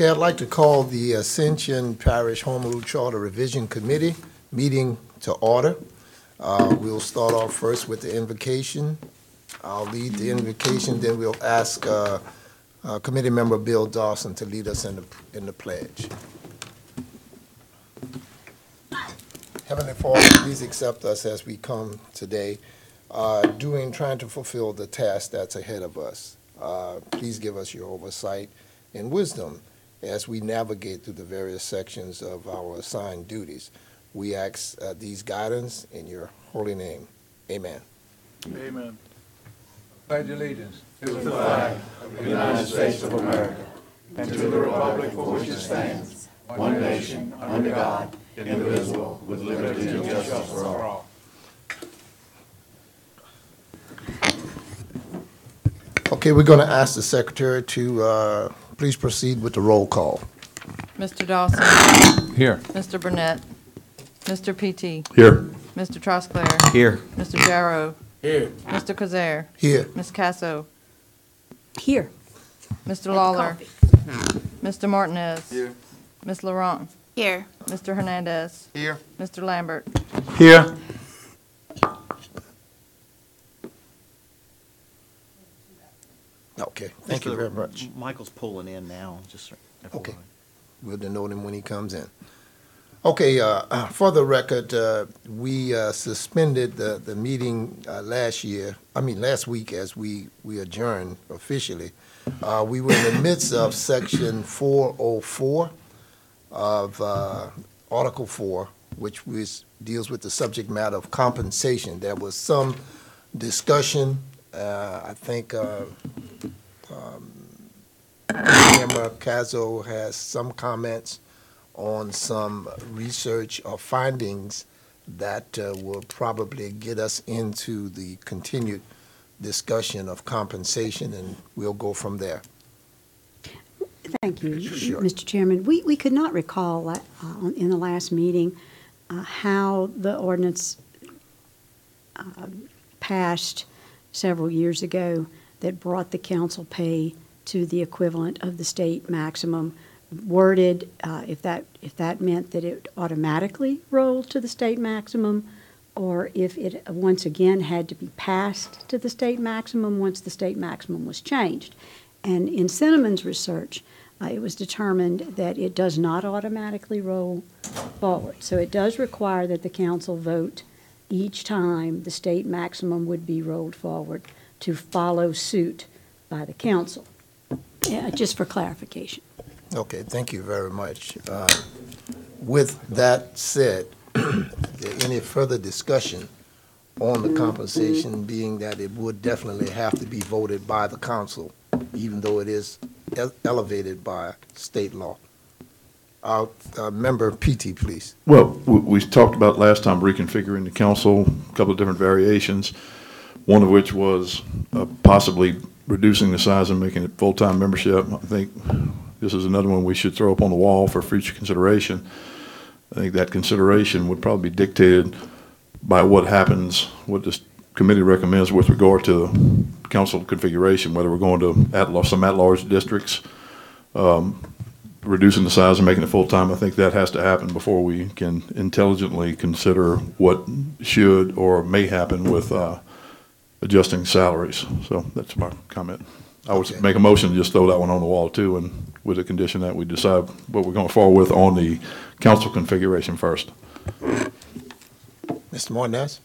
Okay, I'd like to call the Ascension Parish Home Rule Charter Revision Committee meeting to order. We'll start off first with the invocation. I'll lead the invocation, then we'll ask Committee Member Bill Dawson to lead us in the pledge. Heavenly Father, please accept us as we come today, trying to fulfill the task that's ahead of us. Please give us your oversight and wisdom as we navigate through the various sections of our assigned duties. We ask these guidance in your holy name. Amen. Amen. Pledge allegiance to the flag of the United States of America and to the republic for which it stands, one nation, under God, indivisible, with liberty and justice for all. Okay, we're going to ask the Secretary to please proceed with the roll call. Mr. Dawson. Here. Mr. Burnett. Mr. P.T. Here. Mr. Trosclair. Here. Mr. Jarrow. Here. Mr. Kazare. Here. Ms. Casso. Here. Mr. Lawler. Mr. Martinez. Here. Ms. Laurent. Here. Mr. Hernandez. Here. Mr. Lambert. Here. Okay, thank you very much. Michael's pulling in now, just FYI. Okay. We'll denote him when he comes in. Okay, for the record, we suspended the meeting last week as we adjourned officially. We were in the midst of Section 404 of Article 4, which deals with the subject matter of compensation. There was some discussion, I think Member Cazzo has some comments on some research or findings that will probably get us into the continued discussion of compensation, and we'll go from there. Thank you, Sure. Mr. Chairman. We could not recall in the last meeting how the ordinance passed several years ago that brought the council pay to the equivalent of the state maximum, worded if that meant that it automatically rolled to the state maximum, or if it once again had to be passed to the state maximum once the state maximum was changed. And in Cinnamon's research, it was determined that it does not automatically roll forward. So it does require that the council vote each time the state maximum would be rolled forward to follow suit by the council. Just for clarification. Okay, thank you very much. With that said, is there any further discussion on the compensation, being that it would definitely have to be voted by the council, even though it is elevated by state law? Member P.T., please. Well, we talked about last time reconfiguring the council, a couple of different variations, one of which was possibly reducing the size and making it full-time membership. I think this is another one we should throw up on the wall for future consideration. I think that consideration would probably be dictated by what happens, what this committee recommends with regard to council configuration, whether we're going to some at-large districts, reducing the size and making it full-time. I think that has to happen before we can intelligently consider what should or may happen with adjusting salaries. So that's my comment. I would make a motion to just throw that one on the wall too, and with the condition that we decide what we're going forward with on the council configuration first. Mr. Martinez?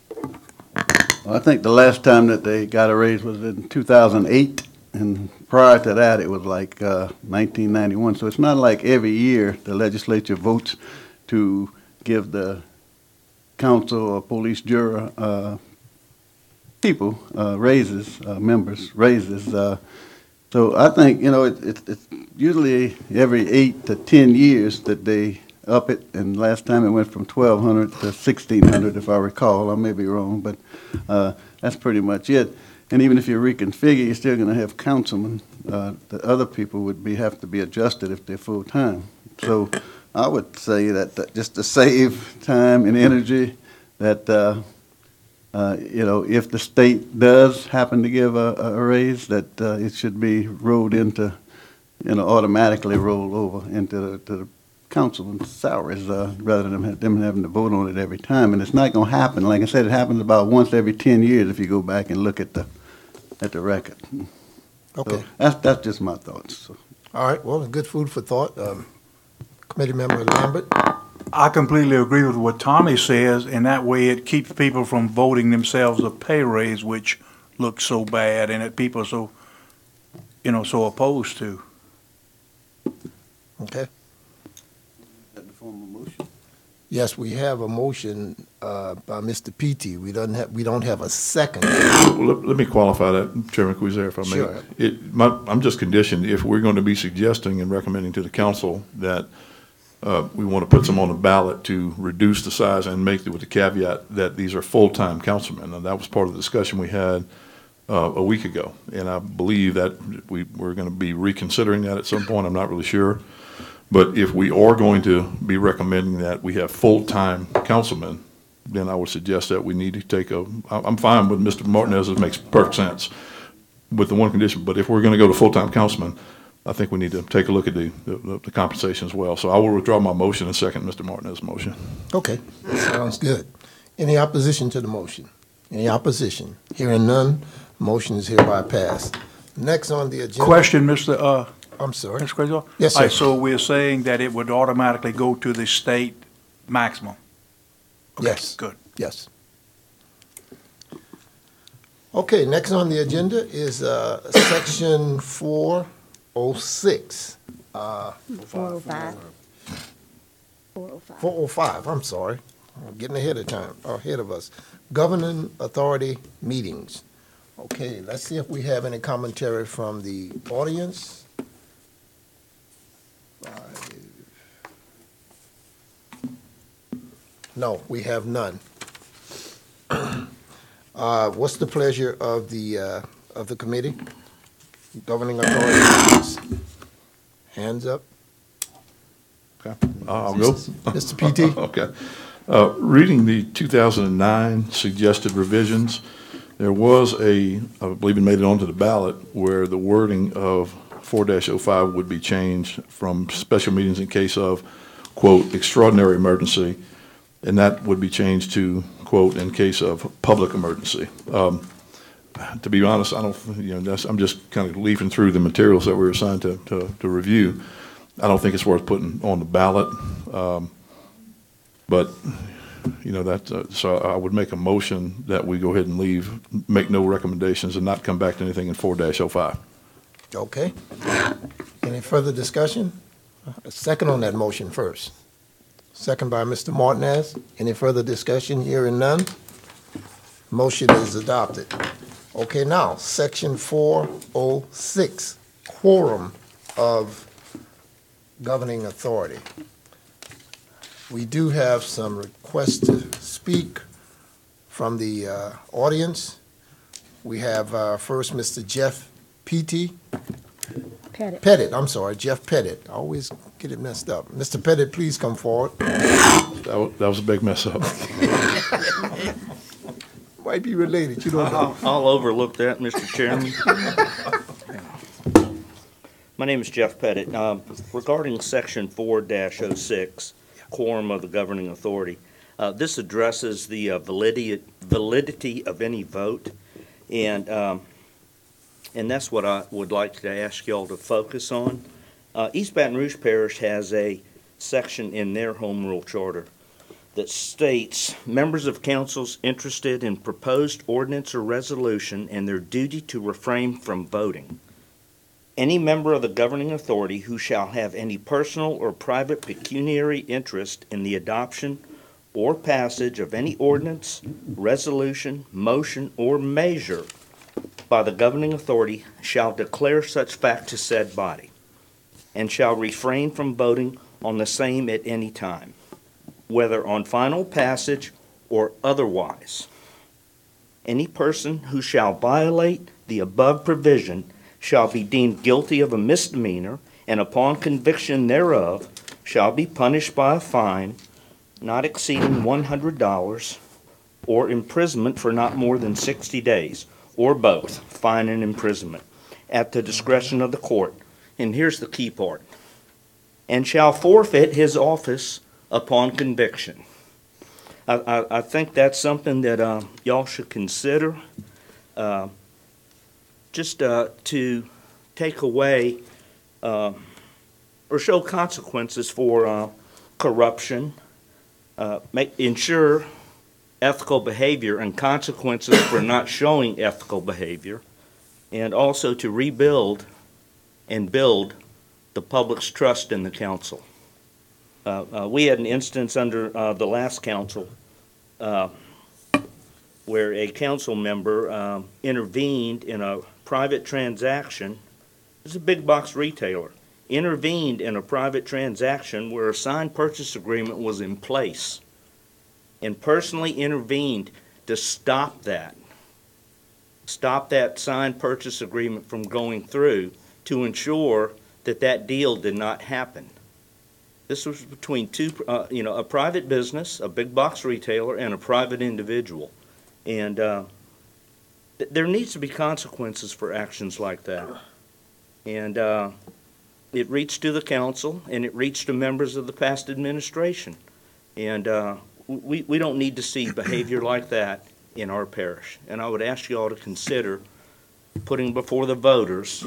Well, I think the last time that they got a raise was in 2008, and prior to that it was like 1991. So it's not like every year the legislature votes to give the council or police juror people raises, members raises. So I think, it's usually every 8 to 10 years that they up it, and last time it went from 1,200 to 1,600, if I recall. I may be wrong, but that's pretty much it. And even if you reconfigure, you're still going to have councilmen. The other people would have to be adjusted if they're full-time. So I would say that just to save time and energy, that if the state does happen to give a raise, that it should be rolled into automatically roll over into the councilman's salaries, rather than them having to vote on it every time. And it's not gonna happen. Like I said, it happens about once every 10 years if you go back and look at the record. Okay. So that's just my thoughts. So. All right, well, good food for thought. Committee Member Lambert? I completely agree with what Tommy says, and that way it keeps people from voting themselves a pay raise, which looks so bad, and that people are so, so opposed to. Okay. Is that the form of motion? Yes, we have a motion by Mr. Petey. We don't have a second. Well, let me qualify that, Chairman Cuizer, if I may. Sure. I'm just conditioned, if we're going to be suggesting and recommending to the council that we want to put some on the ballot to reduce the size and make it with the caveat that these are full-time councilmen. And that was part of the discussion we had a week ago. And I believe that we're going to be reconsidering that at some point. I'm not really sure. But if we are going to be recommending that we have full-time councilmen, then I would suggest that we need to take I'm fine with Mr. Martinez, it makes perfect sense with the one condition, but if we're going to go to full-time councilmen, I think we need to take a look at the compensation as well. So I will withdraw my motion and second Mr. Martinez's motion. Okay, sounds good. Any opposition to the motion? Any opposition? Hearing none, motion is hereby passed. Next on the agenda. Question, Mr. I'm sorry. Mr. Crazy? Yes, sir. All right, so we're saying that it would automatically go to the state maximum? Okay, Yes. good. Yes. Okay, next on the agenda is section 406. 405. 405. 405, I'm sorry. I'm getting ahead of us. Governing authority meetings. Okay, let's see if we have any commentary from the audience. No, we have none. What's the pleasure of the committee? Governing authority meetings. Hands up. Okay, I'll go. Mr. PT? Okay. Reading the 2009 suggested revisions, there was I believe it made it onto the ballot, where the wording of 4-05 would be changed from special meetings in case of, quote, extraordinary emergency, and that would be changed to, quote, in case of public emergency. To be honest, I don't, I'm just kind of leafing through the materials that we were assigned to review. I don't think it's worth putting on the ballot. But, so I would make a motion that we go ahead and make no recommendations and not come back to anything in 4-05. Okay. Any further discussion? A second on that motion first. Second by Mr. Martinez. Any further discussion? Hearing none. Motion is adopted. Okay, now, section 406, quorum of governing authority. We do have some requests to speak from the audience. We have first Mr. Jeff Petey. Pettit, I'm sorry, Jeff Pettit. I always get it messed up. Mr. Pettit, please come forward. That was a big mess up. Might be related, you don't know. I'll overlook that, Mr. Chairman. My name is Jeff Pettit. Regarding Section 4-06, quorum of the governing authority, this addresses the validity of any vote, and that's what I would like to ask y'all to focus on. East Baton Rouge Parish has a section in their home rule charter that states members of councils interested in proposed ordinance or resolution and their duty to refrain from voting. Any member of the governing authority who shall have any personal or private pecuniary interest in the adoption or passage of any ordinance, resolution, motion, or measure by the governing authority shall declare such fact to said body, and shall refrain from voting on the same at any time, whether on final passage or otherwise. Any person who shall violate the above provision shall be deemed guilty of a misdemeanor, and upon conviction thereof shall be punished by a fine not exceeding $100 or imprisonment for not more than 60 days, or both, fine and imprisonment, at the discretion of the court, and here's the key part, and shall forfeit his office upon conviction. I think that's something that y'all should consider, just to take away or show consequences for corruption, ensure ethical behavior and consequences for not showing ethical behavior, and also to rebuild and build the public's trust in the council. We had an instance under the last council where a council member intervened in a private transaction. It's a big box retailer. Intervened in a private transaction where a signed purchase agreement was in place, and personally intervened to stop that signed purchase agreement from going through, to ensure that that deal did not happen. This was between two, a private business, a big box retailer, and a private individual. And there needs to be consequences for actions like that. And it reached to the council, and it reached to members of the past administration. And we don't need to see behavior like that in our parish. And I would ask you all to consider putting before the voters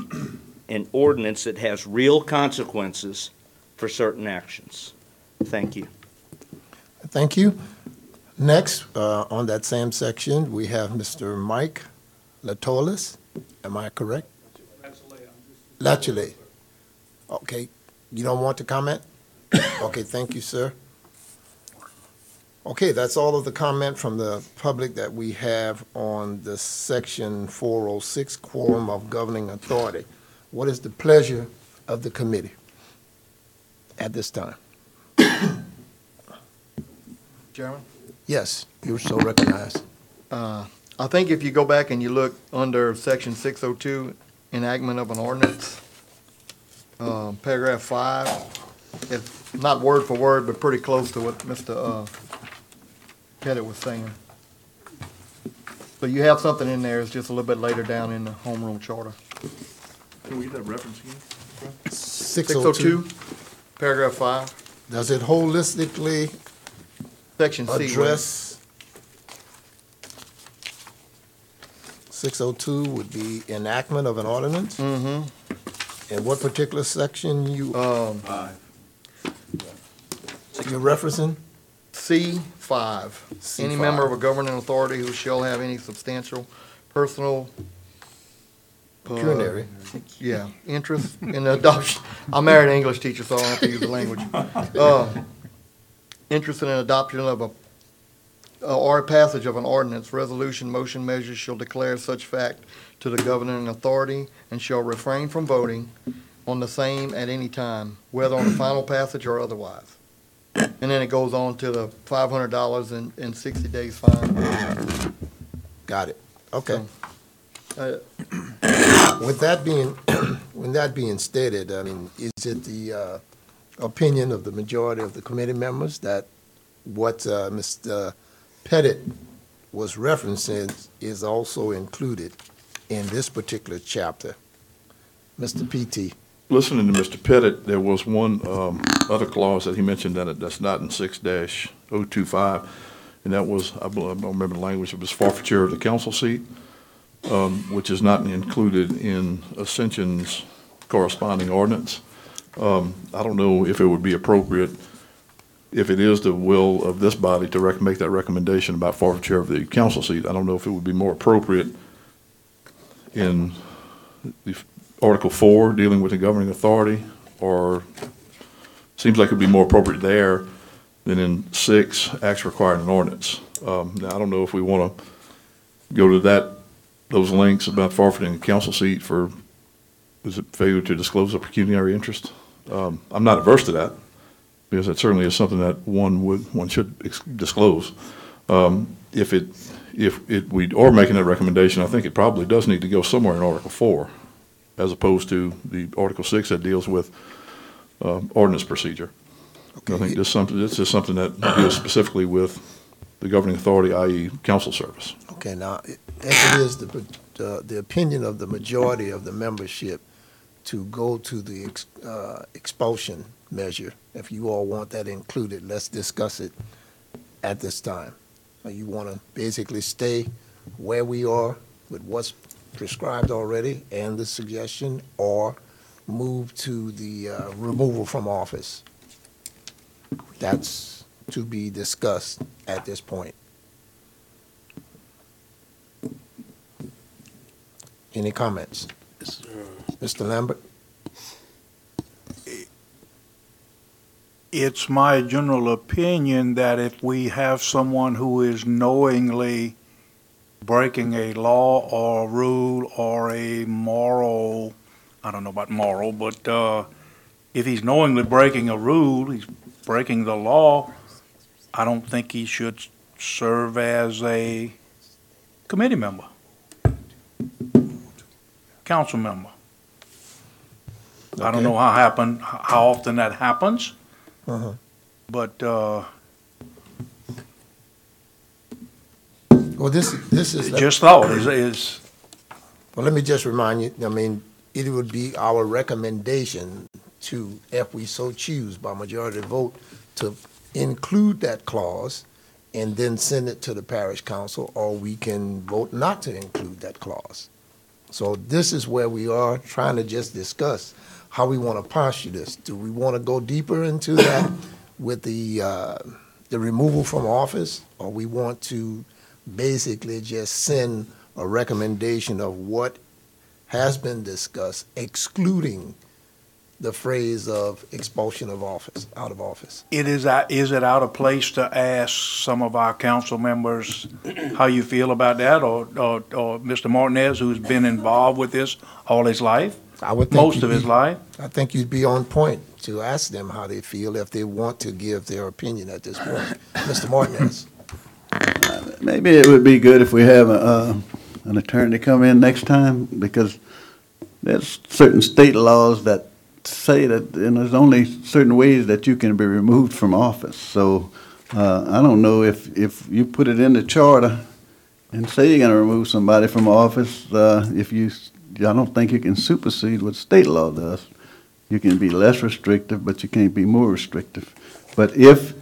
an ordinance that has real consequences for certain actions. Thank you. Thank you. Next, on that same section, we have Mr. Mike Latolis. Am I correct? Latulay. Okay. You don't want to comment? Okay, thank you, sir. Okay, that's all of the comment from the public that we have on the section 406, quorum of governing authority. What is the pleasure of the committee at this time? Chairman? Yes, you're so recognized. I think if you go back and you look under section 602, enactment of an ordinance, paragraph 5, it's not word for word, but pretty close to what Mr. Pettit was saying. So you have something in there, it's just a little bit later down in the homeroom charter. Can we get that reference again? 602. Paragraph 5, Does it holistically section C. address? 602 would be enactment of an ordinance? Mm-hmm. In what particular section you're referencing? C5. Any member of a governing authority who shall have any substantial personal Pecuniary. interest in the adoption. I'm married an English teacher, so I don't have to use the language. Interest in an adoption of or passage of an ordinance, resolution, motion, measures shall declare such fact to the governing authority and shall refrain from voting on the same at any time, whether on the final passage or otherwise. And then it goes on to the $500 and 60 days fine. Got it. Okay. So, With that being stated, I mean, is it the opinion of the majority of the committee members that what Mr. Pettit was referencing is also included in this particular chapter? Mr. P.T. Listening to Mr. Pettit, there was one other clause that he mentioned that's not in 6-025, and that was, I don't remember the language, it was forfeiture of the council seat, which is not included in Ascension's corresponding ordinance. I don't know if it would be appropriate, if it is the will of this body to make that recommendation about forfeiture of the council seat. I don't know if it would be more appropriate in the Article 4, dealing with the governing authority, or seems like it would be more appropriate there than in 6, acts requiring an ordinance. Now, I don't know if we want to go to those links about forfeiting the council seat for, is it failure to disclose a pecuniary interest? I'm not averse to that, because that certainly is something that one should disclose. If we are making that recommendation, I think it probably does need to go somewhere in Article 4, as opposed to the Article 6 that deals with ordinance procedure. Okay. I think this is something that deals specifically with the governing authority, i.e. council service. Okay, now, as it is the opinion of the majority of the membership to go to the expulsion measure. If you all want that included, let's discuss it at this time. Or you want to basically stay where we are with what's prescribed already and the suggestion, or move to the removal from office? That's to be discussed at this point. Any comments? Mr. Lambert? It's my general opinion that if we have someone who is knowingly breaking a law or a rule or a moral, I don't know about moral, but if he's knowingly breaking a rule, he's breaking the law, I don't think he should serve as a committee member, council member. I don't know how often that happens. Uh-huh. But, Well, this is. just thought is. Well, let me just remind you, I mean, it would be our recommendation to, if we so choose by majority vote, to include that clause and then send it to the parish council, or we can vote not to include that clause. So this is where we are trying to just discuss how we want to posture this. Do we want to go deeper into that with the removal from office, or we want to basically just send a recommendation of what has been discussed, excluding the phrase of expulsion of office, out of office? Is it out of place to ask some of our council members how you feel about that, or Mr. Martinez, who's been involved with this all his life? I would think Most of his life? I think you'd be on point to ask them how they feel if they want to give their opinion at this point. Mr. Martinez? Maybe it would be good if we have an attorney come in next time, because there's certain state laws that say that there's only certain ways that you can be removed from office. So I don't know if you put it in the charter and say you're going to remove somebody from office, I don't think you can supersede what state law does. You can be less restrictive, but you can't be more restrictive. But if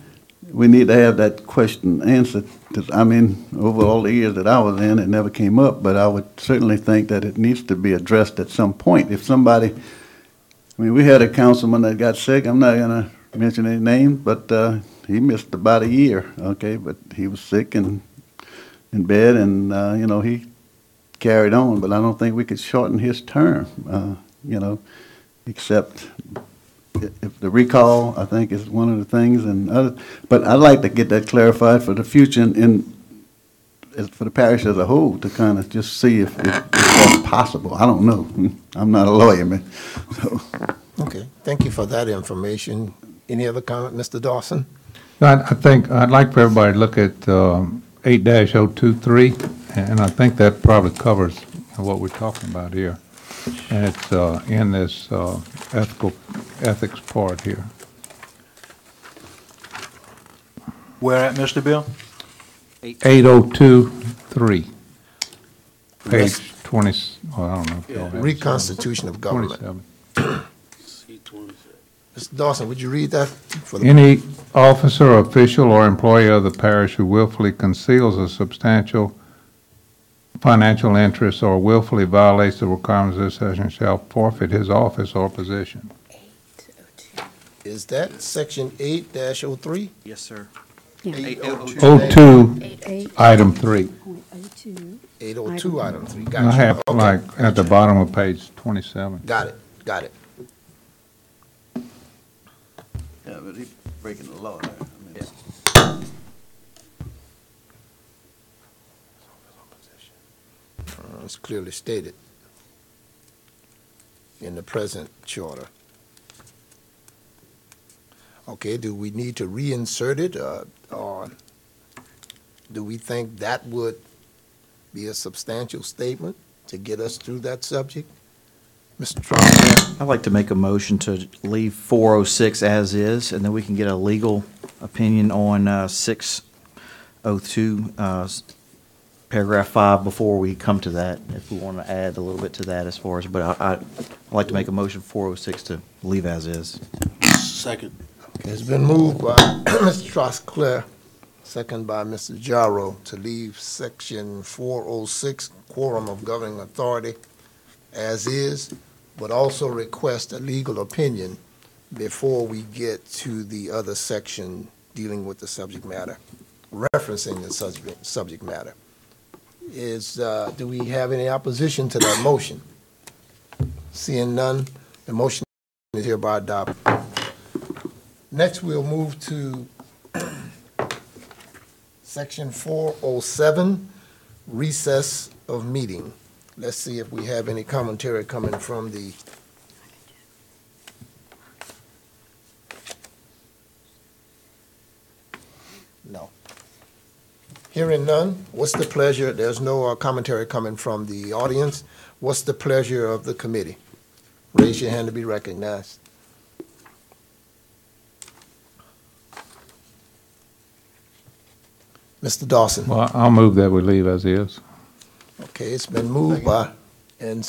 we need to have that question answered, because I mean, over all the years that I was in, it never came up, but I would certainly think that it needs to be addressed at some point. If somebody, I mean, we had a councilman that got sick. I'm not going to mention any names, but he missed about a year, okay? But he was sick and in bed, and, he carried on. But I don't think we could shorten his term, except if the recall, I think, is one of the things. But I'd like to get that clarified for the future for the parish as a whole, to kind of just see if that's possible. I don't know. I'm not a lawyer, man. So. Okay, thank you for that information. Any other comment, Mr. Dawson? I think I'd like for everybody to look at 8-023, and I think that probably covers what we're talking about here. And it's in this ethics part here. Where at, Mr. Bill? 8023. Page 20, well, I don't know if y'all have it. Reconstitution of government. 27. Mr. Dawson, would you read that for the? Any officer, official, or employee of the parish who willfully conceals a substantial financial interest or willfully violates the requirements of this section shall forfeit his office or position. Is that section 8-03? Yes, sir. Yeah. 02, item 3. 802, item 3. Got I you. have Okay. like at the bottom of page 27. Got it. Yeah, but he's breaking the law there. It's clearly stated in the present charter. Okay, do we need to reinsert it, or do we think that would be a substantial statement to get us through that subject? Mr. Trump? I'd like to make a motion to leave 406 as is, and then we can get a legal opinion on 602 paragraph 5 before we come to that, if we want to add a little bit to that as far as, but I'd like to make a motion 406 to leave as is. Second. Okay, it's been moved by Mr. Trosclair, second by Mr. Jarrow, to leave section 406, quorum of governing authority, as is, but also request a legal opinion before we get to the other section dealing with the subject matter, referencing the subject matter. Do we have any opposition to that motion? Seeing none, the motion is hereby adopted. Next, we'll move to section 407, recess of meeting. Let's see if we have any commentary coming from the No. Hearing none, what's the pleasure? There's no commentary coming from the audience. What's the pleasure of the committee? Raise your hand to be recognized. Mr. Dawson. Well, I'll move that we leave as is. Okay, it's been moved by, and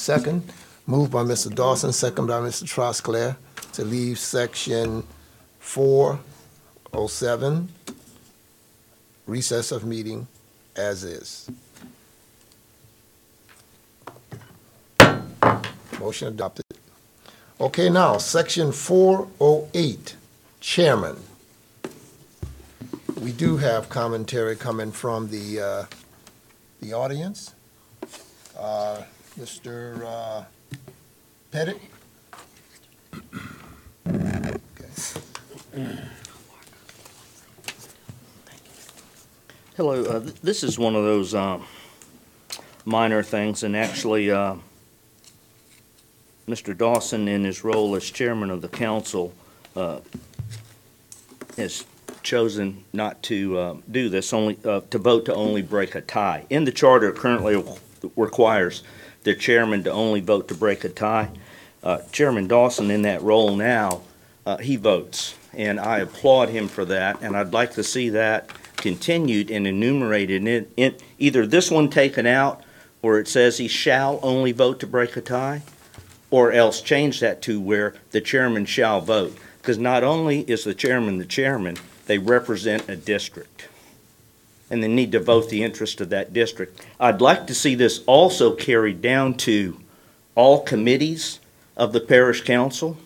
moved by Mr. Dawson, second by Mr. Trosclair, to leave section 407, recess of meeting, as is. Motion adopted. Okay, now, section 408, chairman. We do have commentary coming from the audience. Mr. Pettit? Hello, this is one of those minor things, and actually, Mr. Dawson, in his role as chairman of the council, has chosen not to do this, only to vote to only break a tie. In the charter, it currently requires the chairman to only vote to break a tie. Chairman Dawson, in that role now, he votes, and I applaud him for that, and I'd like to see that continued and enumerated in either this one taken out, where it says he shall only vote to break a tie, or else change that to where the chairman shall vote. Because not only is the chairman, they represent a district, and they need to vote the interest of that district. I'd like to see this also carried down to all committees of the parish council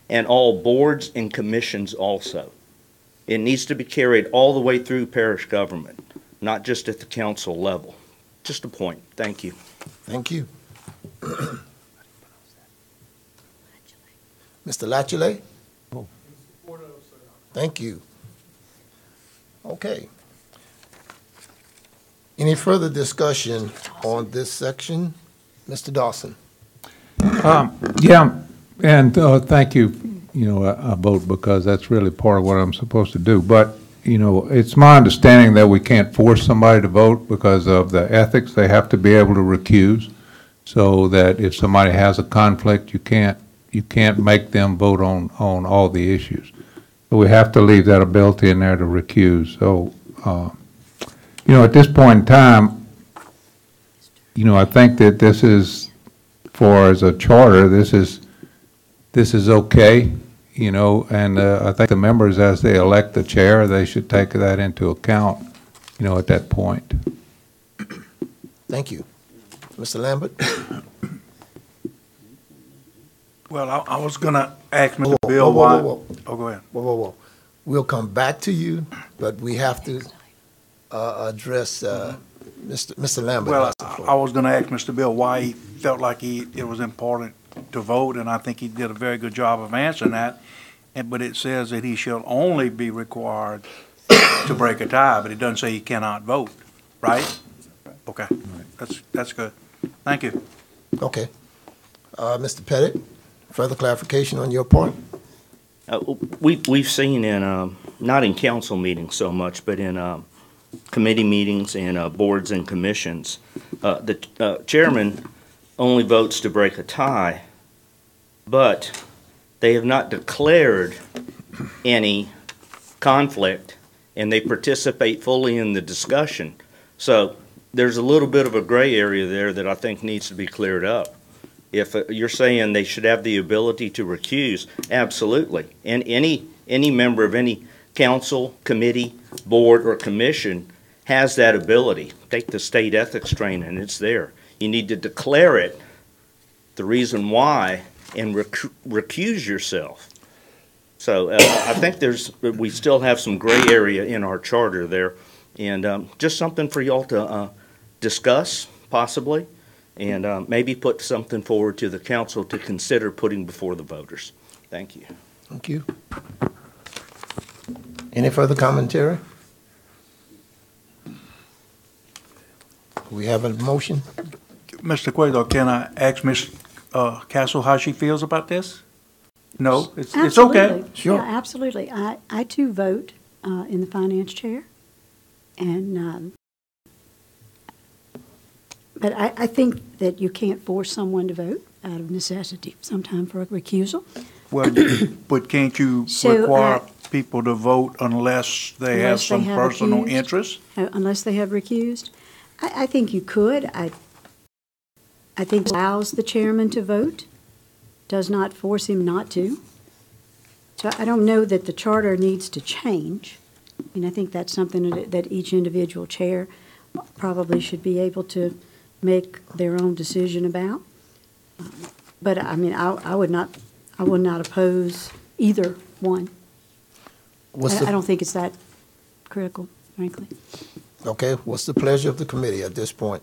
and all boards and commissions also. It needs to be carried all the way through parish government, not just at the council level. Just a point. Thank you. Thank you. Mr. Latulay? Thank you. Okay. Any further discussion on this section? Mr. Dawson? Yeah, and thank you. I vote because that's really part of what I'm supposed to do. But, it's my understanding that we can't force somebody to vote because of the ethics. They have to be able to recuse, so that if somebody has a conflict, you can't make them vote on all the issues. But we have to leave that ability in there to recuse. So, at this point in time, I think that this is, as a charter, this is okay, and I think the members, as they elect the chair, they should take that into account, at that point. Thank you. Mr. Lambert? Well, I was going to ask Mr. Bill why. Oh, go ahead. Whoa. We'll come back to you, but we have to address Mr. Lambert. Well, I was going to ask Mr. Bill why he felt like it was important to vote, and I think he did a very good job of answering that. But it says that he shall only be required to break a tie, but it doesn't say he cannot vote, right? Okay, that's good. Thank you. Okay. Mr. Pettit, further clarification on your part? We've seen in, not in council meetings so much, but in committee meetings and boards and commissions, the chairman only votes to break a tie, but they have not declared any conflict, and they participate fully in the discussion. So there's a little bit of a gray area there that I think needs to be cleared up. If you're saying they should have the ability to recuse, absolutely. And any member of any council, committee, board, or commission has that ability. Take the state ethics training, it's there. You need to declare it, the reason why, and recuse yourself. So I think we still have some gray area in our charter there, and just something for y'all to discuss, possibly, and maybe put something forward to the council to consider putting before the voters. Thank you. Thank you. Any further commentary? We have a motion? Mr. Cueto, can I ask Ms. Castle how she feels about this? No, it's okay. Absolutely. Sure. Yeah, absolutely. I too vote in the finance chair, and but I think that you can't force someone to vote out of necessity. Sometime for a recusal. Well, but can't you So, require people to vote unless they have Unless they some have personal recused? interest? Unless they have recused. I think you could. I think it allows the chairman to vote, does not force him not to. So I don't know that the charter needs to change. I mean, I think that's something that each individual chair probably should be able to make their own decision about. But I mean, I would not oppose either one. I don't think it's that critical, frankly. Okay, what's the pleasure of the committee at this point?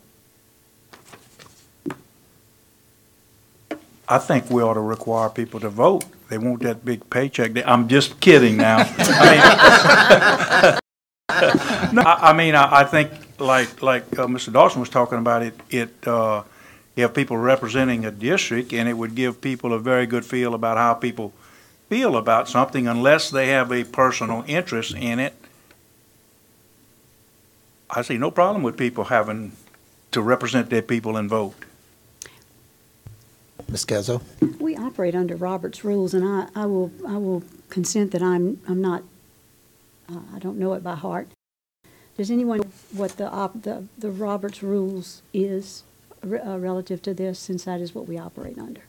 I think we ought to require people to vote. They want that big paycheck. I'm just kidding now. I think like Mr. Dawson was talking about you have people representing a district, and it would give people a very good feel about how people feel about something unless they have a personal interest in it. I see no problem with people having to represent their people and vote. Ms. Cazzo? We operate under Robert's rules, and I will consent that I'm not. I don't know it by heart. Does anyone know what the Robert's rules is relative to this, since that is what we operate under?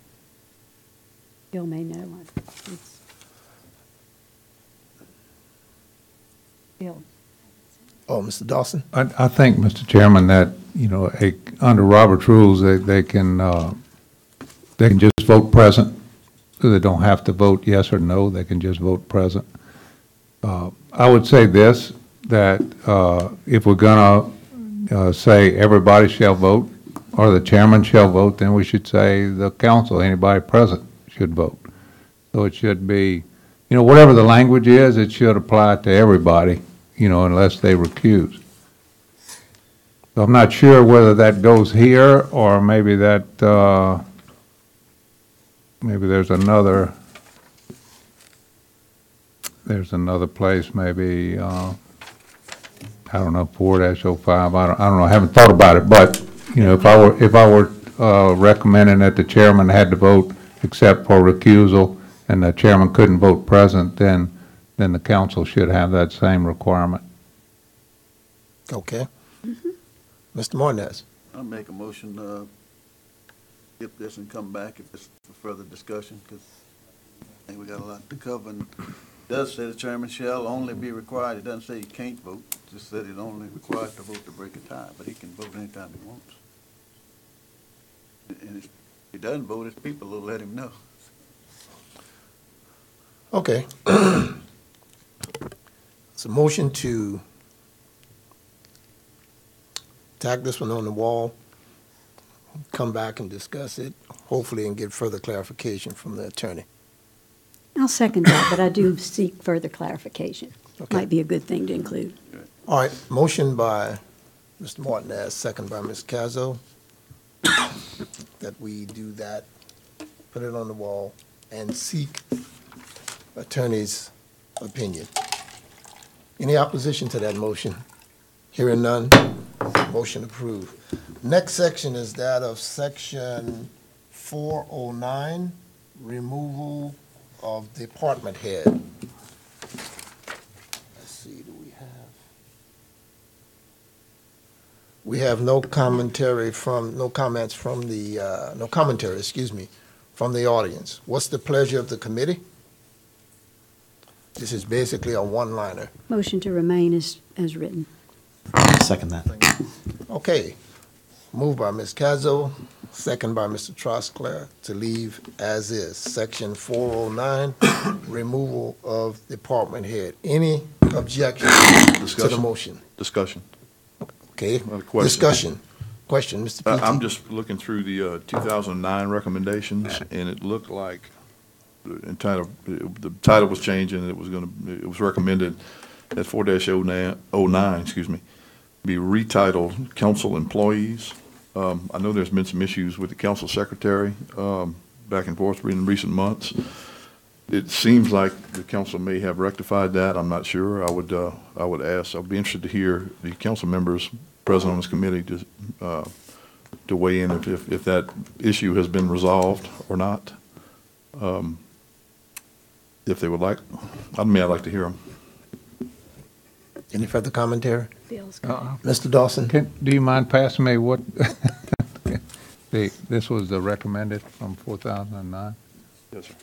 Bill may know. Bill. Oh, Mr. Dawson? I think, Mr. Chairman, that, under Robert's rules, they can just vote present. So they don't have to vote yes or no. They can just vote present. I would say this, that if we're going to say everybody shall vote or the chairman shall vote, then we should say the council, anybody present, should vote. So it should be, whatever the language is, it should apply to everybody, unless they recuse. So I'm not sure whether that goes here or maybe that, maybe there's another place, maybe, I don't know, 4-05, I don't know, I haven't thought about it, but, if I were recommending that the chairman had to vote except for recusal and the chairman couldn't vote present, then the council should have that same requirement. Okay. Mr. Martinez? I'll make a motion to skip this and come back if it's for further discussion, because I think we got a lot to cover. And it does say the chairman shall only be required. It doesn't say he can't vote. It just said he's only required to vote to break a tie, but he can vote anytime he wants. And if he doesn't vote, his people will let him know. Okay. It's a motion to tack this one on the wall, come back and discuss it, hopefully, and get further clarification from the attorney. I'll second that, but I do seek further clarification. Okay. Might be a good thing to include. All right, motion by Mr. Martinez, second by Ms. Cazzo, that we do that, put it on the wall, and seek attorney's opinion. Any opposition to that motion? Hearing none, motion approved. Next section is that of section 409, removal of department head. Let's see, do we have? We have no commentary from, no comments from the, no commentary, excuse me, from the audience. What's the pleasure of the committee? This is basically a one-liner. Motion to remain as written. Second that. Okay. Moved by Ms. Cazzo, second by Mr. Trosclair to leave as is. Section 409, removal of department head. Any objection to the Discussion? motion? Discussion. Okay, Question. discussion. Question, Mr. P.T. I'm just looking through the 2009 recommendations, and it looked like the title was changing. It was recommended that 4-09, excuse me, be retitled council employees. I know there's been some issues with the council secretary back and forth in recent months. It seems like the council may have rectified that. I'm not sure. I would ask. I'd be interested to hear the council members present on this committee to weigh in if that issue has been resolved or not. If they would like, I'd like to hear them. Any further commentary? Bill's Mr. Dawson? Do you mind passing me what, this was the recommended from 4009? Yes, sir.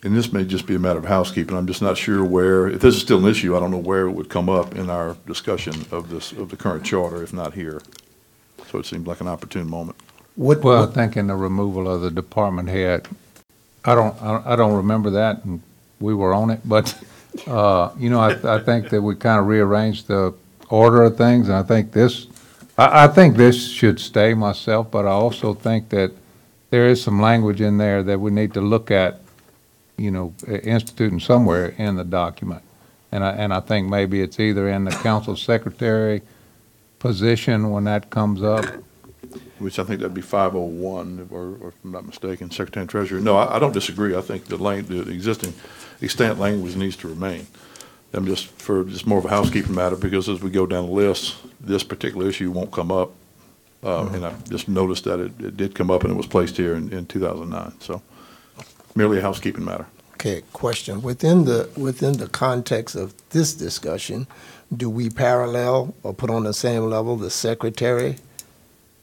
And this may just be a matter of housekeeping. I'm just not sure where, if this is still an issue, I don't know where it would come up in our discussion of the current charter, if not here. So it seems like an opportune moment. Well, I think in the removal of the department head, I don't remember that, and we were on it, but, I think that we kind of rearranged the order of things, and I think this should stay myself, but I also think that there is some language in there that we need to look at, instituting somewhere in the document. And I think maybe it's either in the council secretary position when that comes up. Which I think that'd be 501, or if I'm not mistaken, Secretary and Treasurer. No, I don't disagree. I think the existing extant language needs to remain. I'm just more of a housekeeping matter, because as we go down the list, this particular issue won't come up. And I just noticed that it did come up and it was placed here in 2009. So merely a housekeeping matter. Okay, question. Within the context of this discussion, do we parallel or put on the same level the secretary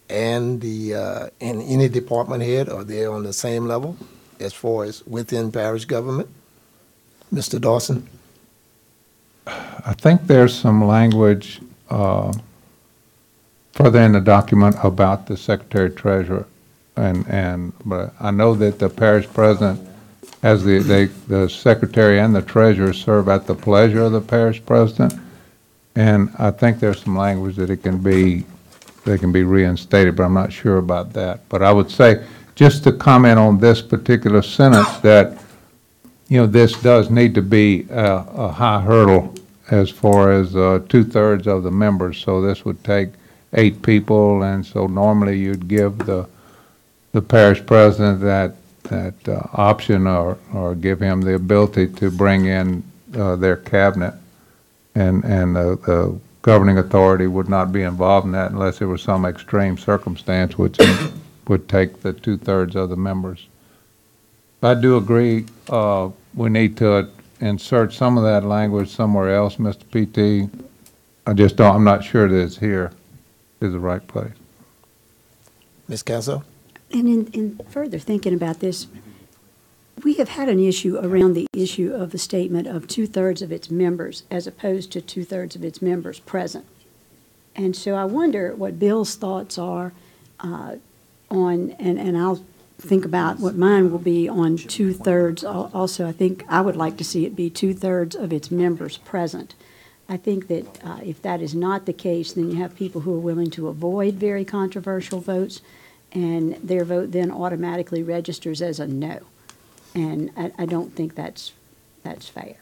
and and any department head? Are they on the same level as far as within parish government? Mr. Dawson? I think there's some language further in the document about the secretary treasurer, but I know that the parish president, as the secretary and the treasurer serve at the pleasure of the parish president, and I think there's some language that they can be reinstated, but I'm not sure about that. But I would say, just to comment on this particular sentence, that this does need to be a high hurdle as far as 2/3 of the members. So this would take 8 people, and so normally you'd give the parish president that option, or give him the ability to bring in their cabinet, and the governing authority would not be involved in that unless there was some extreme circumstance which would take the 2/3 of the members. I do agree we need to insert some of that language somewhere else, Mr. P.T. I'm not sure that it's here is the right place. Ms. Casso? And in further thinking about this, we have had an issue around the issue of the statement of 2/3 of its members as opposed to 2/3 of its members present. And so I wonder what Bill's thoughts are on, and I'll think about what mine will be on 2/3. Also, I think I would like to see it be 2/3 of its members present. I think that if that is not the case, then you have people who are willing to avoid very controversial votes, and their vote then automatically registers as a no. And I don't think that's fair.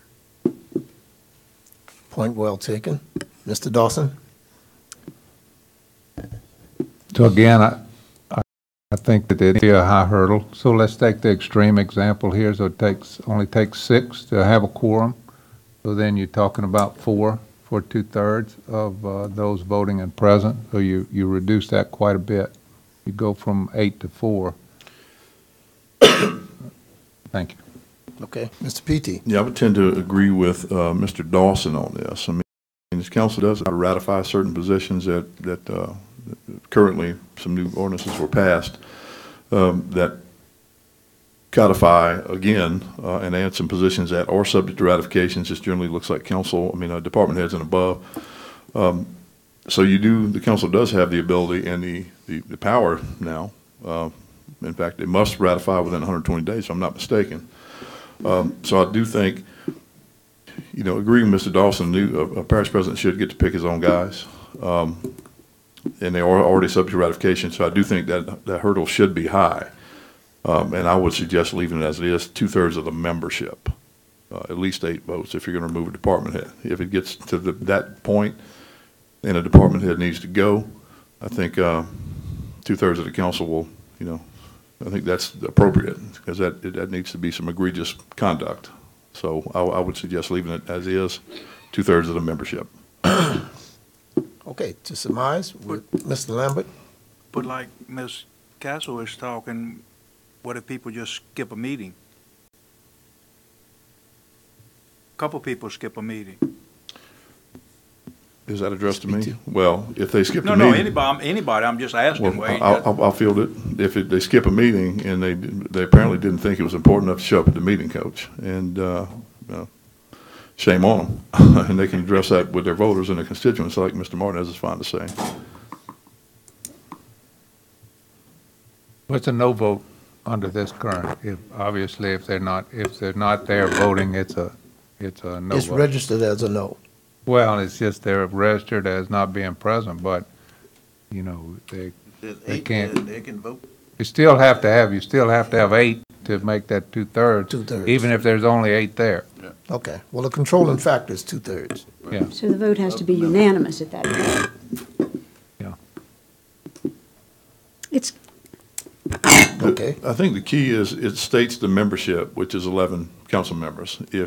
Point well taken. Mr. Dawson? So again, I think that it'd be a high hurdle. So let's take the extreme example here. So it only takes 6 to have a quorum. So then you're talking about 4 for 2/3 of those voting and present, so you reduce that quite a bit. You go from 8 to 4. Thank you. Okay, Mr. PT. Yeah, I would tend to agree with Mr. Dawson on this. I mean, this council does ratify certain positions that currently some new ordinances were passed that codify again and add some positions that are subject to ratifications. This generally looks like council, department heads and above. So the council does have the ability and the power now. In fact, it must ratify within 120 days, if I'm not mistaken. So I do think, agreeing with Mr. Dawson, a parish president should get to pick his own guys. And they are already subject to ratification, so I do think that hurdle should be high. And I would suggest leaving it as it is, 2/3 of the membership, at least 8 votes if you're going to remove a department head. If it gets to that point and a department head needs to go, I think 2/3 of the council will, I think that's appropriate because that needs to be some egregious conduct. So I would suggest leaving it as is, 2/3 of the membership. Okay, to surmise, with Mr. Lambert. But like Ms. Castle is talking, what if people just skip a meeting? A couple people skip a meeting. Is that addressed to me? Well, if they skip the No, meeting. anybody, I'm just asking. Well, I'll field it. If they skip a meeting and they apparently didn't think it was important enough to show up at the meeting, Coach, and shame on them. And they can address that with their voters and their constituents, like Mr. Martinez is fine to say. What's a no vote under this current? Obviously, if they're not there voting, it's a no It's vote. registered as a no. Well, it's just they're registered as not being present, but, they can't. They can vote. You still have to have 8 to make that 2/3. 2/3. Even if there's only 8 there. Okay, well, the controlling factor is 2/3. Yeah. So the vote has to be unanimous at that point. Yeah. It's, Okay. I think the key is it states the membership, which is 11 council members. I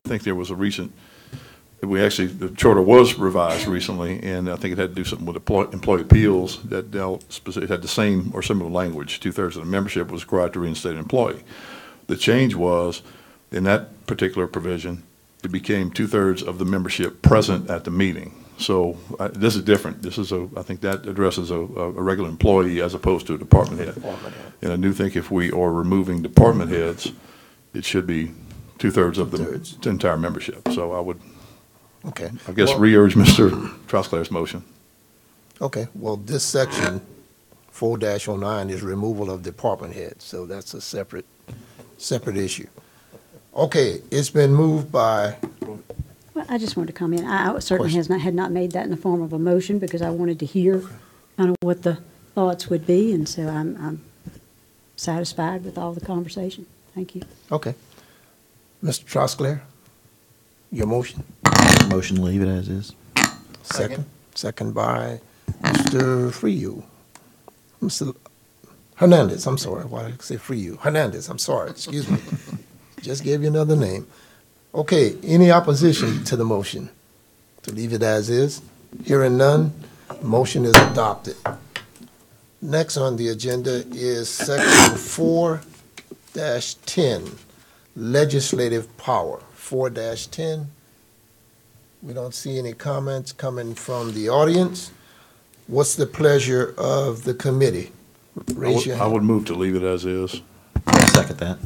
think there was a recent, the charter was revised recently, and I think it had to do something with employee appeals that had the same or similar language. 2/3 of the membership was required to reinstate an employee. The change was, in that particular provision, it became 2/3 of the membership present at the meeting. So this is different. I think that addresses a regular employee as opposed to a department head. And I do think if we are removing department heads, it should be 2/3 of the entire membership. So I would, Okay. I guess, Well, re-urge Mr. Trosclair's motion. Okay, well, this section, 4-09, is removal of department heads, so that's a separate issue. Okay, it's been moved by, well, I just wanted to comment. I certainly had not made that in the form of a motion because I wanted to hear kind of what the thoughts would be, and so I'm satisfied with all the conversation. Thank you. okay. Mr. Trosclair, your motion? Motion to leave it as is. Second by Mr. Freyu. Mr. Hernandez, I'm sorry, why did I say Freyu? Hernandez, I'm sorry, excuse me. Just gave you another name. Okay, any opposition to the motion? To leave it as is? Hearing none, motion is adopted. Next on the agenda is section 4-10, legislative power. 4-10. We don't see any comments coming from the audience. What's the pleasure of the committee? Raise your I hand. would move to leave it as is. Second that.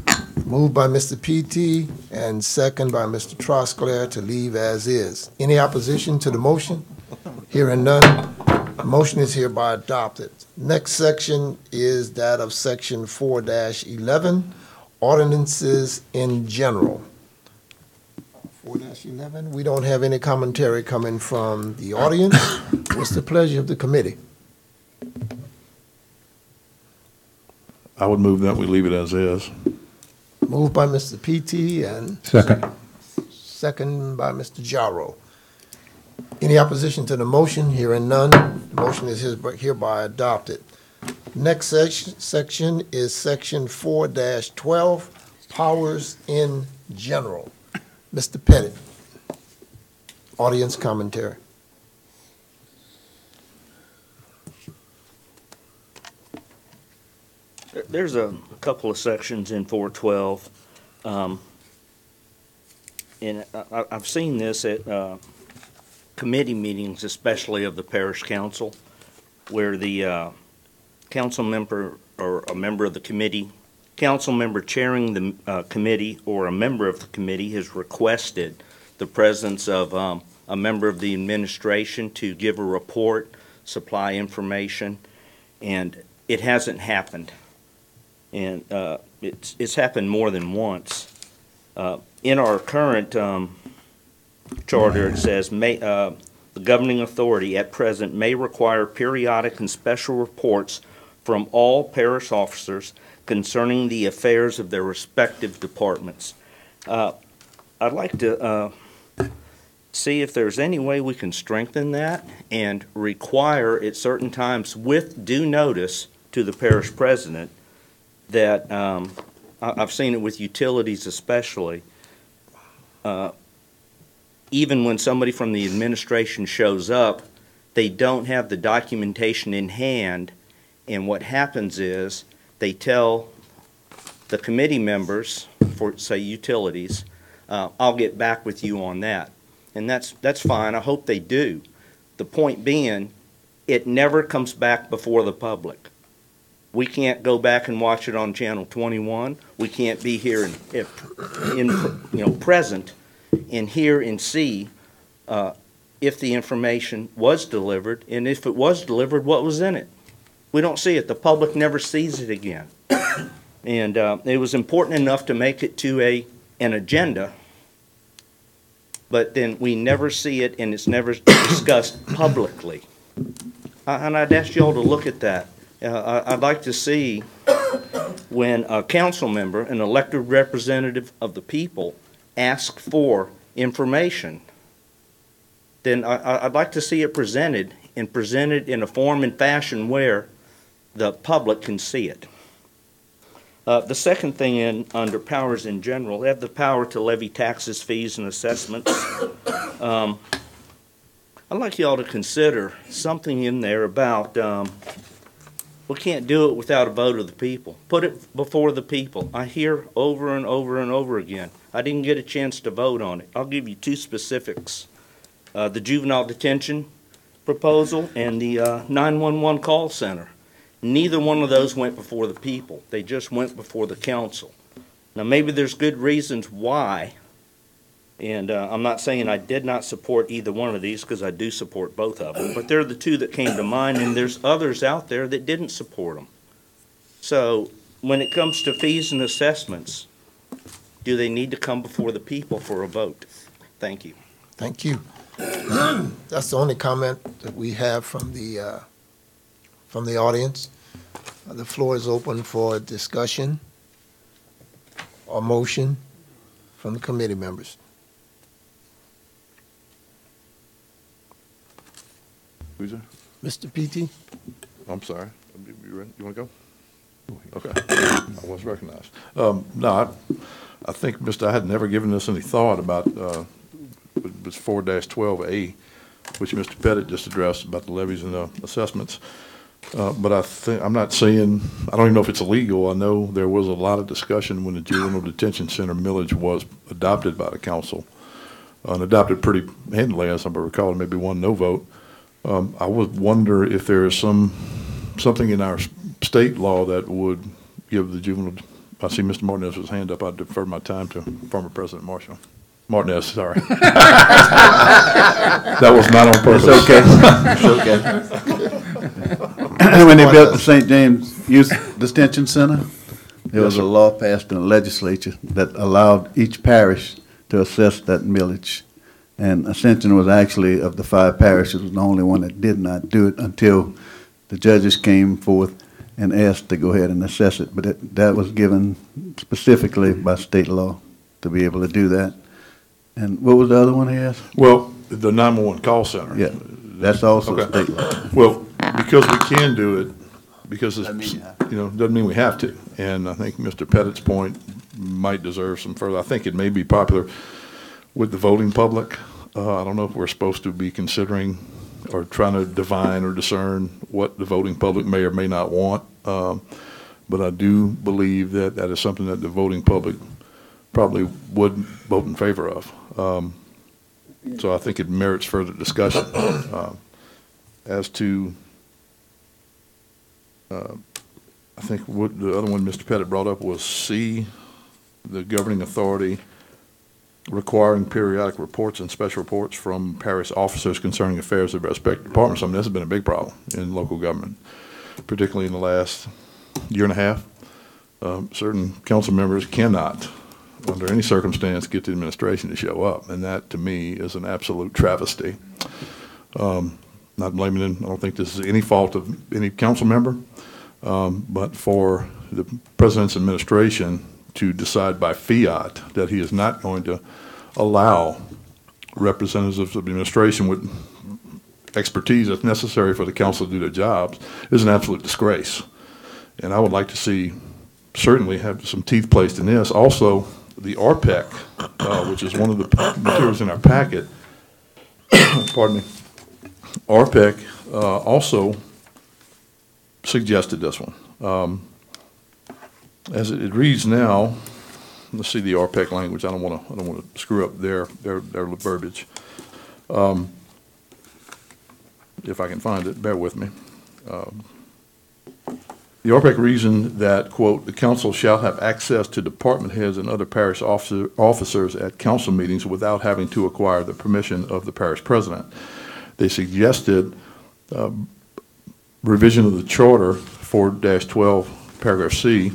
Moved by Mr. PT and second by Mr. Trosclair to leave as is. Any opposition to the motion? Hearing none, the motion is hereby adopted. Next section is that of section 4-11, ordinances in general. 4-11, we don't have any commentary coming from the audience. What's the pleasure of the committee? I would move that we leave it as is. Moved by Mr. PT and Second. second by Mr. Jarrow. Any opposition to the motion? Hearing none, the motion is hereby adopted. Next section is section 4-12, powers in general. Mr. Pettit. Audience commentary. There's a couple of sections in 412, and I've seen this at committee meetings, especially of the parish council, where the council member or a member of the committee, council member chairing the committee or a member of the committee has requested the presence of a member of the administration to give a report, supply information, and it hasn't happened. And it's happened more than once. In our current charter, it says, the governing authority at present may require periodic and special reports from all parish officers concerning the affairs of their respective departments. I'd like to see if there's any way we can strengthen that and require at certain times with due notice to the parish president that I've seen it with utilities especially. Even when somebody from the administration shows up, they don't have the documentation in hand, and what happens is they tell the committee members for, say, utilities, I'll get back with you on that. And that's fine. I hope they do. The point being, it never comes back before the public. We can't go back and watch it on Channel 21. We can't be here present and hear and see if the information was delivered, and if it was delivered, what was in it. We don't see it. The public never sees it again. And it was important enough to make it to an agenda, but then we never see it, and it's never discussed publicly. And I'd ask you all to look at that. I'd like to see when a council member, an elected representative of the people, asks for information, then I'd like to see it presented, and presented in a form and fashion where the public can see it. The second thing under powers in general, they have the power to levy taxes, fees, and assessments. I'd like you all to consider something in there about we can't do it without a vote of the people. Put it before the people. I hear over and over and over again, I didn't get a chance to vote on it. I'll give you two specifics. The juvenile detention proposal and the 911 call center. Neither one of those went before the people. They just went before the council. Now, maybe there's good reasons why, and I'm not saying I did not support either one of these, because I do support both of them, but they're the two that came to mind, and there's others out there that didn't support them. So when it comes to fees and assessments, do they need to come before the people for a vote? Thank you. Thank you. That's the only comment that we have from the audience. The floor is open for discussion or motion from the committee members. Who's there? Mr. P.T.? I'm sorry. You ready? You want to go? Okay. I was recognized. No, I think, I had never given this any thought about it was 4-12A, which Mr. Pettit just addressed about the levies and the assessments. But I'm not saying, I don't even know if it's illegal. I know there was a lot of discussion when the juvenile detention center millage was adopted by the council, and adopted pretty handily, as I recall, maybe one no vote. I would wonder if there is something in our state law that would give the juvenile, I see Mr. Martinez's hand up. I defer my time to former President Martinez, sorry. That was not on purpose. It's okay. When they built the St. James Youth Detention Center, there was a law passed in the legislature that allowed each parish to assess that millage. And Ascension was actually, of the 5 parishes, was the only one that did not do it until the judges came forth and asked to go ahead and assess it. But that was given specifically by state law to be able to do that. And what was the other one he asked? Well, the 911 call center. Yeah, that's also okay. state law. Well, because we can do it, because it's, doesn't mean we have to. And I think Mr. Pettit's point might deserve some further. I think it may be popular with the voting public. I don't know if we're supposed to be considering or trying to divine or discern what the voting public may or may not want. But I do believe that that is something that the voting public probably would vote in favor of. So I think it merits further discussion. As to, I think what the other one Mr. Pettit brought up was C, the governing authority requiring periodic reports and special reports from parish officers concerning affairs of their respective departments. I mean, this has been a big problem in local government, particularly in the last year and a half. Certain council members cannot, under any circumstance, get the administration to show up, and that, to me, is an absolute travesty. Not blaming them. I don't think this is any fault of any council member, but for the president's administration to decide by fiat that he is not going to allow representatives of the administration with expertise that's necessary for the council to do their jobs is an absolute disgrace. And I would like to see, certainly have some teeth placed in this. Also, the RPEC, which is one of the materials in our packet, pardon me, RPEC also suggested this one. As it reads now, let's see the RPEC language. I don't want to screw up their verbiage. If I can find it, bear with me. The RPEC reasoned that, quote, the council shall have access to department heads and other parish officers at council meetings without having to acquire the permission of the parish president. They suggested revision of the charter 4-12 paragraph C.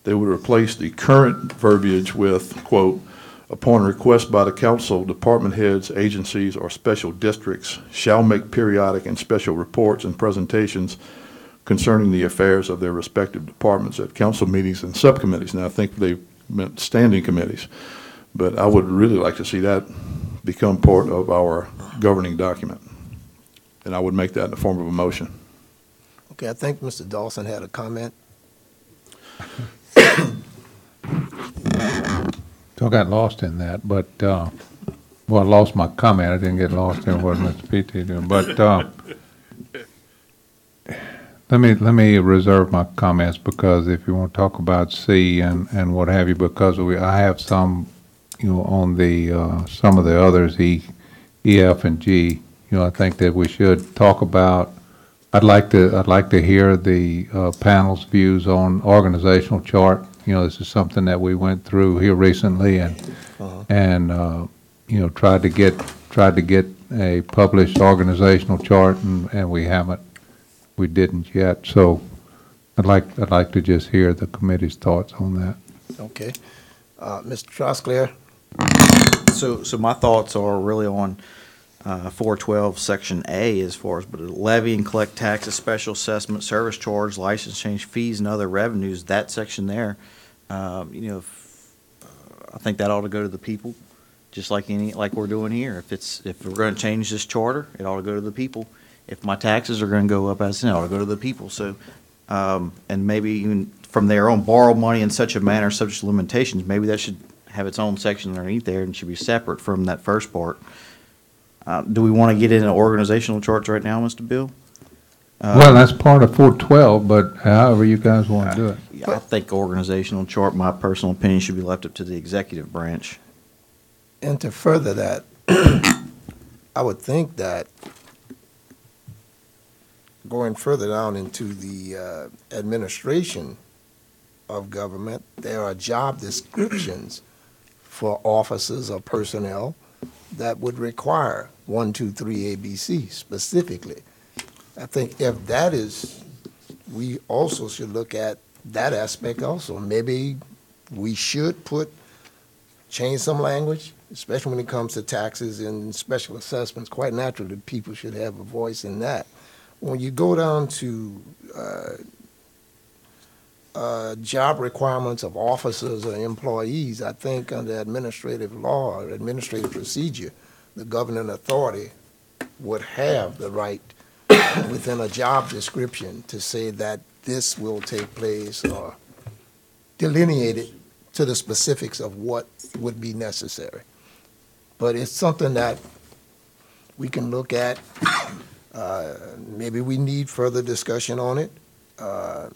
They would replace the current verbiage with, quote, upon request by the council, department heads, agencies, or special districts shall make periodic and special reports and presentations concerning the affairs of their respective departments at council meetings and subcommittees. Now, I think they meant standing committees, but I would really like to see that become part of our governing document. And I would make that in the form of a motion. Okay, I think Mr. Dawson had a comment. So I got lost in that, but, well, I lost my comment. I didn't get lost in what Mr. PT doing. But let me reserve my comments, because if you want to talk about C and what have you, because I have some, on the some of the others, E, F, and G. I think that we should talk about. I'd like to hear the panel's views on organizational chart. This is something that we went through here recently, and tried to get a published organizational chart, and we didn't yet. So I'd like to just hear the committee's thoughts on that. Okay, Mr. Trosclair. So my thoughts are really on 412 Section A as far as, but levy and collect taxes, special assessment, service charge, license change fees, and other revenues. That section there, I think that ought to go to the people, just like we're doing here. If we're going to change this charter, it ought to go to the people. If my taxes are going to go up, it ought to go to the people. So, and maybe even from there on, borrow money in such a manner, subject to limitations. Maybe that should have its own section underneath there and should be separate from that first part. Do we want to get into organizational charts right now, Mr. Bill? Well, that's part of 412, but however you guys want to do it. Yeah, I think organizational chart, my personal opinion, should be left up to the executive branch. And to further that, I would think that going further down into the administration of government, there are job descriptions for officers or personnel that would require 1, 2, 3 ABC specifically. I think if that is, we also should look at that aspect also. Maybe we should change some language, especially when it comes to taxes and special assessments. Quite naturally, people should have a voice in that. When you go down to job requirements of officers or employees, I think under administrative law or administrative procedure, the governing authority would have the right within a job description to say that this will take place or delineate it to the specifics of what would be necessary. but it's something that we can look at. Maybe we need further discussion on it.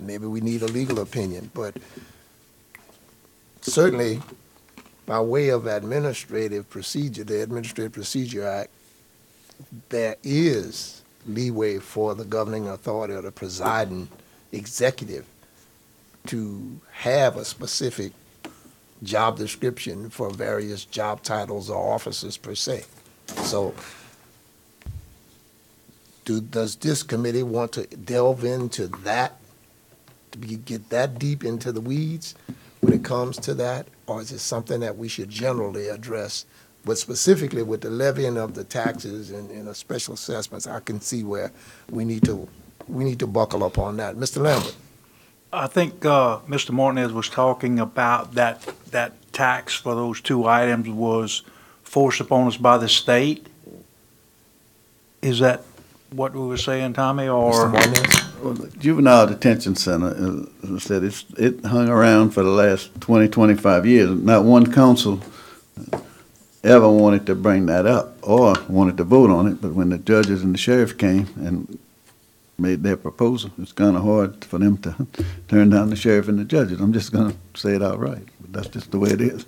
Maybe we need a legal opinion, but certainly by way of administrative procedure, the Administrative Procedure Act, there is leeway for the governing authority or the presiding executive to have a specific job description for various job titles or offices per se. So does this committee want to delve into that, to get that deep into the weeds when it comes to that? Or is it something that we should generally address? But specifically with the levying of the taxes and the special assessments, I can see where we need to buckle up on that. Mr. Lambert. I think Mr. Martinez was talking about that tax for those two items was forced upon us by the state. Is that what we were saying, Tommy, or? Mr. Martinez? Well, the Juvenile Detention Center, as I said, it hung around for the last 20, 25 years. Not one council ever wanted to bring that up or wanted to vote on it, but when the judges and the sheriff came and made their proposal, it's kind of hard for them to turn down the sheriff and the judges. I'm just going to say it outright, but that's just the way it is.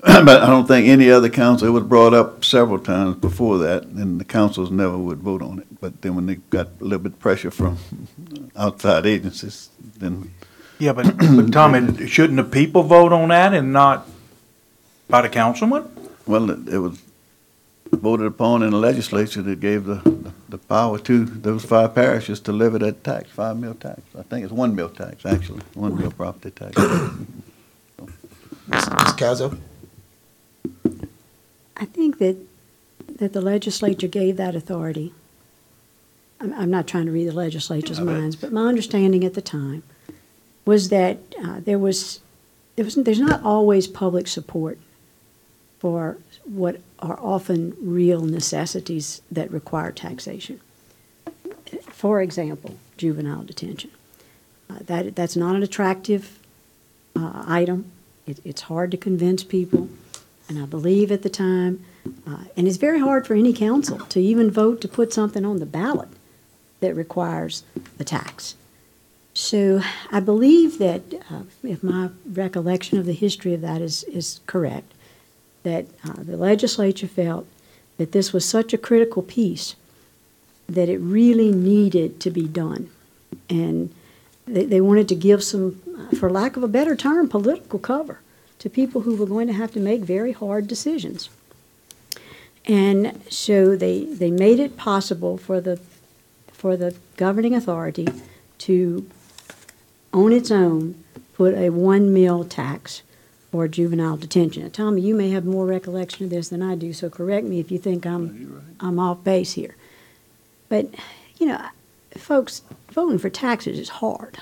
But I don't think any other council, it was brought up several times before that, and the councils never would vote on it. But then when they got a little bit of pressure from outside agencies, then... Yeah, but Tommy, shouldn't the people vote on that and not by the councilman? Well, it was voted upon in the legislature that gave the power to those 5 parishes to levy that tax, 5 mil tax. I think it's 1 mil tax, actually, 1 mil property tax. Ms. Cazzo? I think that the legislature gave that authority. I'm not trying to read the legislature's minds, but my understanding at the time was that there's not always public support for what are often real necessities that require taxation. For example, juvenile detention. That's not an attractive item. It's hard to convince people, and I believe at the time, and it's very hard for any council to even vote to put something on the ballot that requires the tax. So I believe that, if my recollection of the history of that is correct, that the legislature felt that this was such a critical piece that it really needed to be done. And they wanted to give some, for lack of a better term, political cover to people who were going to have to make very hard decisions. And so they made it possible for the governing authority to, on its own, put a 1 mil tax for juvenile detention. Now, Tommy, you may have more recollection of this than I do, so correct me if you think I'm off base here. But, you know, folks, voting for taxes is hard.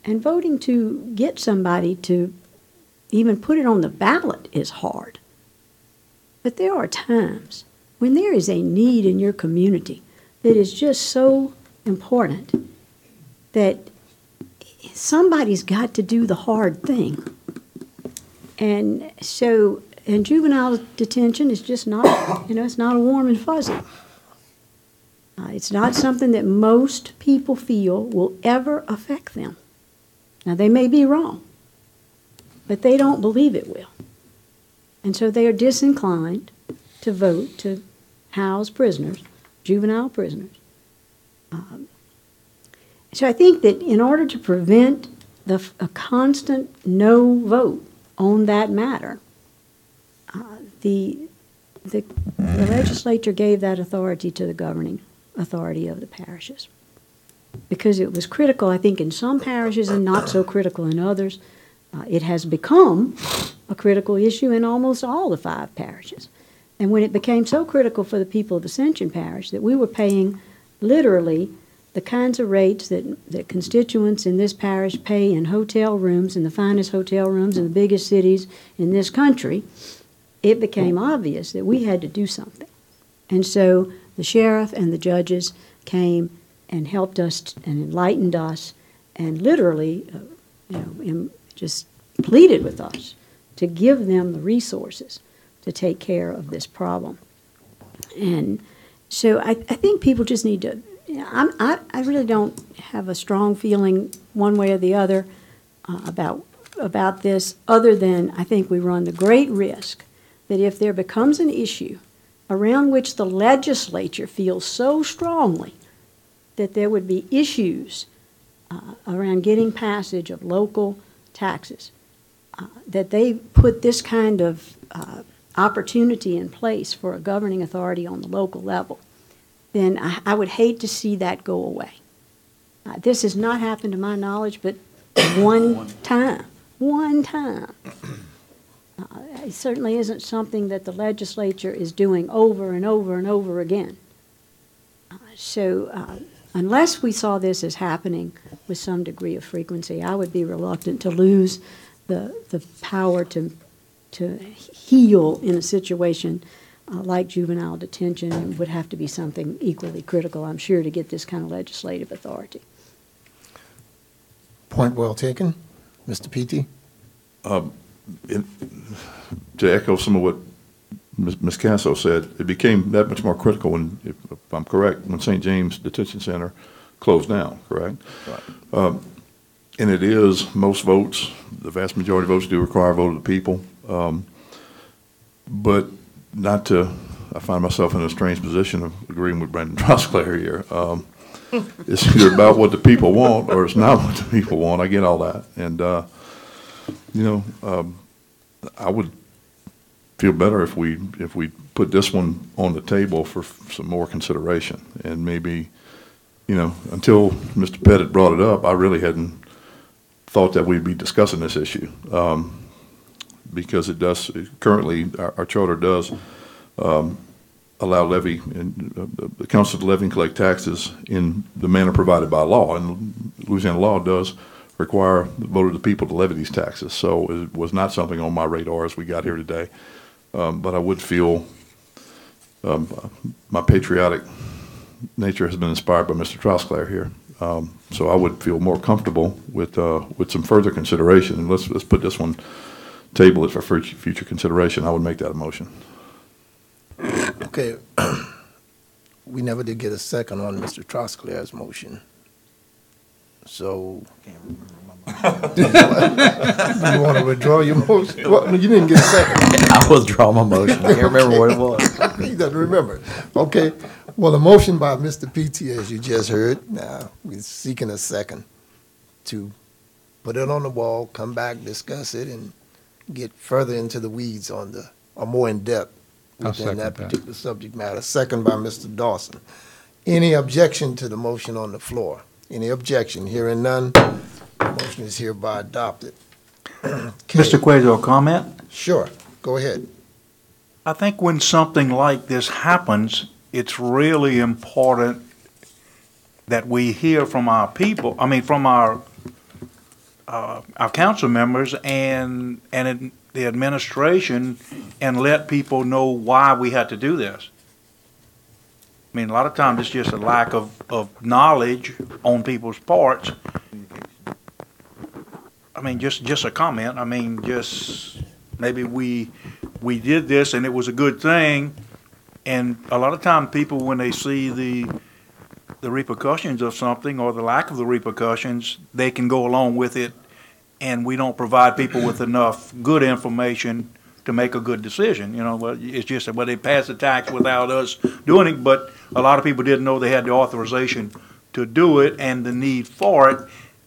And voting to get somebody to even put it on the ballot is hard. But there are times when there is a need in your community that is just so important that somebody's got to do the hard thing. And so, and juvenile detention is just not, it's not a warm and fuzzy. It's not something that most people feel will ever affect them. Now, they may be wrong, but they don't believe it will. And so they are disinclined to vote to house prisoners, juvenile prisoners. So I think that in order to prevent a constant no vote on that matter, the legislature gave that authority to the governing authority of the parishes, because it was critical, I think, in some parishes and not so critical in others. It has become a critical issue in almost all the 5 parishes. And when it became so critical for the people of Ascension Parish that we were paying literally the kinds of rates that constituents in this parish pay in hotel rooms, in the finest hotel rooms in the biggest cities in this country, it became obvious that we had to do something. And so the sheriff and the judges came and helped us and enlightened us and literally, just pleaded with us to give them the resources to take care of this problem. And so I think people just need to, I really don't have a strong feeling one way or the other about this, other than I think we run the great risk that if there becomes an issue around which the legislature feels so strongly that there would be issues around getting passage of local taxes, that they put this kind of opportunity in place for a governing authority on the local level, then I would hate to see that go away. This has not happened to my knowledge, but one time. It certainly isn't something that the legislature is doing over and over and over again. So unless we saw this as happening with some degree of frequency, I would be reluctant to lose the power to heal in a situation like juvenile detention. It would have to be something equally critical, I'm sure, to get this kind of legislative authority. Point well taken. Mr. Petey? To echo some of what Ms. Casso said, it became that much more critical when, if I'm correct, when St. James Detention Center closed down, correct? Right. And it is, most votes, the vast majority of votes do require a vote of the people. But not to, I find myself in a strange position of agreeing with Brandon Trosclair here. It's either about what the people want or it's not what the people want. I get all that. And, I would feel better if we put this one on the table for some more consideration. And maybe, until Mr. Pettit brought it up, I really hadn't thought that we'd be discussing this issue. Because it does, currently, our charter does allow levy, the council to levy and collect taxes in the manner provided by law. And Louisiana law does require the vote of the people to levy these taxes. So it was not something on my radar as we got here today. But I would feel my patriotic nature has been inspired by Mr. Trosclair here. So I would feel more comfortable with some further consideration. And let's put this one, table it for future consideration. I would make that a motion. Okay. We never did get a second on Mr. Trosclair's motion. So, do you want to withdraw your motion? Well, you didn't get a second. I withdraw my motion. I can't remember what it was. He doesn't remember. Okay. Well, the motion by Mr. Petey, as you just heard, now we're seeking a second to put it on the wall, come back, discuss it, and get further into the weeds on or more in depth within that particular subject matter. Second by Mr. Dawson. Any objection to the motion on the floor? Any objection? Hearing none, the motion is hereby adopted. Okay. Mr. Quayle, a comment? Sure. Go ahead. I think when something like this happens, it's really important that we hear from our people, from our council members and the administration, and let people know why we had to do this. A lot of times it's just a lack of knowledge on people's parts. Just a comment. Just maybe we did this and it was a good thing. And a lot of time people, when they see the repercussions of something or the lack of the repercussions, they can go along with it, and we don't provide people with enough good information to make a good decision. It's just that they passed the tax without us doing it, but a lot of people didn't know they had the authorization to do it and the need for it,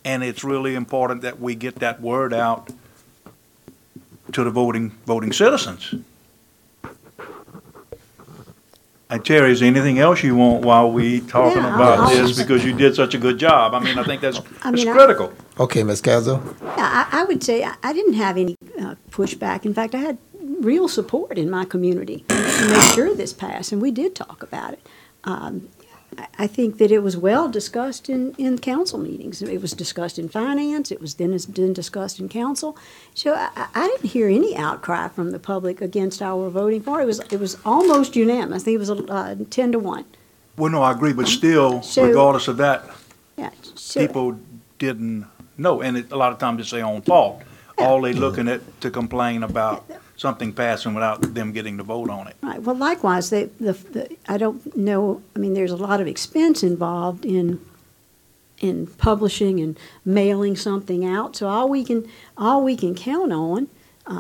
and it's really important that we get that word out to the voting citizens. And Terry, is there anything else you want while we talking about this? Because you did such a good job. I think that's critical. Okay, Ms. Cazzo. Yeah, I would say I didn't have any pushback. In fact, I had real support in my community to make sure this passed, and we did talk about it. I think that it was well discussed in council meetings. It was discussed in finance. It was then discussed in council. So I didn't hear any outcry from the public against our voting for it. It was almost unanimous. I think it was 10-1. Well, no, I agree, but still, regardless of that, people didn't know, and a lot of times it's their own fault. All they looking at to complain about something passing without them getting to vote on it. Right, well, likewise, I don't know, I mean, there's a lot of expense involved in publishing and mailing something out, so all we can count on,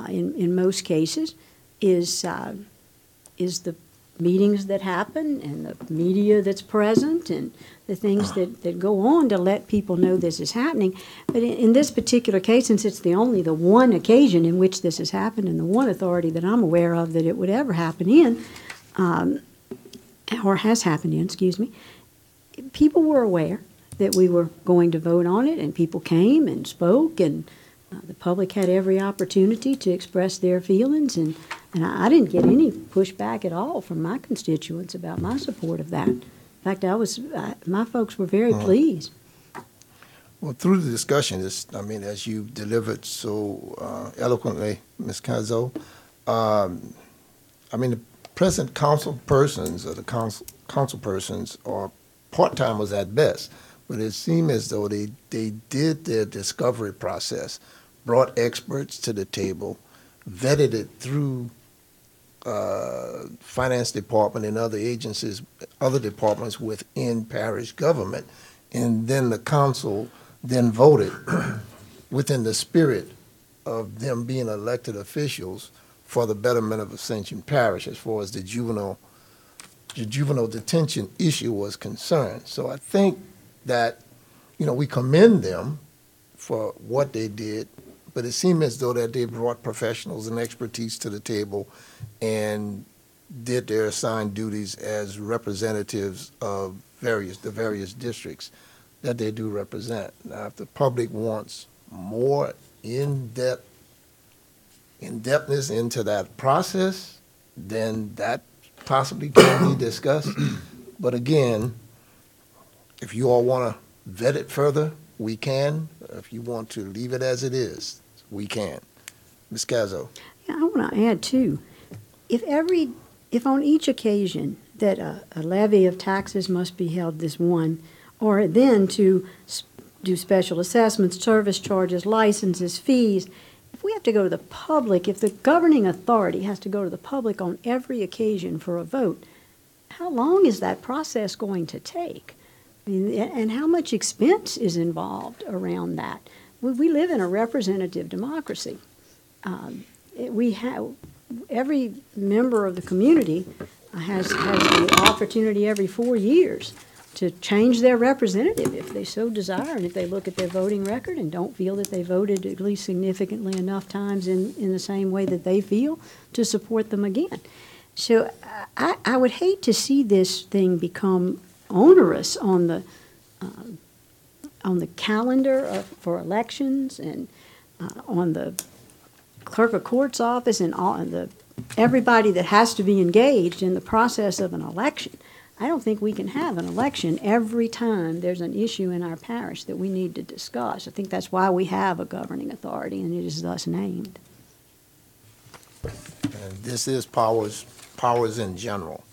in most cases, is the meetings that happen and the media that's present and the things that go on to let people know this is happening. But in this particular case, since it's the one occasion in which this has happened and the one authority that I'm aware of that it would ever happen in, or has happened in, excuse me, people were aware that we were going to vote on it, and people came and spoke, and the public had every opportunity to express their feelings, and I didn't get any pushback at all from my constituents about my support of that. In fact, my folks were very pleased. Well, through the discussion, as you delivered so eloquently, Ms. Cazzo, the present council persons or the council persons are part-timers at best, but it seemed as though they did their discovery process, brought experts to the table, vetted it through finance department and other agencies, other departments within parish government, and then the council then voted within the spirit of them being elected officials for the betterment of Ascension Parish as far as the juvenile detention issue was concerned. So I think that, we commend them for what they did, but it seemed as though that they brought professionals and expertise to the table and did their assigned duties as representatives of the various districts that they do represent. Now, if the public wants more in-depthness into that process, then that possibly can be discussed. But again, if you all want to vet it further, we can. If you want to leave it as it is, we can. Ms. Cazzo. Yeah, I want to add, too, if on each occasion that a levy of taxes must be held this one, or then to do special assessments, service charges, licenses, fees, if we have to go to the public, if the governing authority has to go to the public on every occasion for a vote, how long is that process going to take? I mean, and how much expense is involved around that? We live in a representative democracy. Every member of the community has the opportunity every 4 years to change their representative if they so desire, and if they look at their voting record and don't feel that they voted at least significantly enough times in the same way that they feel, to support them again. So I would hate to see this thing become onerous on the calendar for elections and on the clerk of court's office and everybody that has to be engaged in the process of an election. I don't think we can have an election every time there's an issue in our parish that we need to discuss. I think that's why we have a governing authority, and it is thus named. And this is powers in general.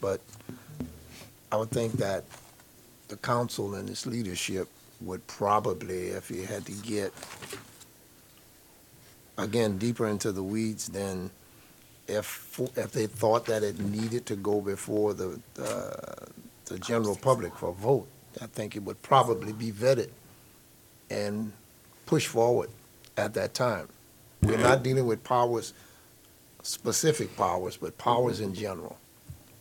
But I would think that the council and its leadership would probably, if you had to get, again, deeper into the weeds, then if they thought that it needed to go before the general public for a vote, I think it would probably be vetted and pushed forward at that time. We're not dealing with powers, specific powers, but powers in general.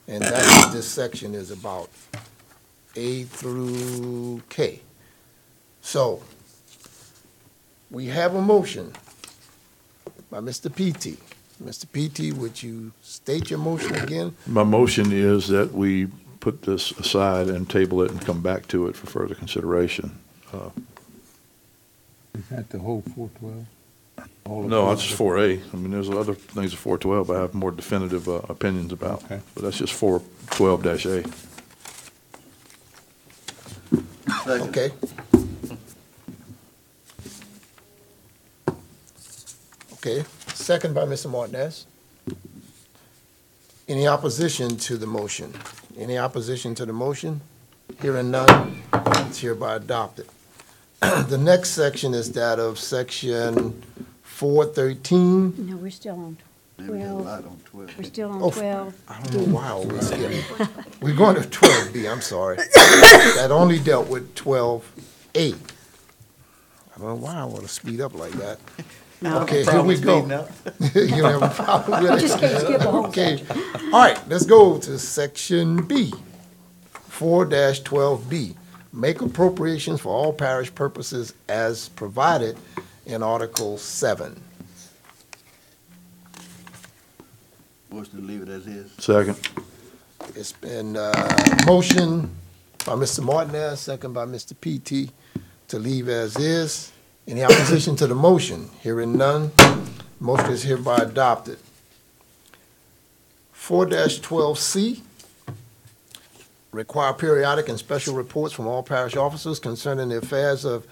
And that's what this section is about, A through K. So, we have a motion by Mr. P.T. Mr. P.T., would you state your motion again? My motion is that we put this aside and table it and come back to it for further consideration. Is that the whole 412? No, that's just 4A. I mean, there's other things of 412 I have more definitive opinions about. Okay. But that's just 412-A. Okay. Okay, second by Mr. Martinez. Any opposition to the motion? Any opposition to the motion? Hearing none, it's hereby adopted. The next section is that of section 413. No, we're still on Maybe we had a 12. lot on 12. We're still on Oh, 12. I don't know why I always skip. We're going to 12B, I'm sorry. That only dealt with 12A. I don't know why I want to speed up like that. No. Okay, here we go. You don't have a problem with it? Just can't skip a whole Okay, all right, let's go to section B, 4-12B. Make appropriations for all parish purposes as provided in Article 7. Motion to leave it as is. Second. It's been motion by Mr. Martinez, second by Mr. PT, to leave as is. Any opposition to the motion? Hearing none, motion is hereby adopted. 4-12C, require periodic and special reports from all parish officers concerning the affairs of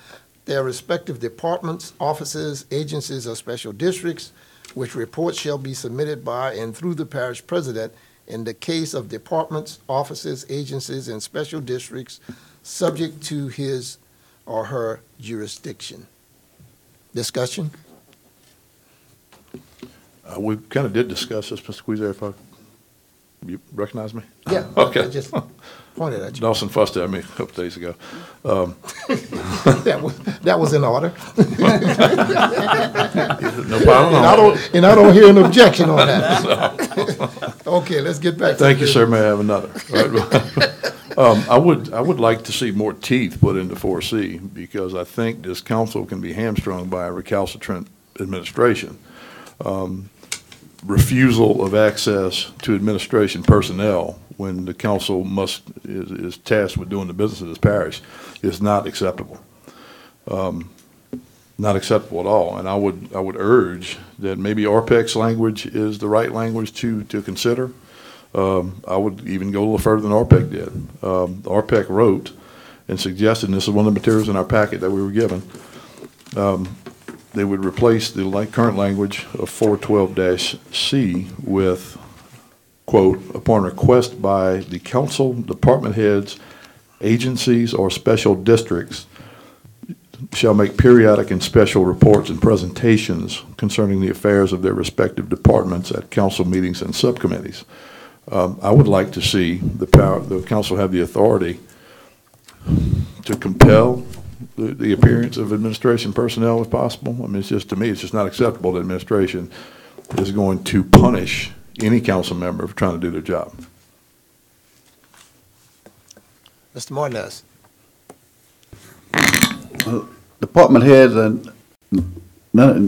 their respective departments, offices, agencies, or special districts, which reports shall be submitted by and through the parish president in the case of departments, offices, agencies, and special districts subject to his or her jurisdiction. Discussion? We kind of did discuss this, Mr. Queezer, if you recognize me? Yeah. Okay. I just pointed at you. Dawson fussed at me a couple days ago. That was in order. No problem. And I don't hear an objection on that. Okay, let's get back to Thank you, the- sir. May I have another? I would like to see more teeth put into 4C because I think this council can be hamstrung by a recalcitrant administration. Refusal of access to administration personnel when the council is tasked with doing the business of this parish is not acceptable. Not acceptable at all. And I would urge that maybe RPEC's language is the right language to consider. I would even go a little further than RPEC did. RPEC wrote and suggested, and this is one of the materials in our packet that we were given, they would replace the current language of 412-C with, quote, upon request by the council, department heads, agencies, or special districts shall make periodic and special reports and presentations concerning the affairs of their respective departments at council meetings and subcommittees. I would like to see the council have the authority to compel the appearance of administration personnel if possible. I mean, to me, it's just not acceptable that administration is going to punish any council member for trying to do their job. Mr. Martinez. Department heads and not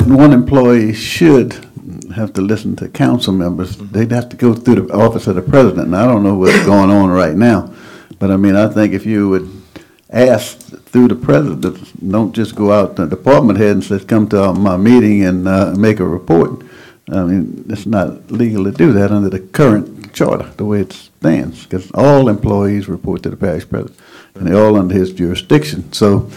one employee should have to listen to council members. They'd have to go through the office of the president. And I don't know what's going on right now, but I mean, I think if you would ask through the president, don't just go out to the department head and say, come to my meeting and make a report. I mean, it's not legal to do that under the current charter, the way it stands, because all employees report to the parish president, and they're all under his jurisdiction. So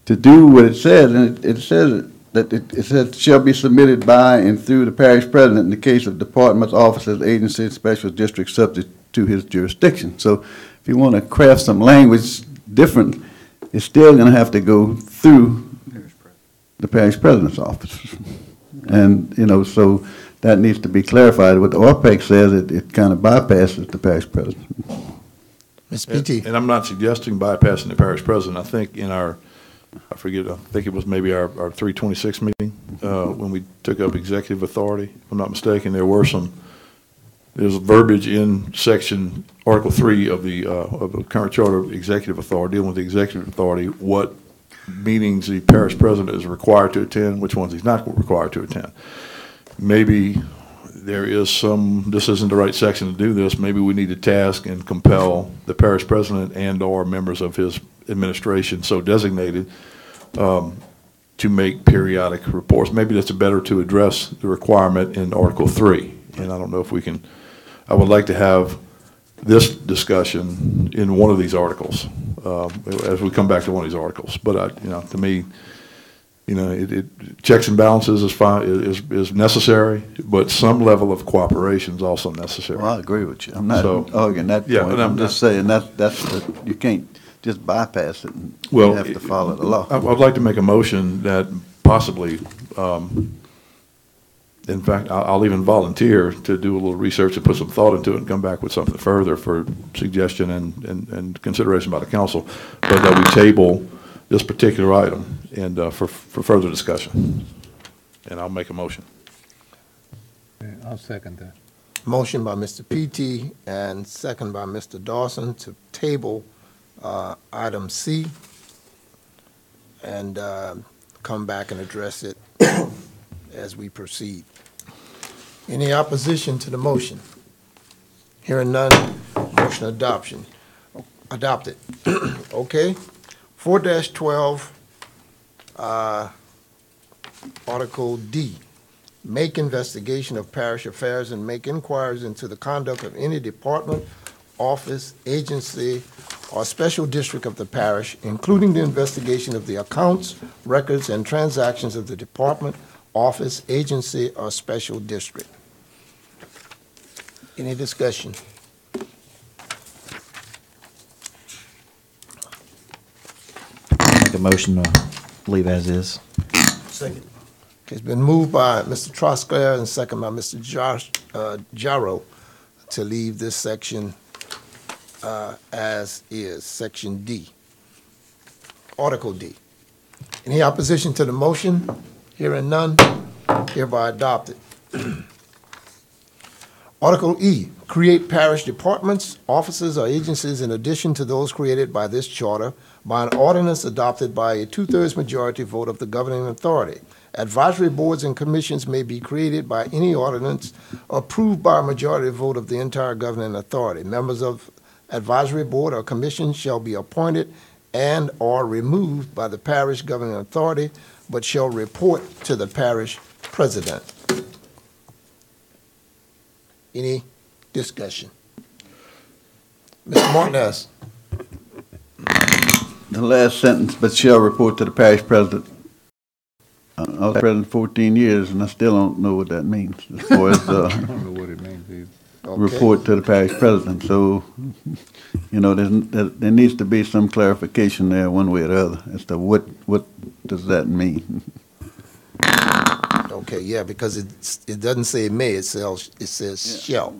to do what it says, and it says that it says shall be submitted by and through the parish president in the case of departments, offices, agencies, special districts subject to his jurisdiction. So if you want to craft some language different, it's still going to have to go through the parish president's office. And, you know, so that needs to be clarified. What the RPEC says, it kind of bypasses the parish president. Ms. PT. And I'm not suggesting bypassing the parish president. I think in I think it was maybe our 326 meeting when we took up executive authority. If I'm not mistaken, there's verbiage in section Article 3 of the current charter of executive authority, dealing with the executive authority, what meetings the parish president is required to attend, which ones he's not required to attend. Maybe there is this isn't the right section to do this, maybe we need to task and compel the parish president and or members of his administration so designated to make periodic reports. Maybe that's better to address the requirement in Article 3. And I don't know if we can, I would like to have this discussion in one of these articles as we come back to one of these articles. But to me, checks and balances is fine, is necessary, but some level of cooperation is also necessary. Well, I agree with you. I'm not arguing that point. I'm just saying you can't just bypass it. You have to follow the law. I'd like to make a motion that possibly, in fact, I'll even volunteer to do a little research and put some thought into it and come back with something further for suggestion and consideration by the council, but that we table this particular item and for further discussion. And I'll make a motion. I'll second that. Motion by Mr. P.T. and second by Mr. Dawson to table item C and come back and address it as we proceed. Any opposition to the motion? Hearing none, motion adopted. Okay. 4-12, Article D. Make investigation of parish affairs and make inquiries into the conduct of any department, office, agency, or special district of the parish, including the investigation of the accounts, records, and transactions of the department, office, agency, or special district. Any discussion? Make a motion to leave as is. Second. It's been moved by Mr. Trosclair and second by Mr. Jarrow to leave this section as is, Section D. Article D. Any opposition to the motion? Hearing none, hereby adopted. Article E, create parish departments, offices, or agencies in addition to those created by this charter by an ordinance adopted by a 2/3 majority vote of the governing authority. Advisory boards and commissions may be created by any ordinance approved by a majority vote of the entire governing authority. Members of advisory board or commission shall be appointed and or removed by the parish governing authority, but shall report to the parish president. Any discussion? Mr. Martinez. The last sentence, but shall report to the parish president. I was president 14 years, and I still don't know what that means, as far as I don't know what it means either. Okay. report to the parish president. So, you know, there needs to be some clarification there one way or the other as to what does that mean. Okay, yeah, because it doesn't say may, it says shall.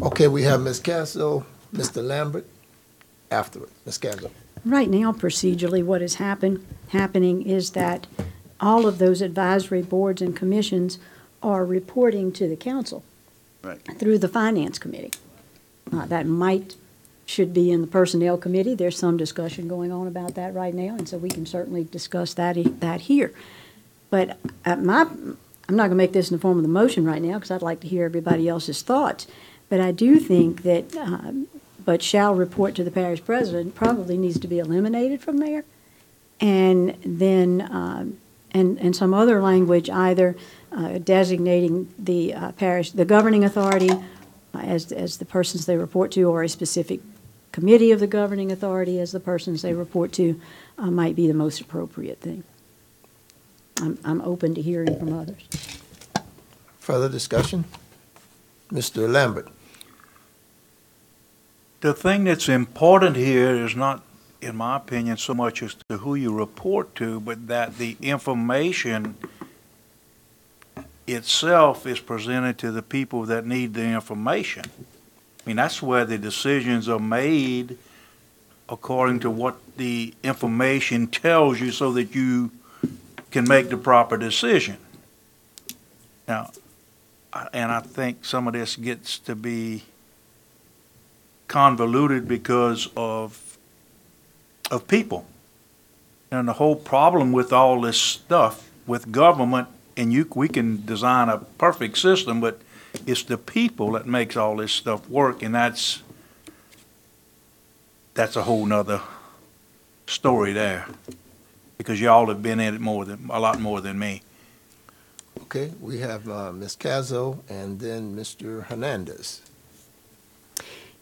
Okay, we have Ms. Casso, Mr. Lambert, after it. Ms. Casso. Right now, procedurally, what is happening is that all of those advisory boards and commissions are reporting to the council through the finance committee. That should be in the personnel committee. There's some discussion going on about that right now, and so we can certainly discuss that here. But I'm not going to make this in the form of the motion right now because I'd like to hear everybody else's thoughts. But I do think that but shall report to the parish president probably needs to be eliminated from there. And then and some other language, either designating the parish, the governing authority as the persons they report to, or a specific committee of the governing authority as the persons they report to, might be the most appropriate thing. I'm open to hearing from others. Further discussion? Mr. Lambert. The thing that's important here is not, in my opinion, so much as to who you report to, but that the information itself is presented to the people that need the information. I mean, that's where the decisions are made according to what the information tells you so that you can make the proper decision. Now, and I think some of this gets to be convoluted because of people. And the whole problem with all this stuff with government, and we can design a perfect system, but it's the people that makes all this stuff work, and that's a whole nother story there, because y'all have been in it a lot more than me. Okay, we have Ms. Casso and then Mr. Hernandez.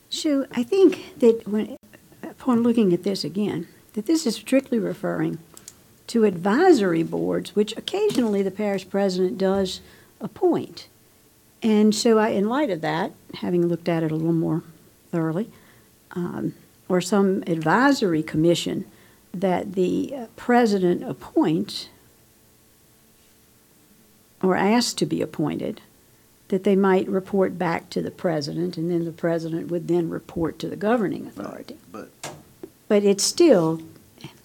So I think that upon looking at this again, that this is strictly referring to advisory boards, which occasionally the parish president does appoint. And so in light of that, having looked at it a little more thoroughly, or some advisory commission that the president appoints, or asked to be appointed, that they might report back to the president, and then the president would then report to the governing authority. But But it's still,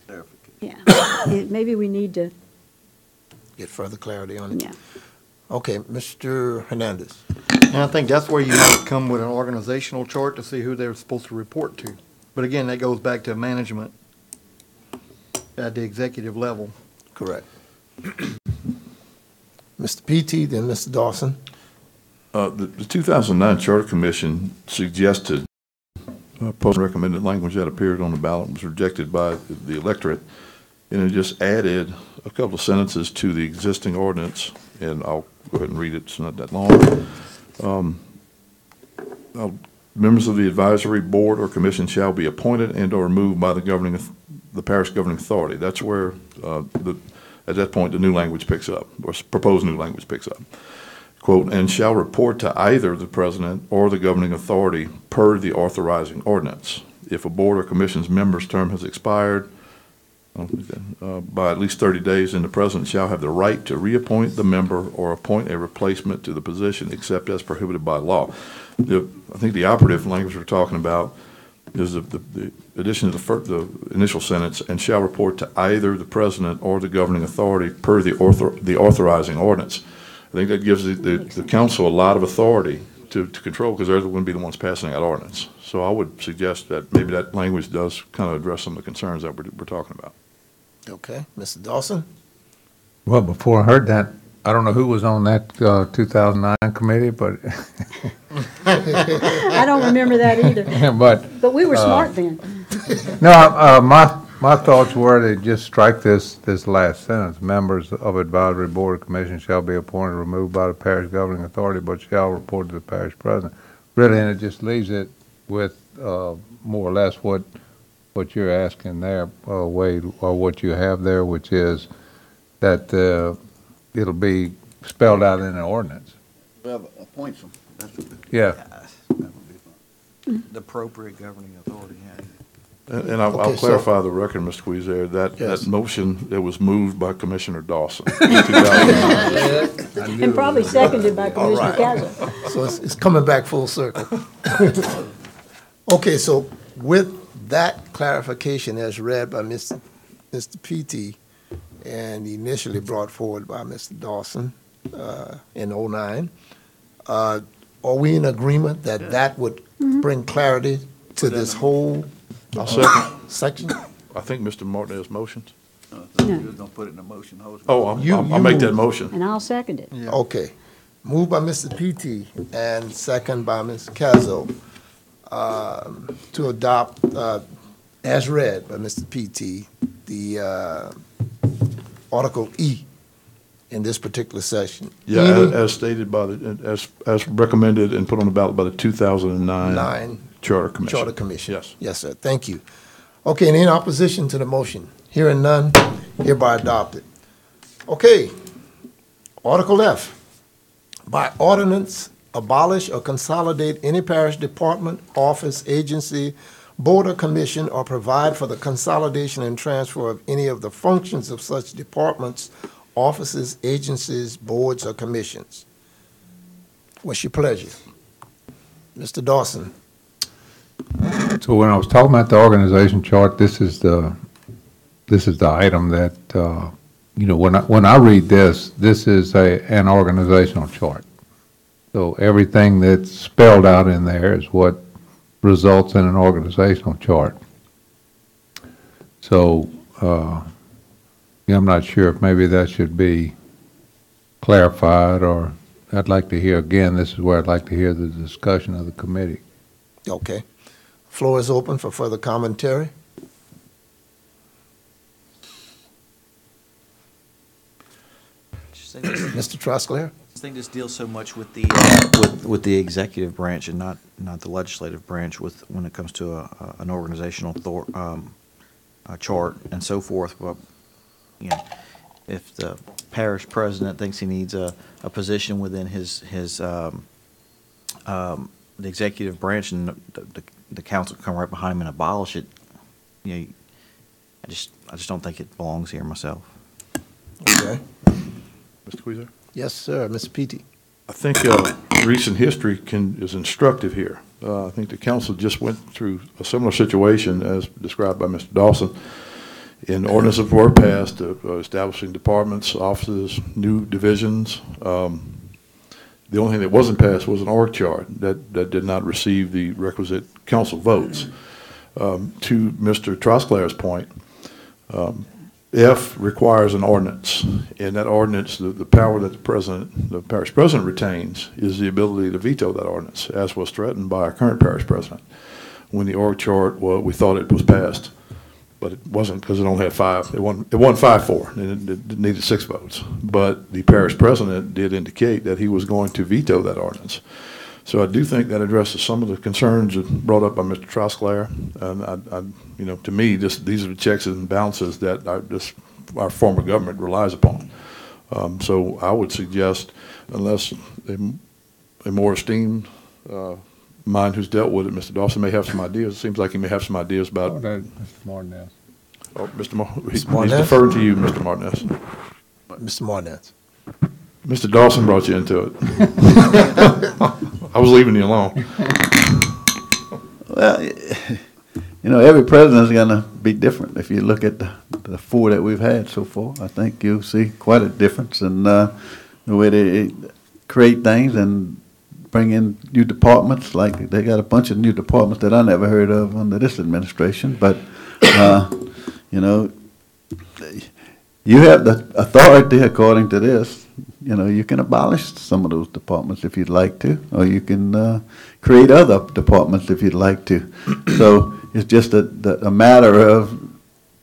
clarification. yeah, maybe we need to, Get further clarity on it. yeah. Okay, Mr. Hernandez. And I think that's where you might come with an organizational chart to see who they're supposed to report to. But again, that goes back to management at the executive level. Correct. Mr. PT, then Mr. Dawson. The 2009 Charter Commission suggested, proposed recommended language that appeared on the ballot was rejected by the electorate, and it just added a couple of sentences to the existing ordinance, and I'll go ahead and read it, it's not that long. Members of the advisory board or commission shall be appointed and or removed by the parish governing authority. That's where, at that point, the new language picks up, or proposed new language picks up. Quote, and shall report to either the president or the governing authority per the authorizing ordinance. If a board or commission's member's term has expired by at least 30 days, then the president shall have the right to reappoint the member or appoint a replacement to the position except as prohibited by law. I think the operative language we're talking about is the addition to the initial sentence, and shall report to either the president or the governing authority per the authorizing ordinance. I think that gives the council a lot of authority to control, because they're going to be the ones passing that ordinance. So I would suggest that maybe that language does kind of address some of the concerns that we're talking about. Okay, Mr. Dawson. Well, before I heard that, I don't know who was on that 2009 committee, but I don't remember that either, but we were smart then. no, my thoughts were to just strike this last sentence. Members of advisory board or commission shall be appointed or removed by the parish governing authority, but shall report to the parish president. Really, and it just leaves it with more or less what you're asking there, Wade, or what you have there, which is that it'll be spelled out in an ordinance. Well, appoints them. That's what Yeah. that would be fine. The appropriate governing authority, yeah. And I'll Okay, so- clarify the record, Mr. Queezer, Yes. that motion, it was moved by Commissioner Dawson in 2009. And probably seconded by Commissioner right. Castle. So it's coming back full circle. Okay, so with that clarification as read by Mr. PT and initially brought forward by Mr. Dawson in '09, are we in agreement that that would bring clarity to this whole I'll second. section? I think Mr. Martinez motioned. I thought you was gonna put it in a motion. I was Oh, I'll make that moved. motion. And I'll second it. Yeah. Okay. Moved by Mr. PT and second by Ms. Cazzo to adopt, as read by Mr. PT, the Article E in this particular session. Yeah, Any as stated by as recommended and put on the ballot by the 2009 nine Charter Commission. Charter Commission. Yes. Yes, sir. Thank you. Okay, and in opposition to the motion, hearing none, hereby adopted. Okay. Article F. By ordinance, abolish or consolidate any parish department, office, agency, board or commission, or provide for the consolidation and transfer of any of the functions of such departments, offices, agencies, boards, or commissions. What's your pleasure? Mr. Dawson. So when I was talking about the organization chart, this is the item that when I read this is an organizational chart. So everything that's spelled out in there is what results in an organizational chart. So I'm not sure if maybe that should be clarified, or I'd like to hear again. This is where I'd like to hear the discussion of the committee. Okay. Floor is open for further commentary. Mr. Trosclair? I think this deals so much with the with the executive branch and not the legislative branch when it comes to an organizational chart and so forth. But if the parish president thinks he needs a position within his the executive branch, and the council can come right behind him and abolish it, I just don't think it belongs here myself. Okay. Mr. Queezer? Yes, sir, Mr. Petey. I think recent history is instructive here. I think the council just went through a similar situation as described by Mr. Dawson. And ordinances were passed establishing departments, offices, new divisions. The only thing that wasn't passed was an org chart that did not receive the requisite council votes. To Mr. Trosclair's point, F requires an ordinance, and that ordinance, the power that the parish president retains is the ability to veto that ordinance, as was threatened by our current parish president. When the org chart, we thought it was passed, but it wasn't because it only had 5. It won 5-4, and it needed 6 votes. But the parish president did indicate that he was going to veto that ordinance. So I do think that addresses some of the concerns brought up by Mr. Trosclair. And to me, these are the checks and balances that our former government relies upon. So I would suggest, unless a more esteemed mind who's dealt with it, Mr. Dawson may have some ideas. It seems like he may have some ideas about. Oh, that, Mr. Martinez. Oh, he's deferring to you, Mr. Martinez. Mr. Martinez. Mr. Dawson brought you into it. I was leaving you alone. Well, every president is going to be different. If you look at the 4 that we've had so far, I think you'll see quite a difference in the way they create things and bring in new departments. Like they got a bunch of new departments that I never heard of under this administration. But, you have the authority according to this. You can abolish some of those departments if you'd like to, or you can create other departments if you'd like to. So it's just a matter of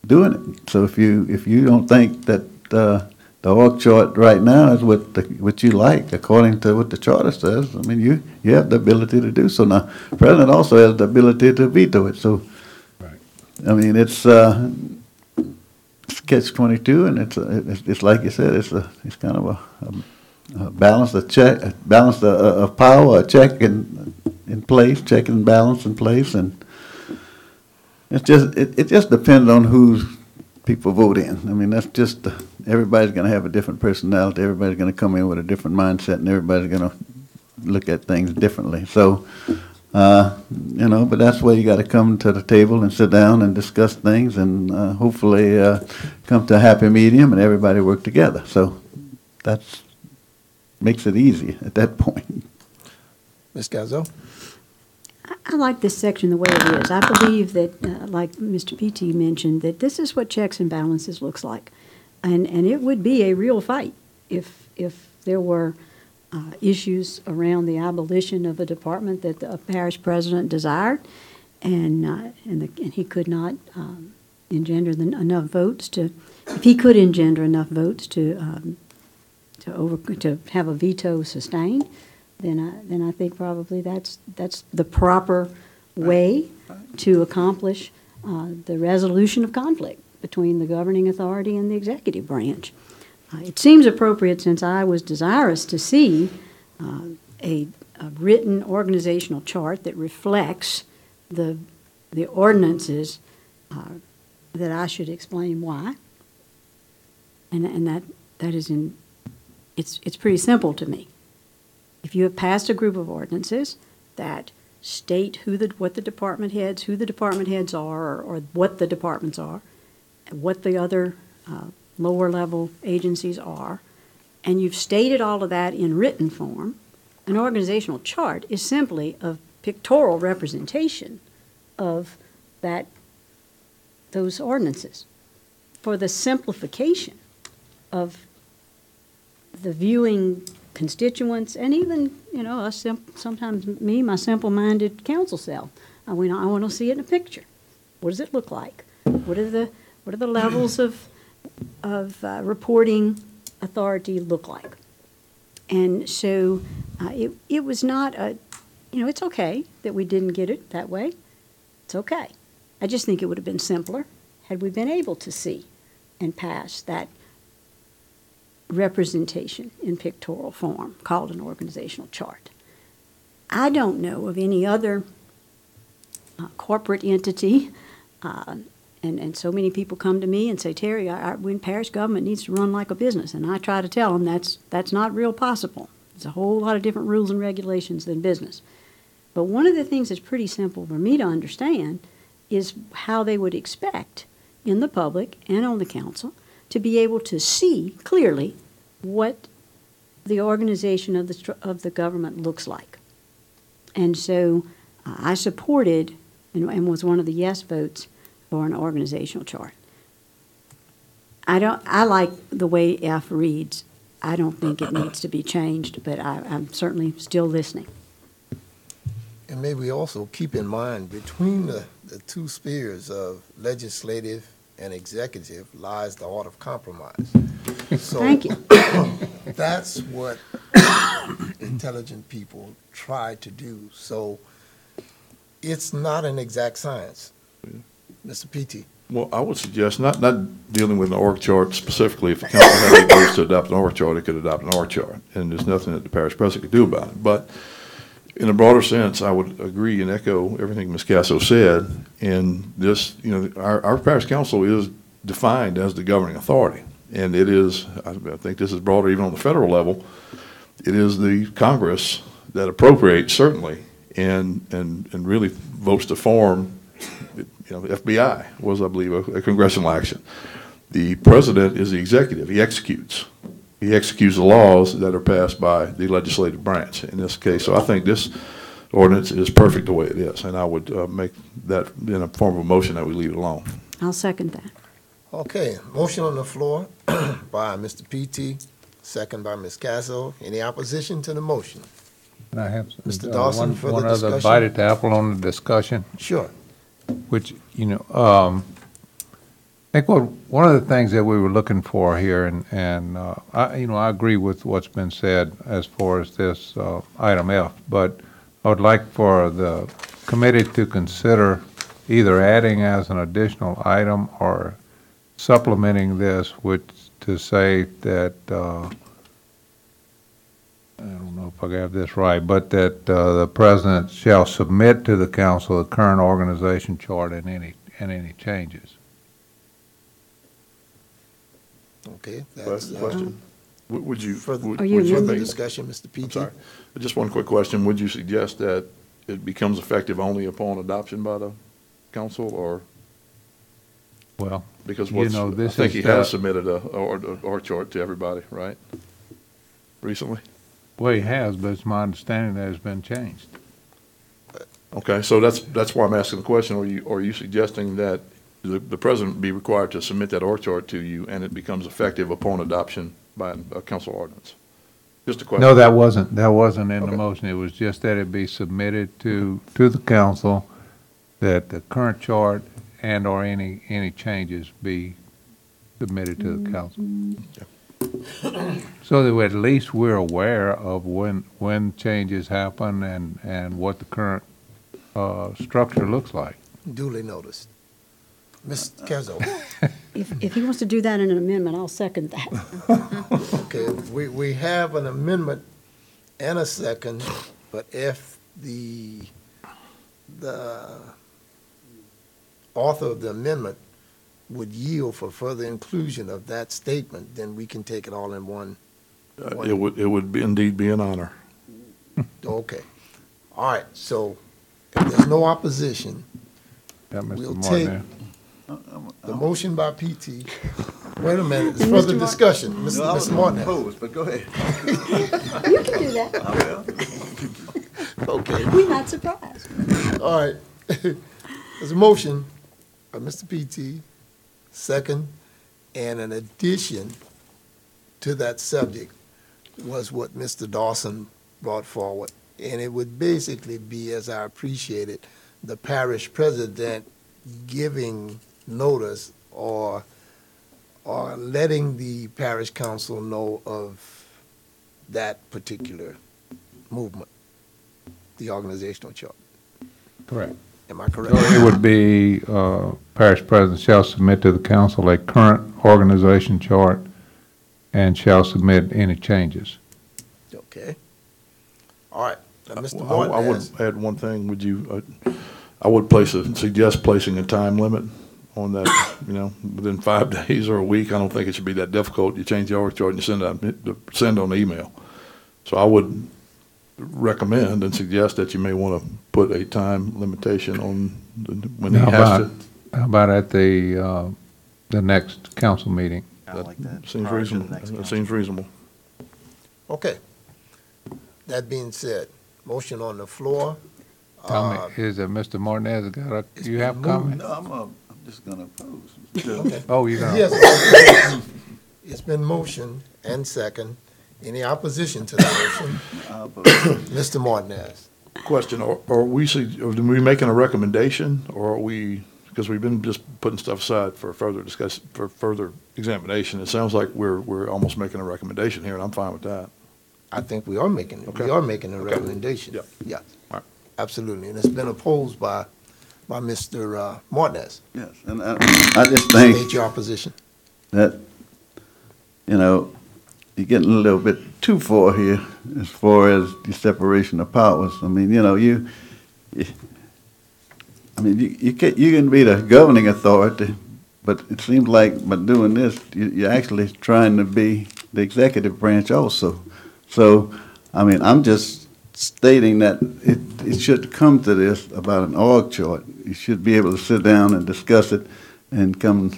doing it. So if you don't think that the org chart right now is what you like, according to what the charter says, I mean, you have the ability to do so. Now, the president also has the ability to veto it. So, right. I mean, it's catch-22, and it's like you said, it's kind of a balance, of power, a check in place, check and balance in place, and it just depends on who people vote in. I mean, that's just everybody's going to have a different personality. Everybody's going to come in with a different mindset, and everybody's going to look at things differently. So. But that's where you got to come to the table and sit down and discuss things and hopefully come to a happy medium and everybody work together. So that's makes it easy at that point. Ms. Galzo? I like this section the way it is. I believe that, like Mr. P.T. mentioned, that this is what checks and balances looks like. And it would be a real fight if there were issues around the abolition of a department that the parish president desired, and he could not engender enough votes to. If he could engender enough votes to have a veto sustained, then I think probably that's the proper way to accomplish the resolution of conflict between the governing authority and the executive branch. It seems appropriate, since I was desirous to see a written organizational chart that reflects the ordinances, that I should explain why. And that is it's pretty simple to me. If you have passed a group of ordinances that state who the department heads are, or what the departments are, and what the other lower level agencies are, and you've stated all of that in written form, an organizational chart is simply a pictorial representation of those ordinances for the simplification of the viewing constituents, and even, us sometimes my simple-minded council self. I want to see it in a picture. What does it look like? What are the levels of reporting authority look like? And so it was not it's okay that we didn't get it that way. It's okay. I just think it would have been simpler had we been able to see and pass that representation in pictorial form called an organizational chart. I don't know of any other corporate entity And so many people come to me and say, Terry, when parish government needs to run like a business. And I try to tell them that's not real possible. There's a whole lot of different rules and regulations than business. But one of the things that's pretty simple for me to understand is how they would expect in the public and on the council to be able to see clearly what the organization of the government looks like. And so I supported and was one of the yes votes for an organizational chart. I like the way F reads. I don't think it needs to be changed, but I'm certainly still listening. And may we also keep in mind, between the two spheres of legislative and executive lies the art of compromise. So Thank you. that's what intelligent people try to do. So it's not an exact science. Mr. P.T. Well, I would suggest not dealing with an org chart specifically. If the council had any ways to adopt an org chart, it could adopt an org chart, and there's nothing that the parish president could do about it. But in a broader sense, I would agree and echo everything Ms. Casso said. And this, our parish council is defined as the governing authority, and it is. I think this is broader even on the federal level. It is the Congress that appropriates certainly, and really votes to form. The FBI was, I believe, a congressional action. The president is the executive. He executes. He executes the laws that are passed by the legislative branch in this case. So I think this ordinance is perfect the way it is, and I would make that in a form of a motion that we leave it alone. I'll second that. Okay, motion on the floor by Mr. P.T., second by Ms. Casso. Any opposition to the motion? And I have Mr. Dawson, further one other discussion? bite at the apple on the discussion, Sure. which, I think one of the things that we were looking for here, and I agree with what's been said as far as this item F, but I would like for the committee to consider either adding as an additional item or supplementing this, which to say that, I don't know if I have this right, but that the president shall submit to the council the current organization chart and any changes. Okay. That's, Question. Would you? Further, would Are you you further think- discussion, Mr. P.T.? I'm sorry. Just one quick question. Would you suggest that it becomes effective only upon adoption by the council, or? Well, Because you know, I this think is he the- has submitted a org chart to everybody, right? Recently? well, he has, but it's my understanding that it's been changed. Okay, so that's why I'm asking the question. Are you suggesting that the president be required to submit that org chart to you and it becomes effective upon adoption by a council ordinance? Just a question. No, that wasn't in the Okay. motion. It was just that it be submitted to the council, that the current chart and or any changes be submitted to the council. So that at least we're aware of when changes happen and what the current structure looks like. Duly noticed. Ms. Casso? If he wants to do that in an amendment, I'll second that. Okay, we have an amendment and a second, but if the author of the amendment would yield for further inclusion of that statement, then we can take it all in one. It would indeed be an honor. Okay. All right, so if there's no opposition, Got Mr. We'll Martin the motion by PT. Wait a minute, there's And further Mr. Mar- discussion. Mr. Martin. opposed, but go ahead. You can do that. Okay, We're not surprised. all right. There's a motion by Mr. PT, second, and an addition to that subject was what Mr. Dawson brought forward. And it would basically be, as I appreciate it, the parish president giving notice or letting the parish council know of that particular movement, the organizational chart. Correct. Am I correct? So it would be, parish president shall submit to the council a current organization chart and shall submit any changes. Okay. All right. Now, Mr. I Martin would has, add one thing. Would you, I would suggest placing a time limit on that, within 5 days or a week. I don't think it should be that difficult. You change the org chart and you send on the email. So I would recommend and suggest that you may want to put a time limitation on when he has to. How about at the next council meeting? I like that. Seems Prior to the reasonable. next That council. seems reasonable. Okay. That being said, motion on the floor. Tell me, is it Mr. Martinez you have comment? No, I'm just gonna oppose. Okay. Oh, you're gonna. Yes. It's been motion and second. Any opposition to the motion? Mr. Martinez. Question, are we making a recommendation, or are we, because we've been just putting stuff aside for further for further examination. It sounds like we're almost making a recommendation here, and I'm fine with that. I think we are making, Okay. a recommendation. Yep. Yeah. All right. Absolutely. And it's been opposed by Mr. Martinez. Yes, and I just think State your opposition. that, you're getting a little bit too far here as far as the separation of powers. I mean, you can be the governing authority, but it seems like by doing this, you're actually trying to be the executive branch also. So, I mean, I'm just stating that it should come to this about an org chart. You should be able to sit down and discuss it and come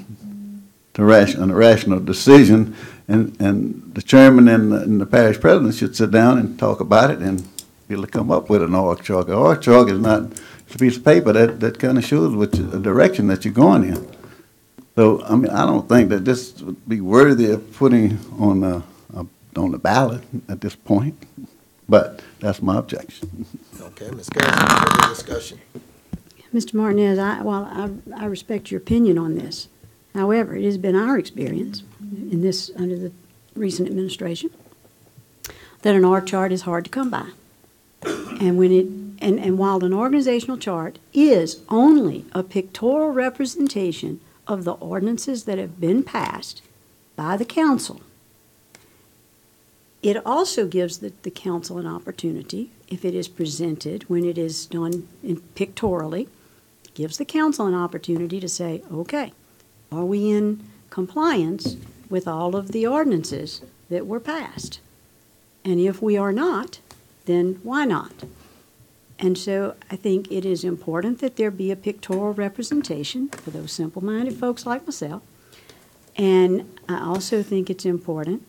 to a rational decision. And the chairman and the parish president should sit down and talk about it and be able to come up with an org chart. An org chart is not, it's a piece of paper that kind of shows the direction that you're going in. So, I mean, I don't think that this would be worthy of putting on the ballot at this point, but that's my objection. Okay, Ms. Garrison, further discussion. Mr. Martinez, I respect your opinion on this. However, it has been our experience under the recent administration that an org chart is hard to come by. And while an organizational chart is only a pictorial representation of the ordinances that have been passed by the council, it also gives the council an opportunity, if it is presented when it is done pictorially, gives the council an opportunity to say, okay, are we in compliance with all of the ordinances that were passed? And if we are not, then why not? And so I think it is important that there be a pictorial representation for those simple-minded folks like myself. And I also think it's important,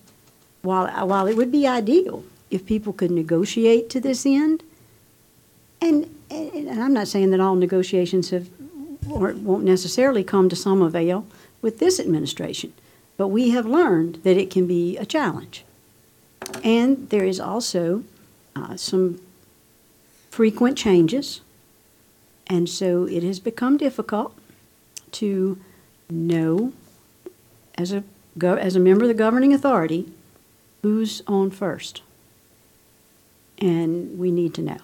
while it would be ideal if people could negotiate to this end, and I'm not saying that all negotiations won't necessarily come to some avail with this administration, but we have learned that it can be a challenge. And there is also some frequent changes, and so it has become difficult to know, as a member of the governing authority, who's on first. And we need to know.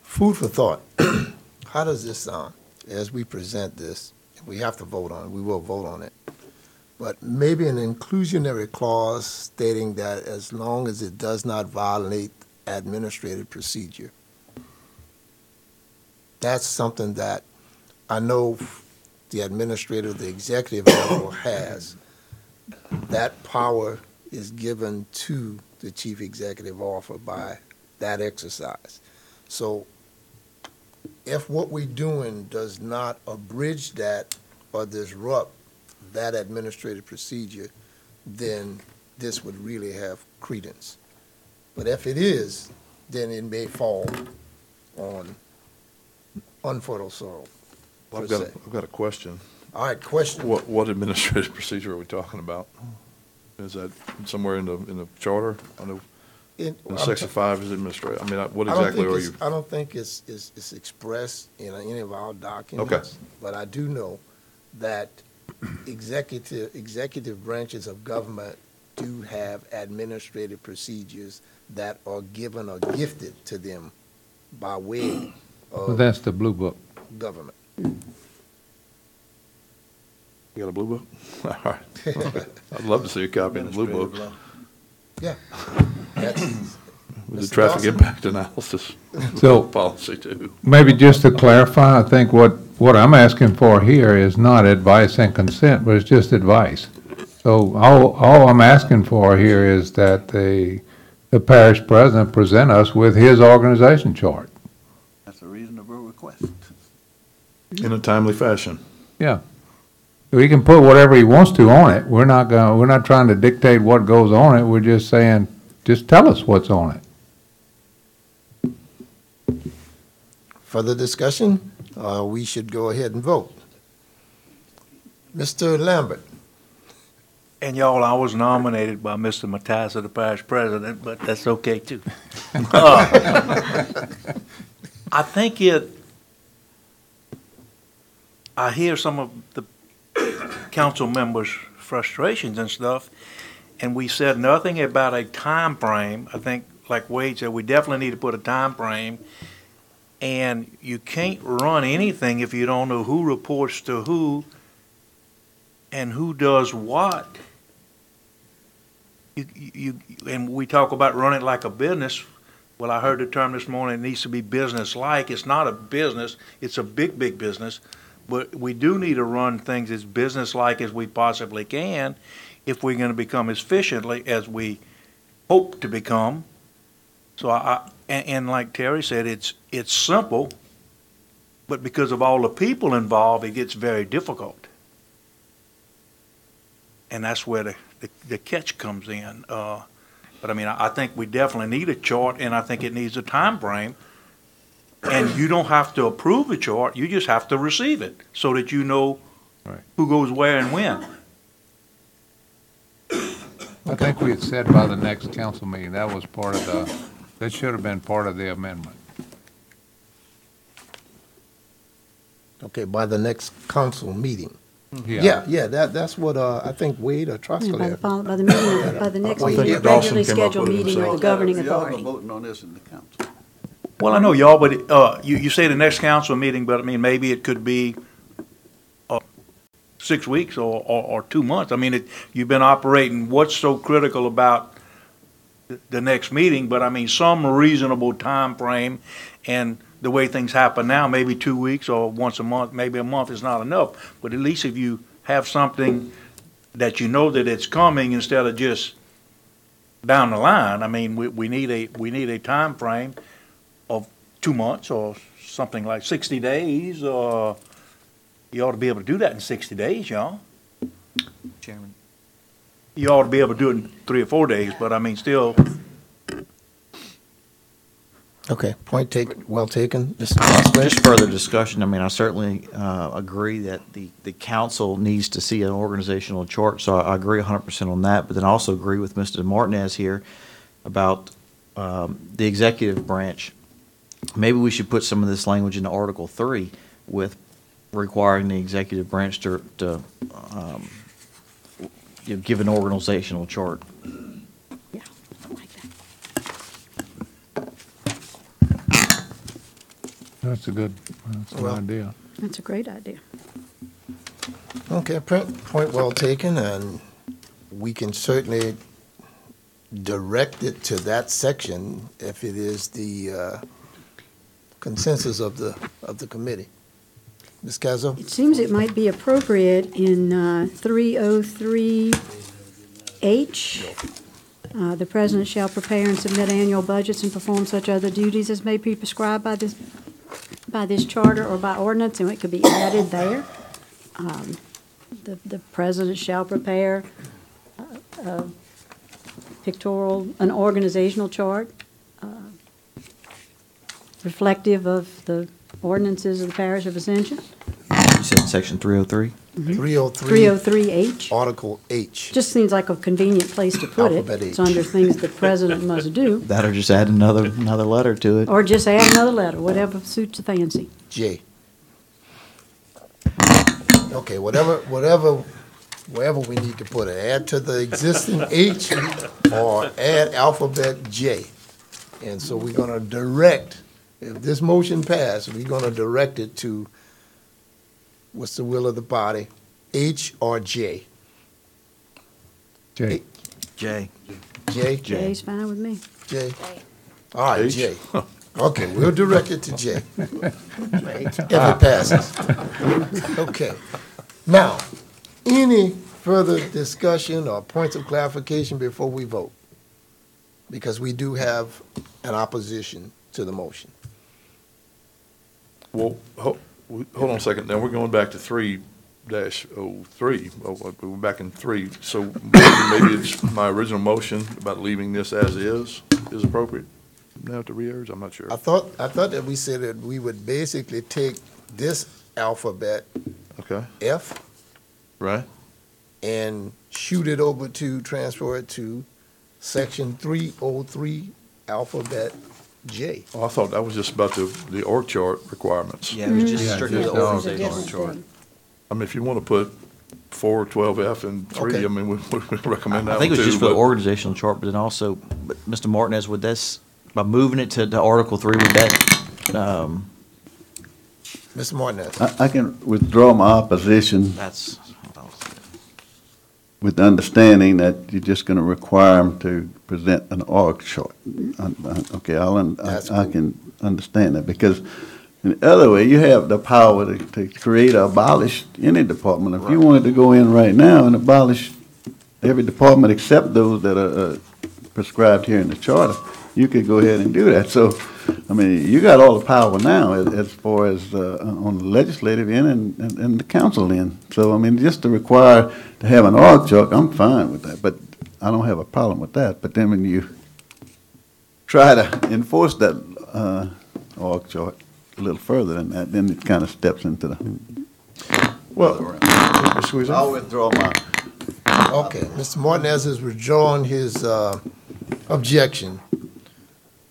Food for thought. How does this sound as we present this? We have to vote on it. We will vote on it. But maybe an inclusionary clause stating that as long as it does not violate administrative procedure. That's something that I know the administrator, the executive level has. That power is given to the chief executive officer by that exercise. So if what we're doing does not abridge that or disrupt that administrative procedure, then this would really have credence. But if it is, then it may fall on unfertile soil. I've got a question. All right, question. What administrative procedure are we talking about? Is that somewhere in the charter? I know in Section 5 is administrative. I mean, what exactly are you? I don't think it's expressed in any of our documents. Okay. But I do know that executive branches of government do have administrative procedures that are given or gifted to them by way Well, of that's the blue book. government. You got a blue book? All right. I'd love to see a copy of the blue book. Yeah. That's, With the Mr. traffic Dawson? impact analysis So- policy too. Maybe just to clarify, I think what what I'm asking for here is not advice and consent, but it's just advice. So all I'm asking for here is that the parish president present us with his organization chart. That's a reasonable request. In a timely fashion. Yeah. He can put whatever he wants to on it. We're not trying to dictate what goes on it. We're just saying, just tell us what's on it. Further discussion? We should go ahead and vote. Mr. Lambert. And y'all, I was nominated by Mr. Matassa, the parish president, but that's okay too. I think I hear some of the council members' frustrations and stuff, and we said nothing about a time frame. I think, like Wade said, we definitely need to put a time frame, and you can't run anything if you don't know who reports to who and who does what. And we talk about running like a business. Well, I heard the term this morning, it needs to be business-like. It's not a business, it's a big, big business. But we do need to run things as business-like as we possibly can if we're going to become as efficiently as we hope to become. So and like Terry said, it's simple, but because of all the people involved, it gets very difficult. And that's where the catch comes in. But I mean, I think we definitely need a chart, and I think it needs a time frame. And you don't have to approve the chart, you just have to receive it so that you know who goes where and when. I think we had said by the next council meeting, that was part of that should have been part of the amendment. Okay, by the next council meeting. Yeah, that's what I think Wade or Trosclair. By the meeting, by the next I think meeting, Dawson regularly came up scheduled with it meeting of himself. the governing Y'all are authority. voting on this in the council. Well, I know y'all, but you say the next council meeting, but I mean, maybe it could be 6 weeks or 2 months. I mean, you've been operating, what's so critical about the next meeting? But I mean, some reasonable time frame, and the way things happen now, maybe 2 weeks or once a month, maybe a month is not enough. But at least if you have something that you know that it's coming instead of just down the line, I mean, we need a time frame of 2 months or something like 60 days, or you ought to be able to do that in 60 days, y'all. Chairman. You ought to be able to do it in 3 or 4 days, but I mean, still. Okay, point well taken, Mr. Trosclair. Just further discussion, I mean, I certainly agree that the council needs to see an organizational chart, so I agree 100% on that, but then I also agree with Mr. Martinez here about the executive branch. Maybe we should put some of this language into Article 3 with requiring the executive branch to give an organizational chart. Yeah, I like that. That's a good idea. That's a great idea. Okay, point well taken, and we can certainly direct it to that section if it is the consensus of the committee. Ms. Cazzo? It seems it might be appropriate in 303H. The president shall prepare and submit annual budgets and perform such other duties as may be prescribed by this charter or by ordinance, and it could be added there. The president shall prepare an organizational chart reflective of the ordinances of the parish of Ascension. You said section 303? 303. 303H. Article H. Just seems like a convenient place to put it. Alphabet H. It's under things the president must do. That or just add another letter to it. Or just add another letter, whatever suits the fancy. J. Okay, wherever we need to put it, add to the existing H or add alphabet J. And so we're gonna direct, if this motion passes, we're gonna direct it to, what's the will of the body, H or J? J. J. J? J's fine with me. J? All right, H? J. Okay, we'll direct it to Jay. If it passes. Okay. Now, any further discussion or points of clarification before we vote? Because we do have an opposition to the motion. Well, hold on a second. Now, we're going back to 3-03. We're back in 3. So maybe it's my original motion about leaving this as is appropriate. Now to re-urge, I'm not sure. I thought that we said that we would basically take this alphabet, Okay, F, right? and shoot it over to, transfer it to section 303, alphabet J. Oh, I thought that was just about the org chart requirements. Yeah, it was just Yeah, strictly just the the organizational chart. I mean, if you want to put 412F and 3, Okay. I mean, we recommend that I think it one was just too, for the but- organizational chart, but then also, but Mr. Martinez, would this, by moving it to Article 3, would that, Mr. Martinez. I can withdraw my opposition that's, with the understanding that you're just going to require them to present an org chart. Okay, That's I cool. can understand that, because in the other way, you have the power to create or abolish any department. If you wanted to go in right now and abolish every department except those that are prescribed here in the charter, you could go ahead and do that. So, I mean, you got all the power now as far as on the legislative end and the council end. So, I mean, just to require to have an org chart, I'm fine with that, but I don't have a problem with that. But then when you try to enforce that org chart a little further than that, then it kind of steps into the. Well, Mr. Squeezer? I'll withdraw my. Okay, Mr. Martinez has withdrawn his objection.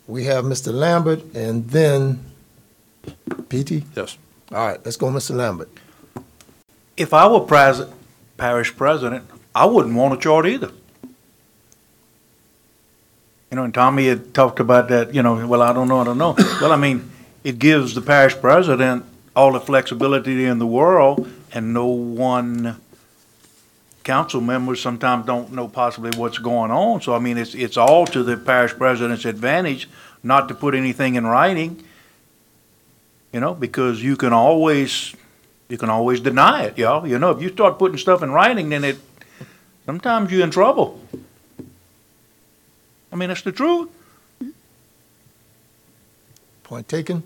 We have Mr. Lambert and then PT? Yes. All right, let's go, Mr. Lambert. If I were parish president, I wouldn't want a chart either. You know, and Tommy had talked about that, well, I don't know. Well, I mean, it gives the parish president all the flexibility in the world, and no one council members sometimes don't know possibly what's going on. So, I mean, it's all to the parish president's advantage not to put anything in writing, because you can always deny it, y'all. If you start putting stuff in writing, then sometimes you're in trouble. I mean, that's the truth. Point taken.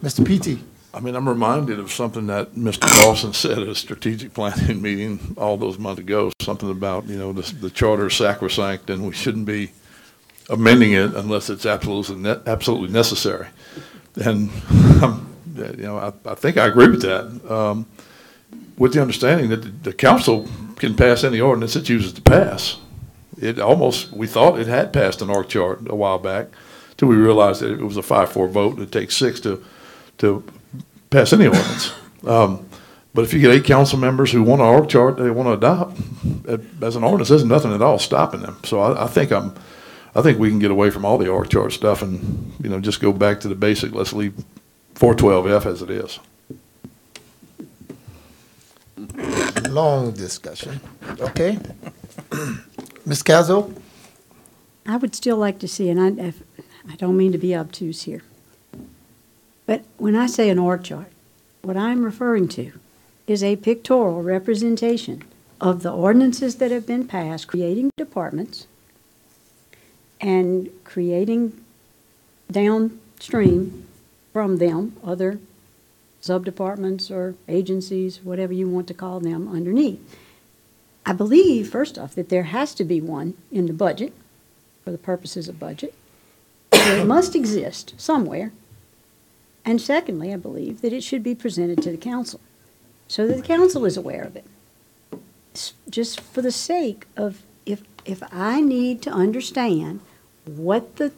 Mr. PT? I mean, I'm reminded of something that Mr. Dawson said at a strategic planning meeting all those months ago, something about, the charter is sacrosanct and we shouldn't be amending it unless it's absolutely necessary. And, I think I agree with that, with the understanding that the council can pass any ordinance it chooses to pass. We thought it had passed an org chart a while back, till we realized that it was a 5-4 vote, and it takes 6 to pass any ordinance. But if you get 8 council members who want an org chart they want to adopt as an ordinance, there's nothing at all stopping them. So I think we can get away from all the org chart stuff and just go back to the basic. Let's leave 412F as it is. Long discussion. Okay. Ms. Cazzo? I would still like to see, and I don't mean to be obtuse here, but when I say an org chart, what I'm referring to is a pictorial representation of the ordinances that have been passed, creating departments and creating downstream from them other sub-departments or agencies, whatever you want to call them, underneath. I believe, first off, that there has to be one in the budget, for the purposes of budget. So it must exist somewhere. And secondly, I believe that it should be presented to the council, so that the council is aware of it. Just for the sake of, if I need to understand what the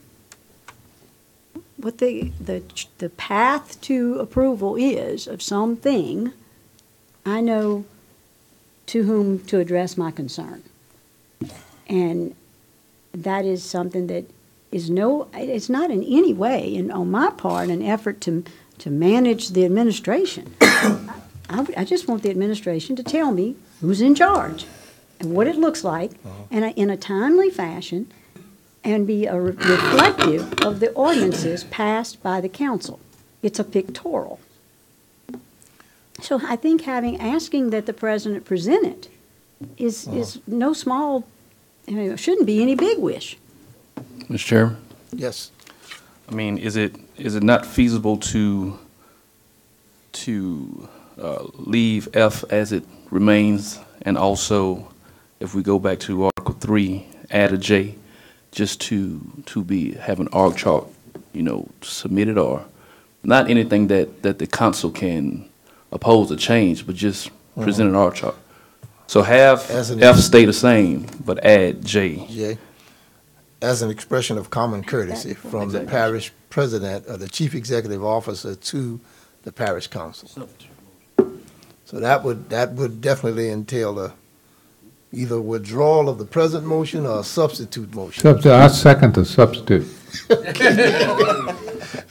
path to approval is of something, I know to whom to address my concern. And that is something that is it's not in any way, on my part, an effort to manage the administration. I just want the administration to tell me who's in charge and what it looks like, and in a timely fashion, and be reflective of the ordinances passed by the council. It's a pictorial. So I think asking that the president present it is no small, it shouldn't be any big wish. Mr. Chairman, Yes. I mean, is it not feasible to leave F as it remains, and also, if we go back to Article 3, add a J, just to have an org chart, submitted, or not anything that the council can oppose or change, but just present an org chart. So have F stay the same, but add J. Jay, as an expression of common courtesy from the parish president or the chief executive officer to the parish council. So that would definitely entail either withdrawal of the present motion or a substitute motion. I second the substitute.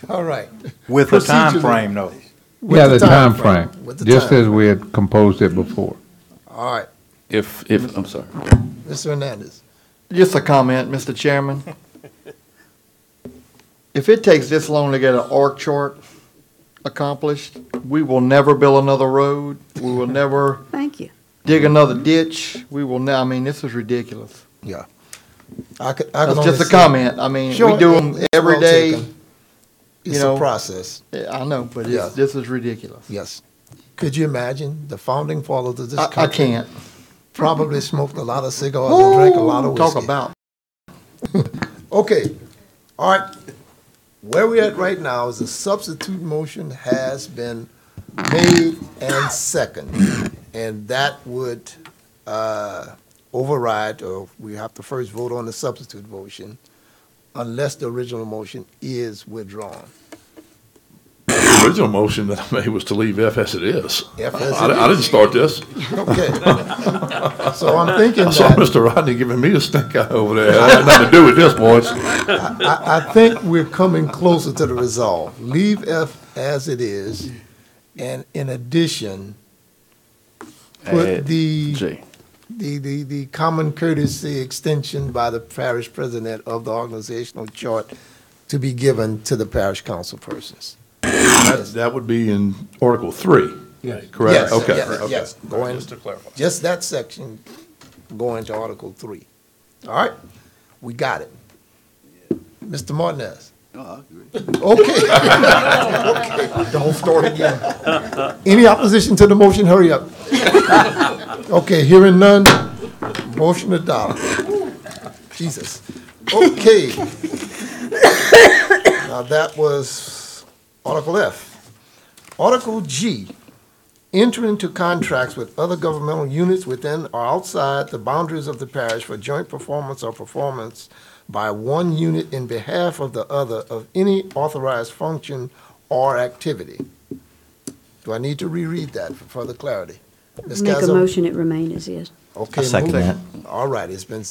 All right. With a time Procedurally. frame, though. With Yeah, the the time frame. frame, With the just time as we had composed it before. All right. If I'm sorry. Mr. Hernandez. Just a comment, Mr. Chairman. If it takes this long to get an org chart accomplished, we will never build another road. We will never Thank you. dig another ditch. We will I mean, this is ridiculous. Yeah. I could That's only just a say- comment. I mean, Sure, we do them it's every well day. taken. It's you know. a process. I know, but Yeah. this is ridiculous. Yes. Could you imagine the founding fathers of this I country can't. probably smoked a lot of cigars and drank a lot of whiskey. Talk about. Okay, all right. Where we're at right now is the substitute motion has been made and seconded, and that would override, or we have to first vote on the substitute motion, unless the original motion is withdrawn. The original motion that I made was to leave F as it is. F as I it didn't is. start this. Okay. So I'm thinking I saw that, Mr. Rodney giving me the stink eye over there. It had nothing to do with this, boys. I think we're coming closer to the resolve. Leave F as it is, and in addition, put Add the J. the common courtesy extension by the parish president of the organizational chart to be given to the parish council persons. That would be in Article 3. Correct? Yes, Okay. yes, okay. yes. Going, Just to clarify. just that section going to Article 3. All right, we got it. Mr. Martinez. Okay. The whole story again. Any opposition to the motion? Hurry up. Okay, hearing none, motion adopted. Jesus. Okay. Now that was Article F. Article G, enter into contracts with other governmental units within or outside the boundaries of the parish for joint performance or performance by one unit in behalf of the other of any authorized function or activity. Do I need to reread that for further clarity? Ms. Make a Cazzo? motion, it remain as is. Okay. I second moved- that. All right, it's been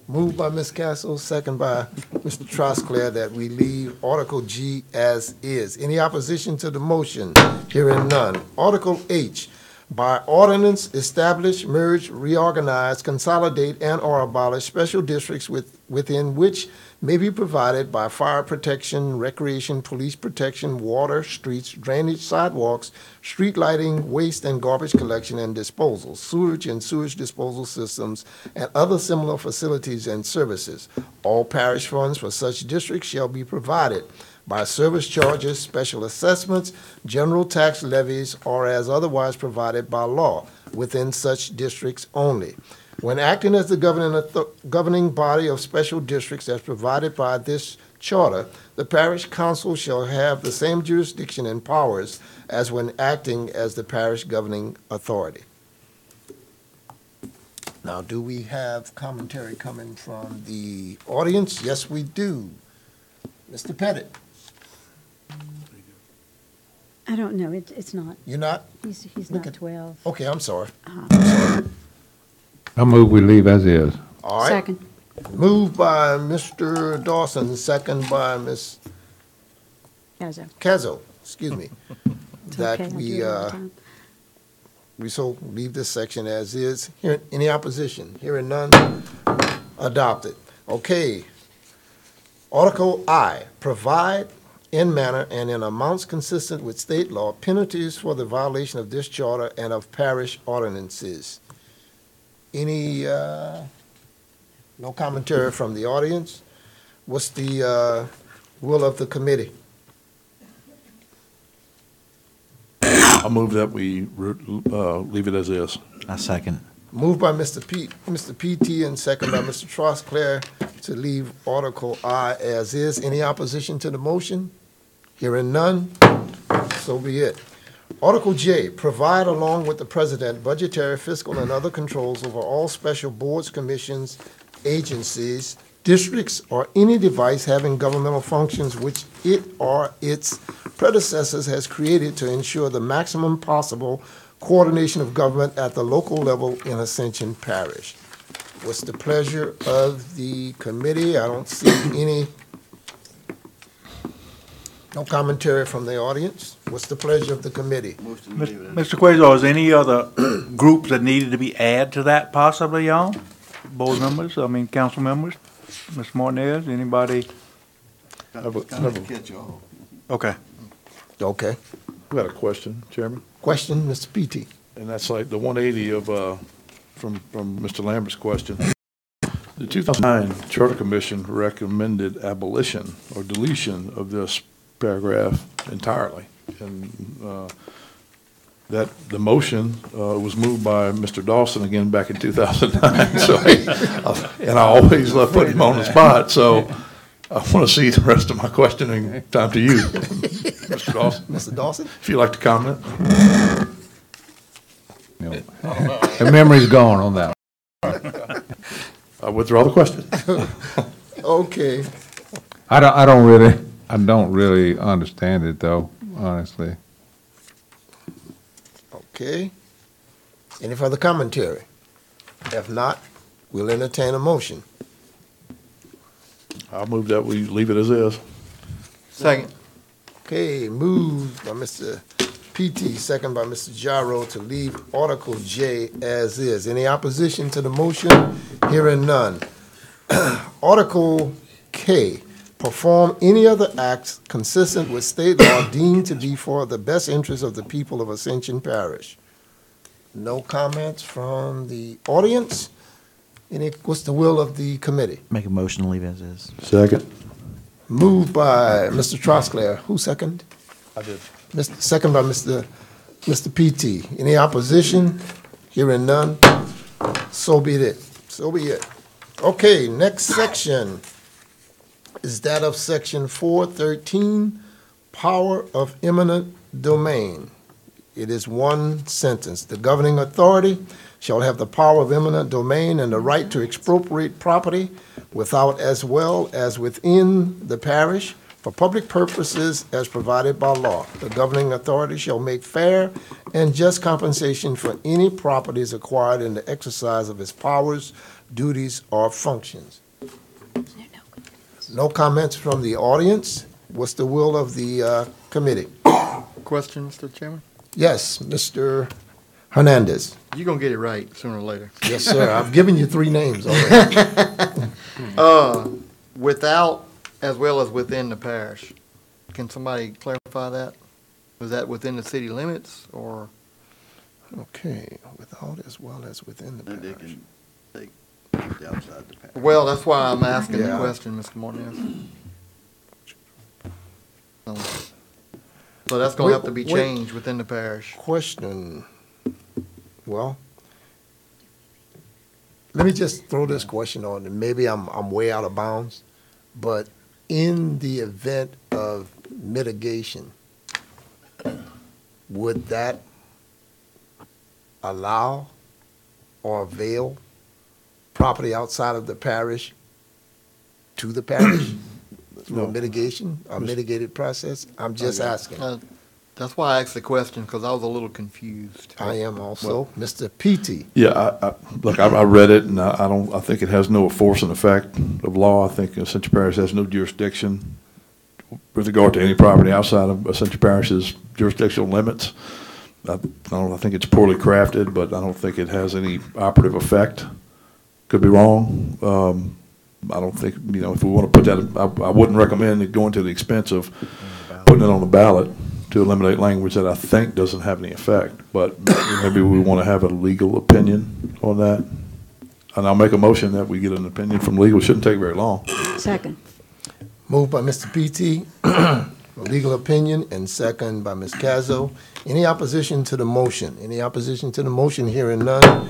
moved by Ms. Castle, second by Mr. Trosclair, that we leave Article G as is. Any opposition to the motion? Hearing none. Article H, by ordinance establish, merge, reorganize, consolidate, and/or abolish special districts within which may be provided by fire protection, recreation, police protection, water, streets, drainage, sidewalks, street lighting, waste and garbage collection and disposal, sewage and sewage disposal systems, and other similar facilities and services. All parish funds for such districts shall be provided by service charges, special assessments, general tax levies, or as otherwise provided by law within such districts only. When acting as the governing body of special districts as provided by this charter, the parish council shall have the same jurisdiction and powers as when acting as the parish governing authority. Now, do we have commentary coming from the audience? Yes, we do. Mr. Pettit, I don't know, it's not, you not? he's Look not at- 12. Okay, I'm sorry. I move we leave as is. All right. Second. Moved by Mr. Dawson, second by Ms. Cazzo. Cazzo, excuse me. It's That okay, I do we, it all the time. we so leave this section as is. Any opposition? Hearing none, adopted. Okay. Article I, provide in manner and in amounts consistent with state law penalties for the violation of this charter and of parish ordinances. Any, no commentary from the audience? What's the will of the committee? I move that we leave it as is. I second. Moved by Mr. PT and second by Mr. Trosclair to leave Article I as is. Any opposition to the motion? Hearing none, so be it. Article J, provide along with the president budgetary, fiscal, and other controls over all special boards, commissions, agencies, districts, or any device having governmental functions which it or its predecessors has created to ensure the maximum possible coordination of government at the local level in Ascension Parish. What's the pleasure of the committee? I don't see any, no commentary from the audience. What's the pleasure of the committee? Mr. Quasar, is any other groups that needed to be added to that possibly, y'all? Board members, I mean, council members? Ms. Martinez, anybody? Okay. Okay. We got a question, Chairman, Question, Mr. PT. and that's like the 180 of, from Mr. Lambert's question. The 2009 Charter Commission recommended abolition or deletion of this paragraph entirely. And that the motion was moved by Mr. Dawson again back in 2009. So, and I always love putting him on the spot. So I want to see the rest of my questioning time to you, Mr. Dawson. Mr. Dawson? If you'd like to comment. The memory's gone on that. I withdraw the question. Okay. I don't really understand it though, honestly. Okay. Any further commentary? If not, we'll entertain a motion. I'll move that we leave it as is. Second. Okay, moved by Mr. PT, second by Mr. Gyro to leave Article J as is. Any opposition to the motion? Hearing none. Article K, perform any other acts consistent with state law deemed to be for the best interest of the people of Ascension Parish. No comments from the audience? What's the will of the committee? Make a motion to leave as is. Second. Moved by Mr. Trosclair. Who second? I did. Second by Mr. PT. Any opposition? Hearing none. So be it. So be it. Okay, next section is that of Section 413, Power of Eminent Domain. It is one sentence. The governing authority shall have the power of eminent domain and the right to expropriate property without as well as within the parish for public purposes as provided by law. The governing authority shall make fair and just compensation for any properties acquired in the exercise of its powers, duties, or functions. No comments from the audience. What's the will of the committee? Question, Mr. Chairman? Yes, Mr. Hernandez. You're going to get it right sooner or later. Yes, sir. I've given you 3 names already. Without as well as within the parish. Can somebody clarify that? Was that within the city limits or? Okay, without as well as within the Then they parish. can take the outside the parish. Well, that's why I'm asking the Yeah. question, Mr. Martinez. So that's going to have to be Wait. changed within the parish. Question, well, let me just throw this question on, and maybe I'm way out of bounds, but in the event of mitigation, would that allow or avail property outside of the parish to the parish through a mitigation, a mitigated process? I'm just asking. That's why I asked the question, because I was a little confused. I am also. Mr. PT. Yeah, look, I read it, and I think it has no force and effect of law. I think Ascension Parish has no jurisdiction with regard to any property outside of Ascension Parish's jurisdictional limits. I think it's poorly crafted, but I don't think it has any operative effect. Could be wrong, I don't think, if we want to put that, I wouldn't recommend it going to the expense of putting it on the ballot to eliminate language that I think doesn't have any effect. But maybe we want to have a legal opinion on that. And I'll make a motion that we get an opinion from legal. It shouldn't take very long. Second. Moved by Mr. PT, legal opinion, and second by Ms. Cazzo. Any opposition to the motion? Any opposition to the motion? Hearing none.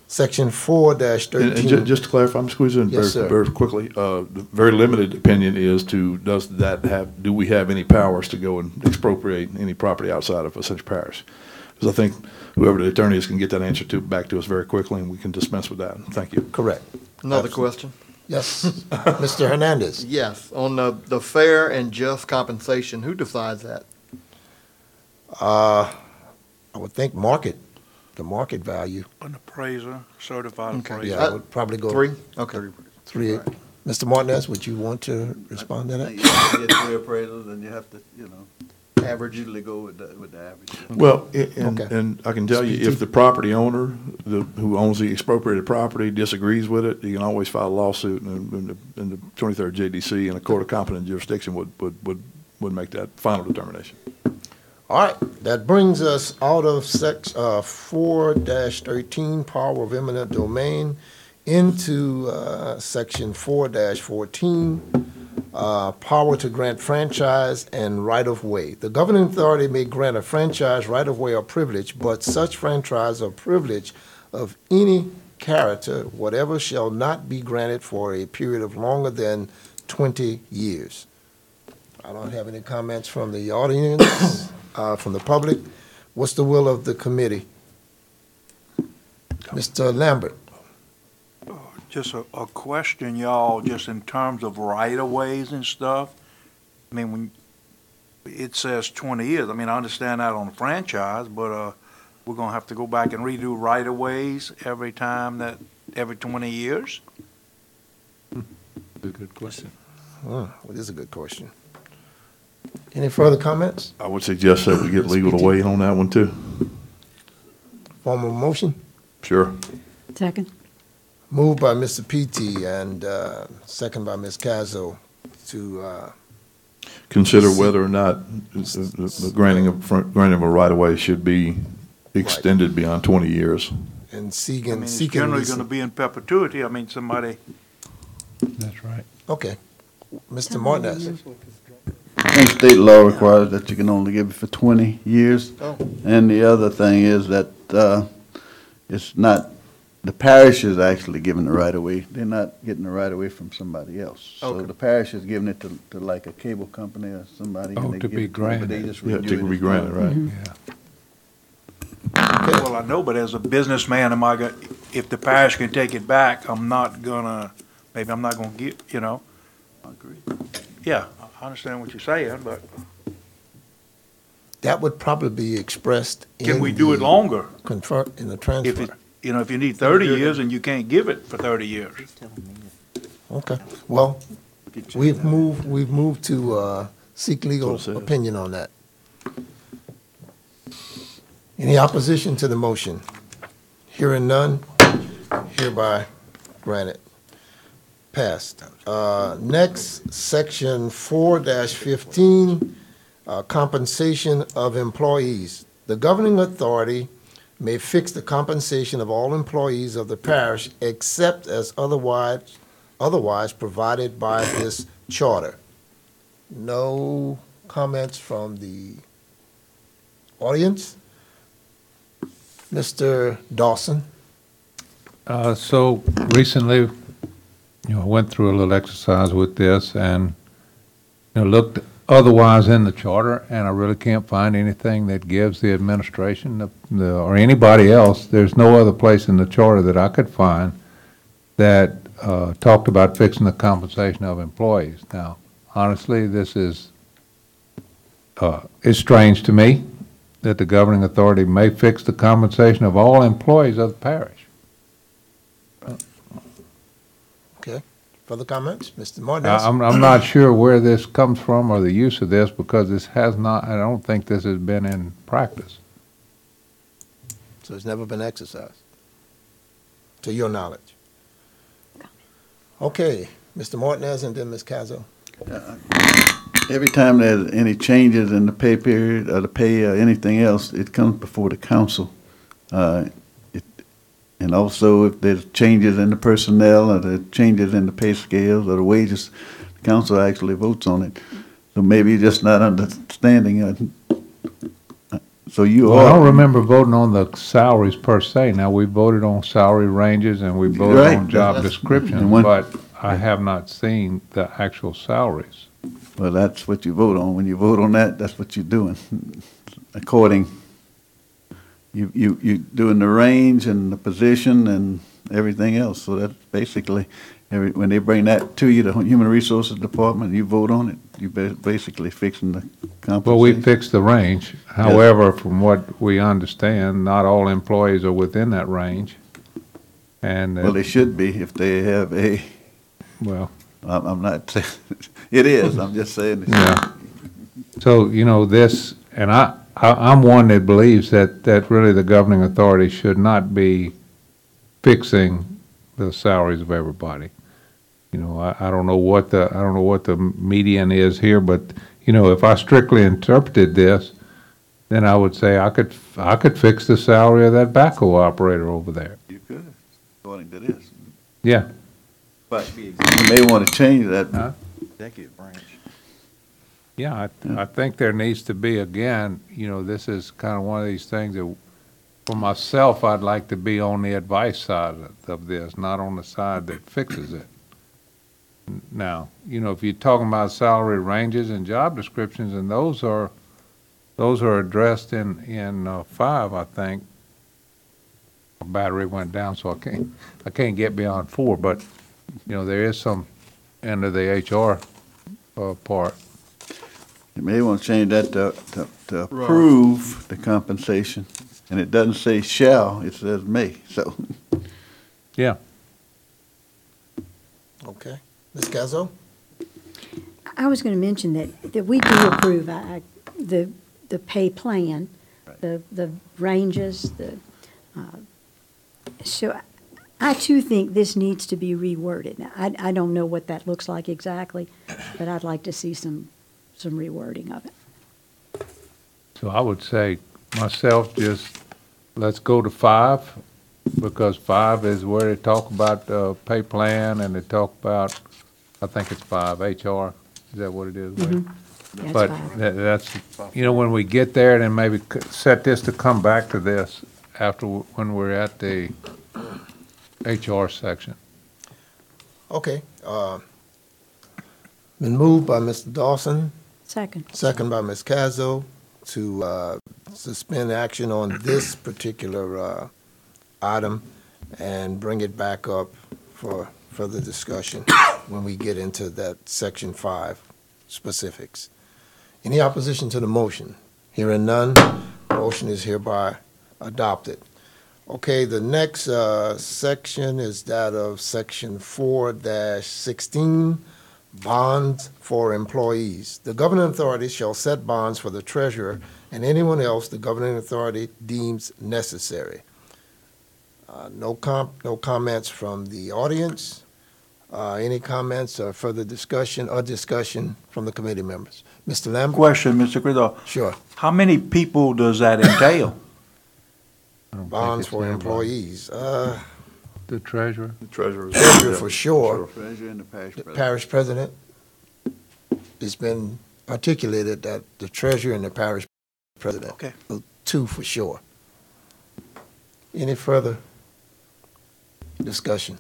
Section 4-13. And just to clarify, I'm squeezing in Yes, sir. very quickly. The very limited opinion is do we have any powers to go and expropriate any property outside of Ascension Parish? Because I think whoever the attorney is can get that answer back to us very quickly, and we can dispense with that. Thank you. Correct. Another Absolutely. question? Yes. Mr. Hernandez. Yes, on the fair and just compensation, who decides that? I would think the market value. An appraiser, certified Okay. appraiser. Yeah, I would probably go. 3? Okay. Three. Mr. Martinez, would you want to respond to that? You get 3 appraisals, and you have to, Average. usually go with the average. Well, Okay. and I can tell you, if the property owner, who owns the expropriated property, disagrees with it, you can always file a lawsuit, and the 23rd JDC and a court of competent jurisdiction would make that final determination. All right, that brings us out of 4-13, power of eminent domain, into section 4-14, power to grant franchise and right-of-way. The governing authority may grant a franchise, right-of-way, or privilege, but such franchise or privilege of any character, whatever, shall not be granted for a period of longer than 20 years. I don't have any comments from the audience, from the public. What's the will of the committee? Mr. Lambert. Just a question, y'all, just in terms of right-of-ways and stuff. I mean, when it says 20 years, I mean, I understand that on the franchise, but we're going to have to go back and redo right-of-ways every 20 years? A good question. Well, it is a good question. Any further comments? I would suggest that we get legal to weigh in on that one, too. Form of motion? Sure. Second. Moved by Mr. PT and second by Ms. Cazzo to Consider whether or not the granting of a right-of-way should be extended beyond 20 years. and I mean, it's seeking. generally going to be in perpetuity. I mean, somebody, That's right. Okay. Mr. Martinez. And state law requires that you can only give it for 20 years. Oh. And the other thing is that it's not, the parish is actually giving the right of way. They're not getting the right of way from somebody else. So Okay. the parish is giving it to like a cable company or somebody. and Oh, they to give be it them, but they granted. just Yeah, renew to it be as granted, well. right. Yeah. well, I know, but as a businessman, if the parish can take it back, maybe I'm not going to get, I agree. yeah, I understand what you're saying, but That would probably be expressed in can we do it the longer? in the If transfer. it, if you need 30 years and you can't give it for 30 years. Okay. Well, we've moved to seek legal That's what it says. opinion on that. Any opposition to the motion? Hearing none, hereby granted. Passed. Next, section 4-15, compensation of employees. The governing authority may fix the compensation of all employees of the parish except as otherwise provided by this charter. No comments from the audience? Mr. Dawson? So recently, I went through a little exercise with this and, looked otherwise in the charter, and I really can't find anything that gives the administration or anybody else, there's no other place in the charter that I could find that talked about fixing the compensation of employees. Now, honestly, this is strange to me that the governing authority may fix the compensation of all employees of the parish. Okay. Further comments? Mr. Martinez? I'm not sure where this comes from or the use of this, because this has not, I don't think this has been in practice. So it's never been exercised, to your knowledge? Okay, Mr. Martinez and then Ms. Cazzo. Every time there's any changes in the pay period or the pay or anything else, it comes before the council. And also if there's changes in the personnel or the changes in the pay scales or the wages, the council actually votes on it. So maybe you're just not understanding. So you Well, I don't are. remember voting on the salaries per se. Now, we voted on salary ranges and we voted Right. on job That's- descriptions, and when- but I have not seen the actual salaries. Well, that's what you vote on. When you vote on that, that's what you're doing. You're doing the range and the position and everything else. So that's basically, when they bring that to you, the Human Resources Department, you vote on it, you're basically fixing the compensation. Well, we fixed the range. However, from what we understand, not all employees are within that range. And, Well, they should be if they have a, well, I'm not saying, it is, I'm just saying. yeah. So, this, and I'm one that believes that really the governing authority should not be fixing the salaries of everybody. I don't know what the median is here, but, if I strictly interpreted this, then I would say I could fix the salary of that backhoe operator over there. You could, according to this. Yeah. But you may want to change that. Huh? Executive branch. Yeah, I think there needs to be, again, this is kind of one of these things that, for myself, I'd like to be on the advice side of this, not on the side that fixes it. Now, if you're talking about salary ranges and job descriptions, and those are addressed in 5, I think. My battery went down, so I can't get beyond 4, but, there is some under the HR part. You may want to change that to approve the compensation, and it doesn't say shall, it says may, so. Yeah. Okay. Ms. Cazzo? I was going to mention that we do approve the pay plan, the ranges, so I too think this needs to be reworded. Now, I don't know what that looks like exactly, but I'd like to see some rewording of it. So I would say myself, just let's go to 5, because 5 is where they talk about pay plan and they talk about, I think it's 5, HR. Is that what it is? Wade? That's But 5. that's, when we get there, then maybe set this to come back to this after, when we're at the HR section. Okay. Been moved by Mr. Dawson, Second. second by Ms. Cazzo, to suspend action on this particular item and bring it back up for further discussion when we get into that Section 5 specifics. Any opposition to the motion? Hearing none, motion is hereby adopted. Okay, the next section is that of Section 4-16, bonds for employees. The governing authority shall set bonds for the treasurer and anyone else the governing authority deems necessary. No comments from the audience. Any comments or further discussion from the committee members? Mr. Lambert? Question, Mr. Criddle. Sure. How many people does that entail? Bonds for employees. The treasurer? The treasurer. Treasurer for sure. Treasurer and the parish The president. parish president. It's been articulated that the treasurer and the parish president. Okay. So 2 for sure. Any further discussion?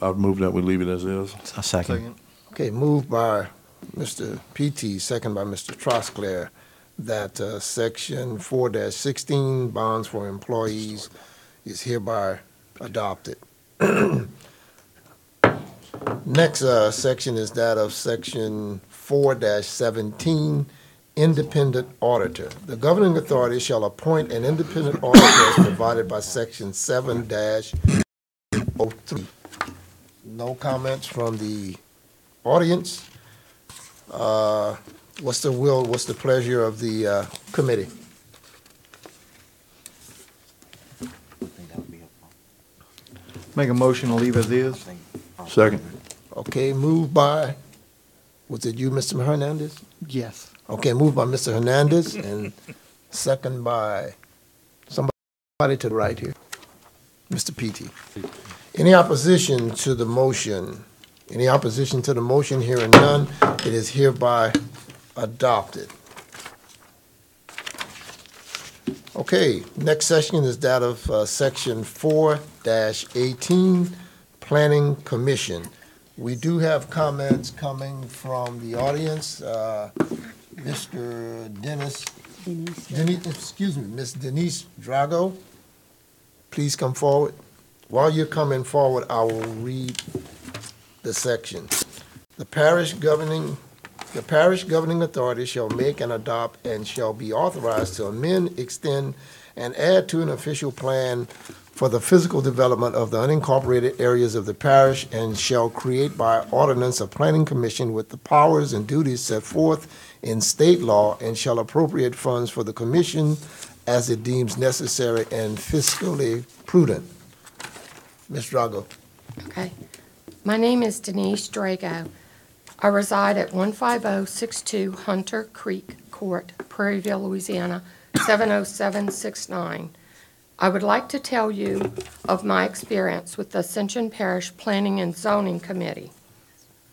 I've moved that we leave it as is. A second. Okay, moved by Mr. P.T., second by Mr. Trosclair, that Section 4-16, bonds for employees, is hereby adopted. Next section is that of Section 4-17, independent auditor. The governing authority shall appoint an independent auditor as provided by Section 7-03. No comments from the audience. What's the pleasure of the committee? Make a motion to leave as is. Second. Okay, moved by, was it you, Mr. Hernandez? Yes. Okay, moved by Mr. Hernandez and second by somebody to the right here, Mr. Petey. Any opposition to the motion? Any opposition to the motion? Hearing none, it is hereby adopted. Okay, next section is that of Section 4-18, Planning Commission. We do have comments coming from the audience. Mr. Ms. Denise Drago, please come forward. While you're coming forward, I will read the section. The parish governing authority shall make and adopt and shall be authorized to amend, extend, and add to an official plan for the physical development of the unincorporated areas of the parish and shall create by ordinance a planning commission with the powers and duties set forth in state law and shall appropriate funds for the commission as it deems necessary and fiscally prudent. Ms. Drago. Okay. My name is Denise Drago. I reside at 15062 Hunter Creek Court, Prairieville, Louisiana, 70769. I would like to tell you of my experience with the Ascension Parish Planning and Zoning Committee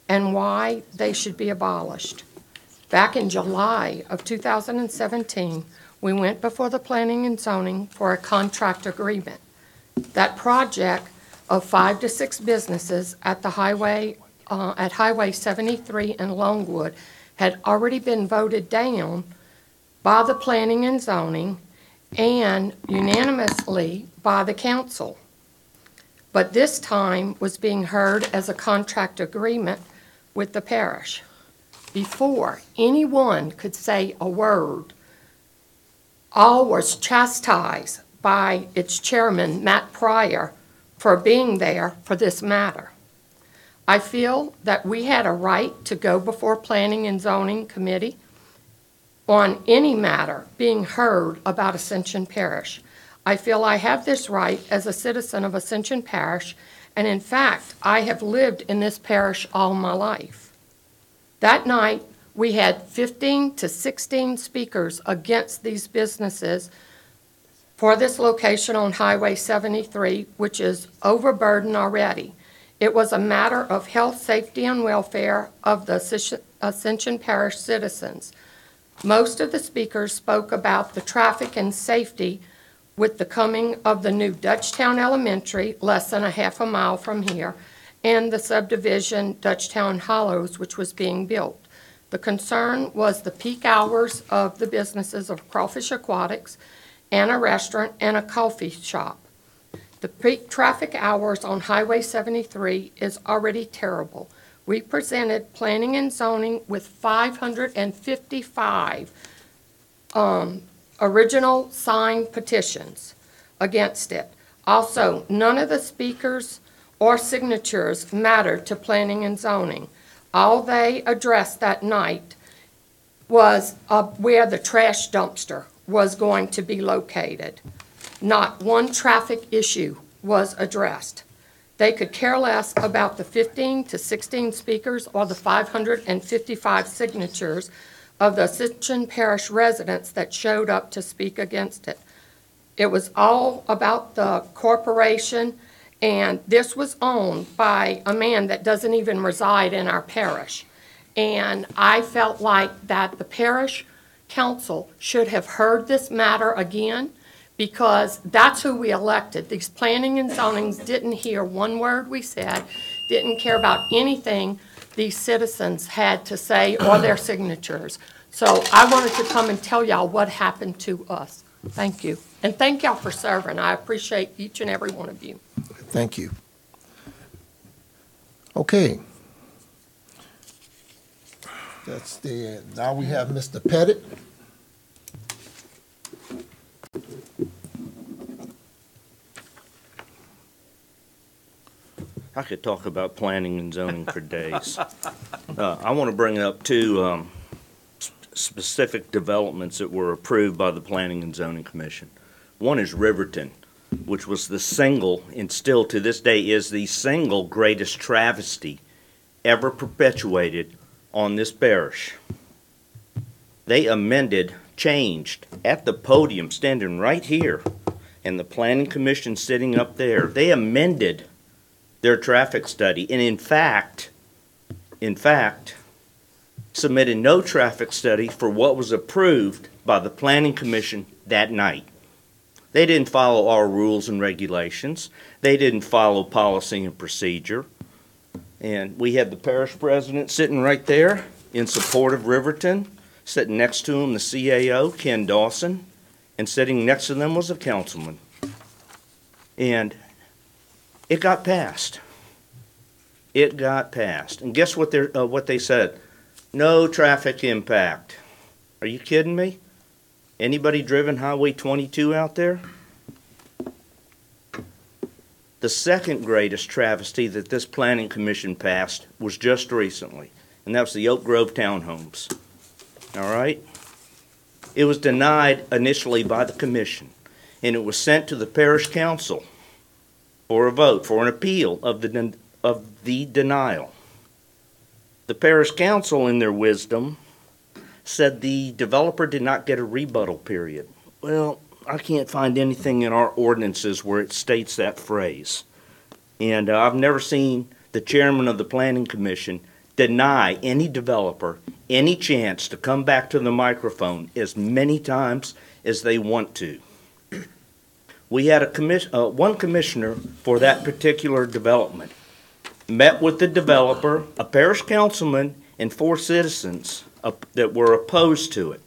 and why they should be abolished. Back in July of 2017, we went before the Planning and Zoning for a contract agreement. That project of 5 to 6 businesses at the highway, at Highway 73 in Longwood had already been voted down by the Planning and Zoning and unanimously by the council. But this time was being heard as a contract agreement with the parish. Before anyone could say a word, all was chastised by its chairman, Matt Pryor, for being there for this matter. I feel that we had a right to go before Planning and Zoning Committee on any matter being heard about Ascension Parish. I feel I have this right as a citizen of Ascension Parish, and in fact, I have lived in this parish all my life. That night, we had 15 to 16 speakers against these businesses for this location on Highway 73, which is overburdened already. It was a matter of health, safety, and welfare of the Ascension Parish citizens. Most of the speakers spoke about the traffic and safety with the coming of the new Dutchtown Elementary, less than a half a mile from here, and the subdivision Dutchtown Hollows, which was being built. The concern was the peak hours of the businesses of Crawfish Aquatics and a restaurant and a coffee shop. The peak traffic hours on Highway 73 is already terrible. We presented Planning and Zoning with 555 original signed petitions against it. Also, none of the speakers or signatures mattered to Planning and Zoning. All they addressed that night was where the trash dumpster was going to be located. Not one traffic issue was addressed. They could care less about the 15 to 16 speakers or the 555 signatures of the Ascension Parish residents that showed up to speak against it. It was all about the corporation, and this was owned by a man that doesn't even reside in our parish. And I felt like that the parish council should have heard this matter again, because that's who we elected. These planning and zonings didn't hear one word we said, didn't care about anything these citizens had to say or their signatures. So I wanted to come and tell y'all what happened to us. Thank you. And thank y'all for serving. I appreciate each and every one of you. Thank you. Okay. Now we have Mr. Pettit. I could talk about planning and zoning for days. I want to bring up two specific developments that were approved by the Planning and Zoning Commission. One is Riverton, which was the single, and still to this day is the single greatest travesty ever perpetuated on this parish. They amended, changed at the podium, standing right here, and the Planning Commission sitting up there. They amended their traffic study, and in fact, submitted no traffic study for what was approved by the Planning Commission that night. They didn't follow our rules and regulations. They didn't follow policy and procedure. And we had the parish president sitting right there in support of Riverton. Sitting next to him, the CAO, Ken Dawson, and sitting next to them was a councilman. And it got passed. It got passed. And guess what they said? No traffic impact. Are you kidding me? Anybody driven Highway 22 out there? The second greatest travesty that this Planning Commission passed was just recently, and that was the Oak Grove Townhomes. All right? It was denied initially by the commission, and it was sent to the parish council for a vote, for an appeal of the denial. The parish council, in their wisdom, said the developer did not get a rebuttal period. Well, I can't find anything in our ordinances where it states that phrase. And I've never seen the chairman of the Planning Commission deny any developer any chance to come back to the microphone as many times as they want to. We had one commissioner for that particular development, met with the developer, a parish councilman, and 4 citizens that were opposed to it,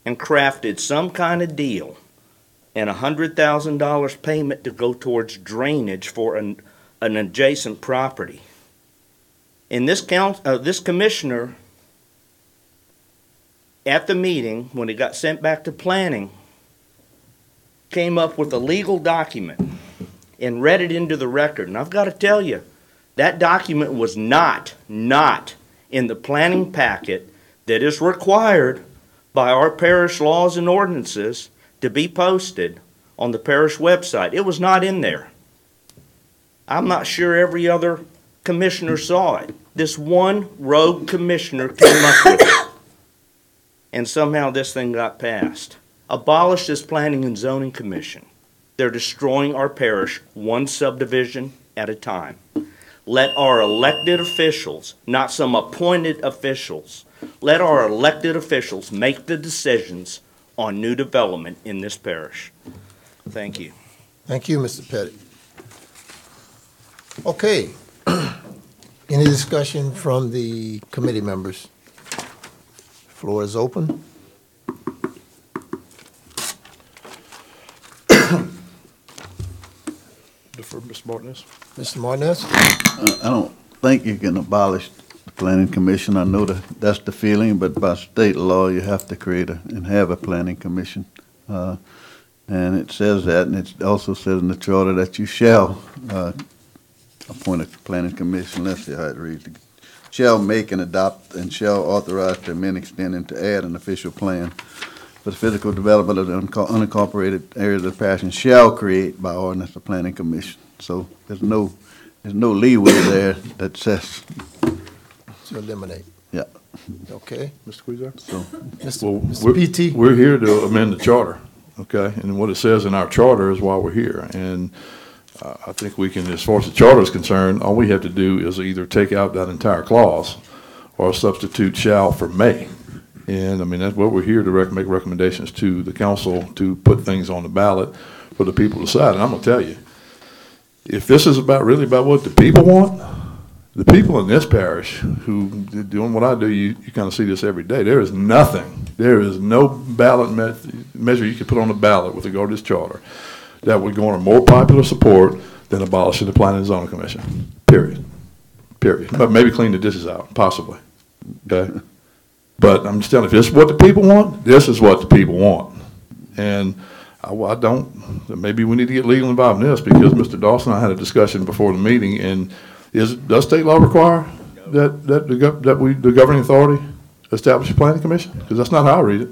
and crafted some kind of deal and $100,000 payment to go towards drainage for an adjacent property. And this commissioner, at the meeting, when it got sent back to planning, came up with a legal document and read it into the record. And I've got to tell you, that document was not in the planning packet that is required by our parish laws and ordinances to be posted on the parish website. It was not in there. I'm not sure every other commissioner saw it. This one rogue commissioner came up with it. And somehow this thing got passed. Abolish this Planning and Zoning Commission. They're destroying our parish one subdivision at a time. Let our elected officials, not some appointed officials, let our elected officials make the decisions on new development in this parish. Thank you. Thank you, Mr. Pettit. Okay. Any discussion from the committee members? Floor is open. Defer, Mr. Martinez. Mr. Martinez? I don't think you can abolish the planning commission. I know that's the feeling, but by state law, you have to create and have a planning commission. And it says that, and it also says in the charter that you shall appoint a planning commission. Let's see how it reads. Shall make and adopt and shall authorize to amend, extend, and to add an official plan for the physical development of the unincorporated areas of the parish, and shall create by ordinance a planning commission. So there's no leeway there that says To eliminate. Yeah. Okay. Mr. Quezar? So, Mr. PT? We're here to amend the charter, okay? And what it says in our charter is why we're here. And I think we can, as far as the charter is concerned, all we have to do is either take out that entire clause or substitute shall for may. And I mean, that's what we're here to make recommendations to the council to put things on the ballot for the people to decide. And I'm gonna tell you, if this is really about what the people want, the people in this parish who doing what I do, you kind of see this every day. There is no ballot measure you can put on the ballot with regard to this charter that would garner more popular support than abolishing the Planning and Zoning Commission. Period. But maybe clean the dishes out, possibly. Okay. But I'm just telling you, if this is what the people want, this is what the people want. And I don't, maybe we need to get legal involved in this, because Mr. Dawson and I had a discussion before the meeting, and does state law require that the governing authority establish a planning commission? Because that's not how I read it.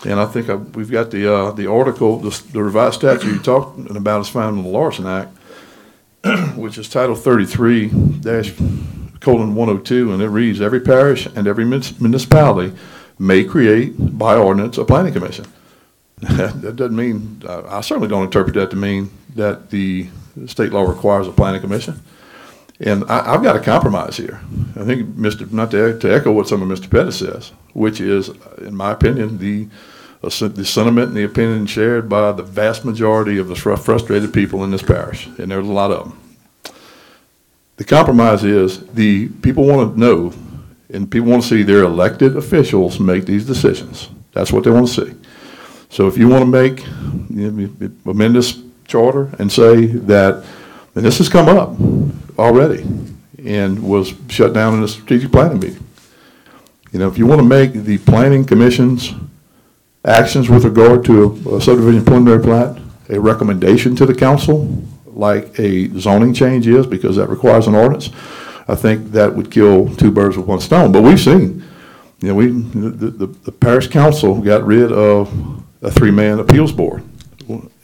And I think we've got the article, the revised statute you're talking about is found in the Larson Act, which is Title 33 102, and it reads, every parish and every municipality may create by ordinance a planning commission. That doesn't mean, I certainly don't interpret that to mean that the state law requires a planning commission. And I've got a compromise here. I think, not to echo what some of Mr. Pettit says, which is, in my opinion, the sentiment and the opinion shared by the vast majority of the frustrated people in this parish, and there's a lot of them. The compromise is the people want to know, and people want to see their elected officials make these decisions. That's what they want to see. So if you want to amend this charter and say that, and this has come up already and was shut down in a strategic planning meeting. If you want to make the planning commission's actions with regard to a subdivision preliminary plat a recommendation to the council, like a zoning change is, because that requires an ordinance, I think that would kill two birds with one stone. But we've seen, the parish council got rid of a 3-man appeals board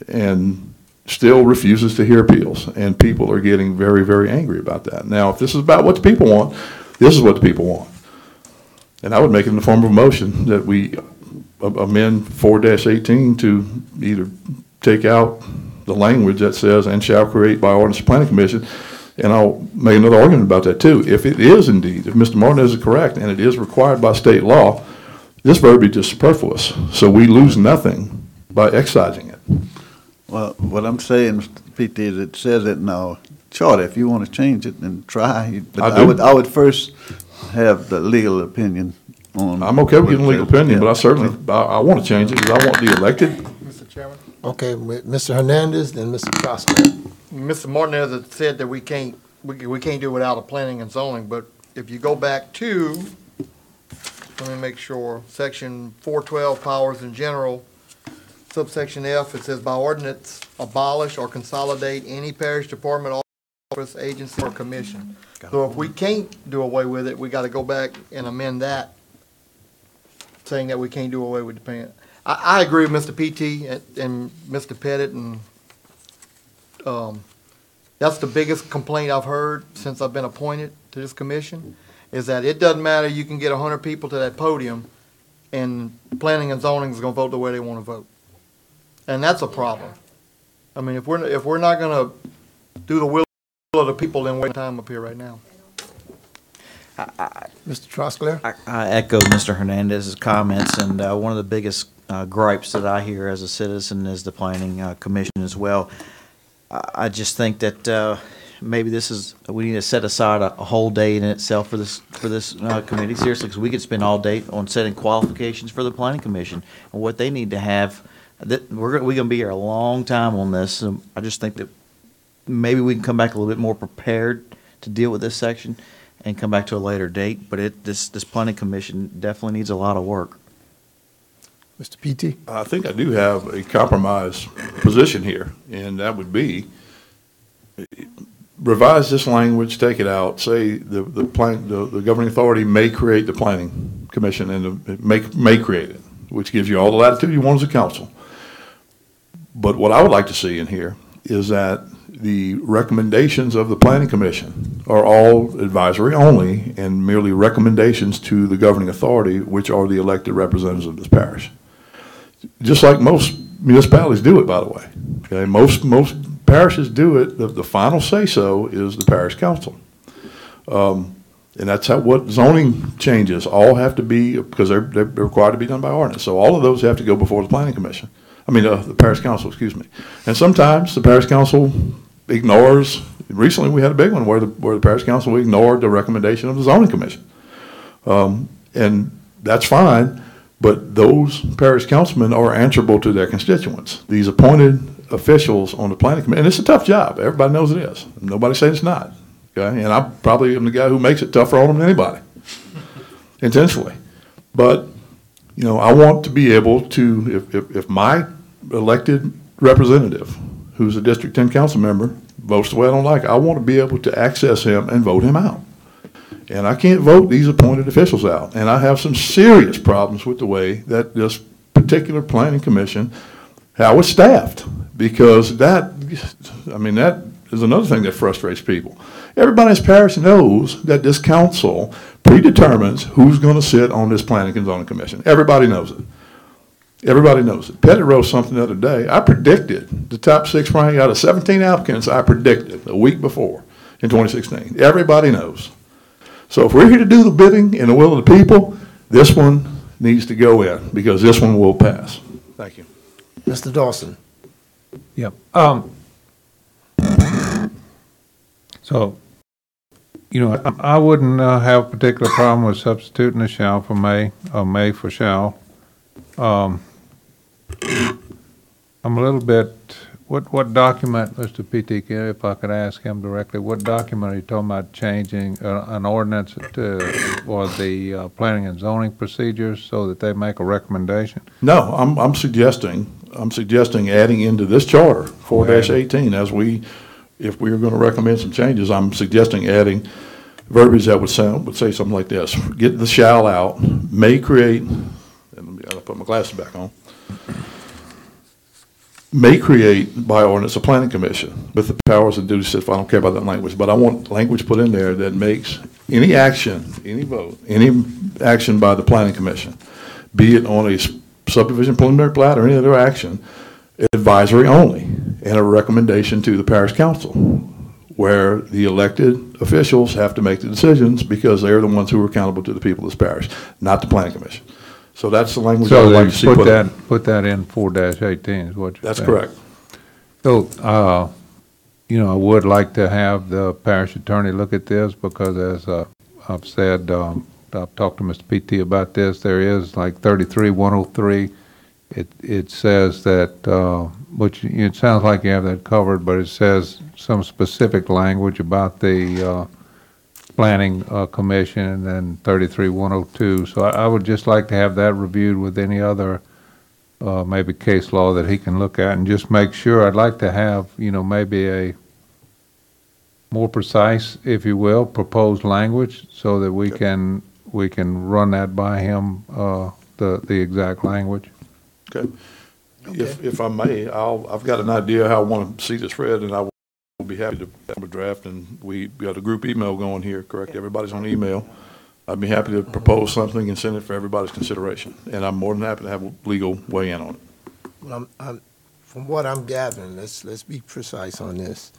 and still refuses to hear appeals, and people are getting very, very angry about that. Now, if this is about what the people want, this is what the people want. And I would make it in the form of a motion that we amend 4-18 to either take out the language that says, and shall create by ordinance a planning commission, and I'll make another argument about that too. If it is indeed, if Mr. Martinez is correct, and it is required by state law, this verbiage is superfluous, so we lose nothing by excising it. Well, what I'm saying, Mr. PT, is it says it in our charter. If you want to change it, then try. But I would first have the legal opinion on. I'm okay with getting a legal opinion, but I certainly, I want to change it because I want the elected. Mr. Chairman? Okay, Mr. Hernandez, then Mr. Trosclair. Mr. Martinez had said that we can't do without a planning and zoning, but if you go back to, let me make sure, section 412, powers in general, subsection F, it says by ordinance abolish or consolidate any parish department, office, agency, or commission. So if we can't do away with it, we got to go back and amend that, saying that we can't do away with the plan. I agree with Mr. PT and Mr. Pettit, and that's the biggest complaint I've heard since I've been appointed to this commission, is that it doesn't matter, you can get 100 people to that podium, and planning and zoning is going to vote the way they want to vote. And that's a problem. I mean, if we're not going to do the will of the people, then we're time up here right now. Mr. Trosclair? I echo Mr. Hernandez's comments, and one of the biggest gripes that I hear as a citizen is the planning commission as well. I just think that maybe we need to set aside a whole day in itself for this committee, seriously, because we could spend all day on setting qualifications for the planning commission and what they need to have. We're going to be here a long time on this. I just think that maybe we can come back a little bit more prepared to deal with this section and come back to a later date. But this planning commission definitely needs a lot of work. Mr. PT? I think I do have a compromise position here, and that would be revise this language, take it out, say the governing authority may create the planning commission, and may create it, which gives you all the latitude you want as a council. But what I would like to see in here is that the recommendations of the planning commission are all advisory only and merely recommendations to the governing authority, which are the elected representatives of this parish. Just like most municipalities do it, by the way. Okay, most parishes do it. The final say-so is the parish council. And that's what zoning changes all have to be, because they're required to be done by ordinance. So all of those have to go before the planning commission. The parish council, excuse me. And sometimes the parish council ignores. Recently, we had a big one where the parish council ignored the recommendation of the zoning commission, and that's fine. But those parish councilmen are answerable to their constituents. These appointed officials on the planning commission, and it's a tough job. Everybody knows it is. Nobody's saying it's not. Okay, and I probably am the guy who makes it tougher on them than anybody, intentionally. But I want to be able to, if my elected representative, who's a District 10 council member, votes the way I don't like it, I want to be able to access him and vote him out. And I can't vote these appointed officials out. And I have some serious problems with the way that this particular planning commission, how it's staffed, because that is another thing that frustrates people. Everybody in this parish knows that this council predetermines who's going to sit on this planning and zoning commission. Everybody knows it. Everybody knows it. Pettit wrote something the other day. I predicted the top 6 ranking out of 17 applicants. I predicted a week before in 2016. Everybody knows. So if we're here to do the bidding and the will of the people, this one needs to go in because this one will pass. Thank you. Mr. Dawson. Yep. So, you know, I wouldn't have a particular problem with substituting the shall for may, or may for shall. I'm a little bit, what document, Mr. PTK, if I could ask him directly, what document are you talking about changing an ordinance to, for the planning and zoning procedures so that they make a recommendation? No, I'm suggesting adding into this charter 4-18 as if we are going to recommend some changes, I'm suggesting adding verbiage that would say something like this: get the shall out, may create, and I'll put my glasses back on, may create by ordinance a planning commission with the powers and duties. If I don't care about that language, but I want language put in there that makes any action, any vote, any action by the planning commission, be it on a subdivision preliminary plat or any other action, advisory only, and a recommendation to the parish council, where the elected officials have to make the decisions because they're the ones who are accountable to the people of this parish, not the planning commission. So that's the language I would like to see put in. Put that in 4-18 is what you're saying. That's correct. So, you know, I would like to have the parish attorney look at this because, as I've said, I've talked to Mr. PT about this. There is like 33-103. It says that, which it sounds like you have that covered, but it says some specific language about the planning commission, and then 33-102. So I would just like to have that reviewed with any other maybe case law that he can look at and just make sure. I'd like to have, you know, maybe a more precise, if you will, proposed language so that we can run that by him, the exact language. Okay. If I may, I've got an idea how I want to see this read, and I will be happy to have a draft. And we got a group email going here, correct? Everybody's on email. I'd be happy to propose something and send it for everybody's consideration. And I'm more than happy to have legal weigh in on it. Well, from what I'm gathering, let's be precise on this.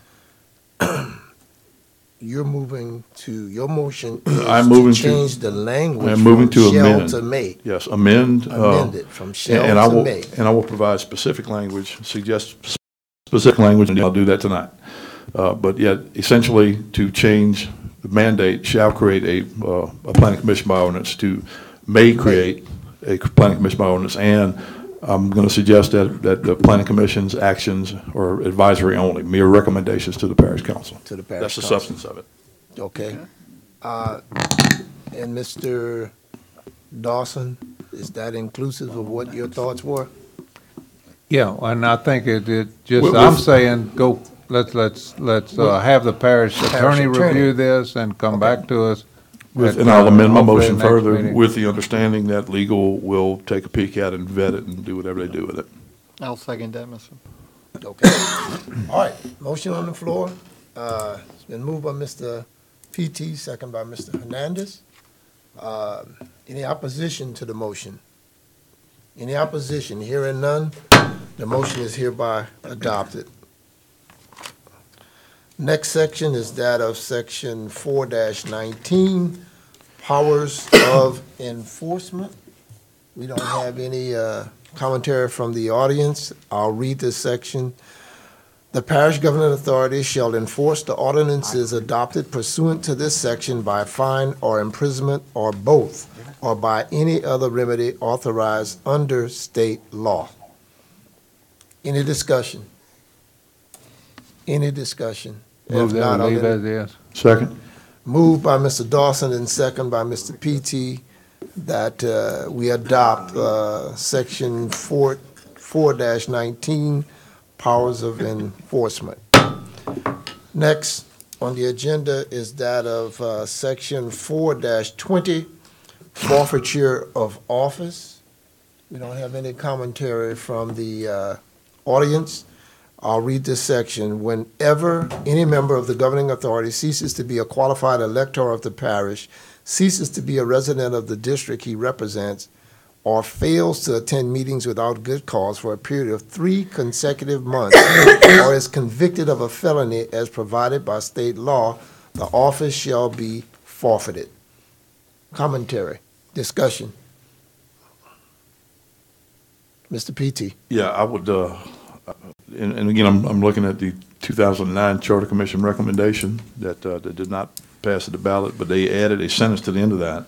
You're moving to, your motion is to change the language from shall to may. Yes, amend it from shall to may. And I will provide specific language, suggest specific language, and I'll do that tonight. But yet, essentially, to change the mandate, shall create a planning commission by ordinance to may create a planning commission by ordinance, and I'm going to suggest that the planning commission's actions are advisory only, mere recommendations to the parish council. To the parish That's the council. substance of it. Okay. And Mr. Dawson, is that inclusive of what your thoughts were? Yeah, and I think it just, Well, I'm saying, go, let's have the parish attorney review this and come back to us. And I'll amend my hopefully motion next further meeting. with the understanding that legal will take a peek at it and vet it and do whatever they do with it. I'll second that, Mr. Okay. All right, motion on the floor. It's been moved by Mr. PT, second by Mr. Hernandez. Any opposition to the motion? Any opposition? Hearing none, the motion is hereby adopted. Next section is that of section 4-19, powers of enforcement. We don't have any commentary from the audience. I'll read this section. The parish governing authority shall enforce the ordinances adopted pursuant to this section by fine or imprisonment or both, or by any other remedy authorized under state law. Any discussion? Any discussion? Move If that not, we leave I'll as is. Second. moved by Mr. Dawson and second by Mr. PT that we adopt section 4-19, powers of enforcement. Next on the agenda is that of section 4-20, forfeiture of office. We don't have any commentary from the audience. I'll read this section. Whenever any member of the governing authority ceases to be a qualified elector of the parish, ceases to be a resident of the district he represents, or fails to attend meetings without good cause for a period of 3 consecutive months, or is convicted of a felony as provided by state law, the office shall be forfeited. Commentary, discussion. Mr. P.T. Yeah, I would, and again, I'm looking at the 2009 Charter Commission recommendation that did not pass the ballot, but they added a sentence to the end of that,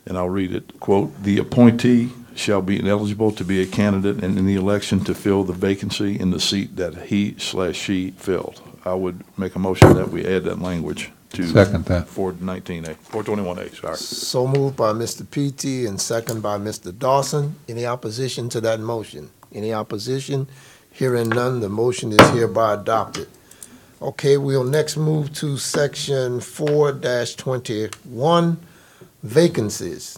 and I'll read it. Quote, "The appointee shall be ineligible to be a candidate in the election to fill the vacancy in the seat that he/she filled." I would make a motion that we add that language to Second that. 419A, 421A, sorry. So moved by Mr. P.T. and second by Mr. Dawson. Any opposition to that motion? Any opposition? Hearing none, the motion is hereby adopted. Okay, we'll next move to section 4-21, vacancies.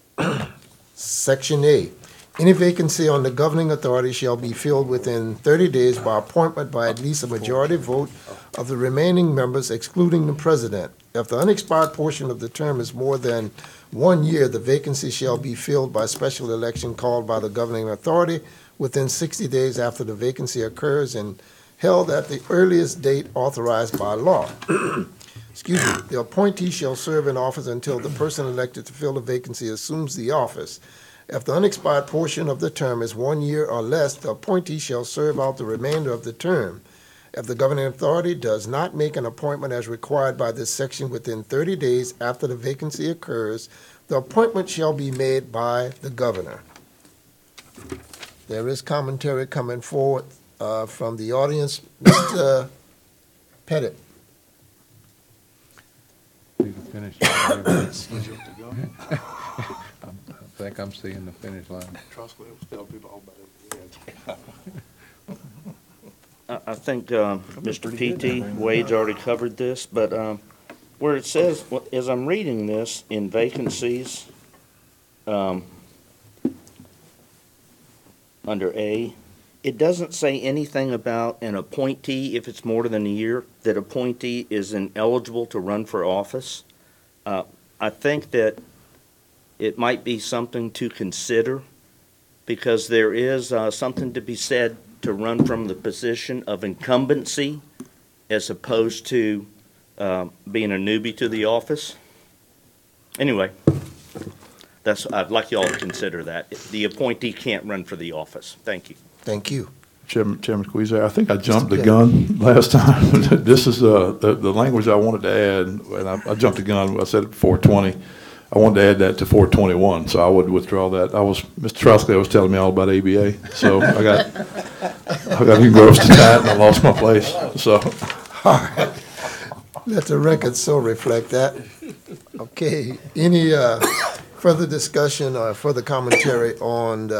Section A, any vacancy on the governing authority shall be filled within 30 days by appointment by at least a majority vote of the remaining members excluding the president. If the unexpired portion of the term is more than 1 year, the vacancy shall be filled by special election called by the governing authority within 60 days after the vacancy occurs and held at the earliest date authorized by law. Excuse me. The appointee shall serve in office until the person elected to fill the vacancy assumes the office. If the unexpired portion of the term is 1 year or less, the appointee shall serve out the remainder of the term. If the governing authority does not make an appointment as required by this section within 30 days after the vacancy occurs, the appointment shall be made by the governor. There is commentary coming forward from the audience. Mr. Pettit. See the finish line. I think I'm seeing the finish line. I think Mr. P.T. Wade's already covered this, but where it says, as I'm reading this in vacancies, under A, it doesn't say anything about an appointee, if it's more than a year, that appointee is ineligible to run for office. I think that it might be something to consider, because there is something to be said to run from the position of incumbency as opposed to being a newbie to the office. Anyway, I'd like you all to consider that. The appointee can't run for the office. Thank you. Thank you. Chairman Squeezer, I think I jumped the gun last time. This is the language I wanted to add, and I jumped the gun. I said 420. I wanted to add that to 421, so I would withdraw that. Mr. Troskley was telling me all about ABA, so I got engrossed in that, and I lost my place. So, all right. Let the record so reflect that. Okay. Any further discussion or further commentary on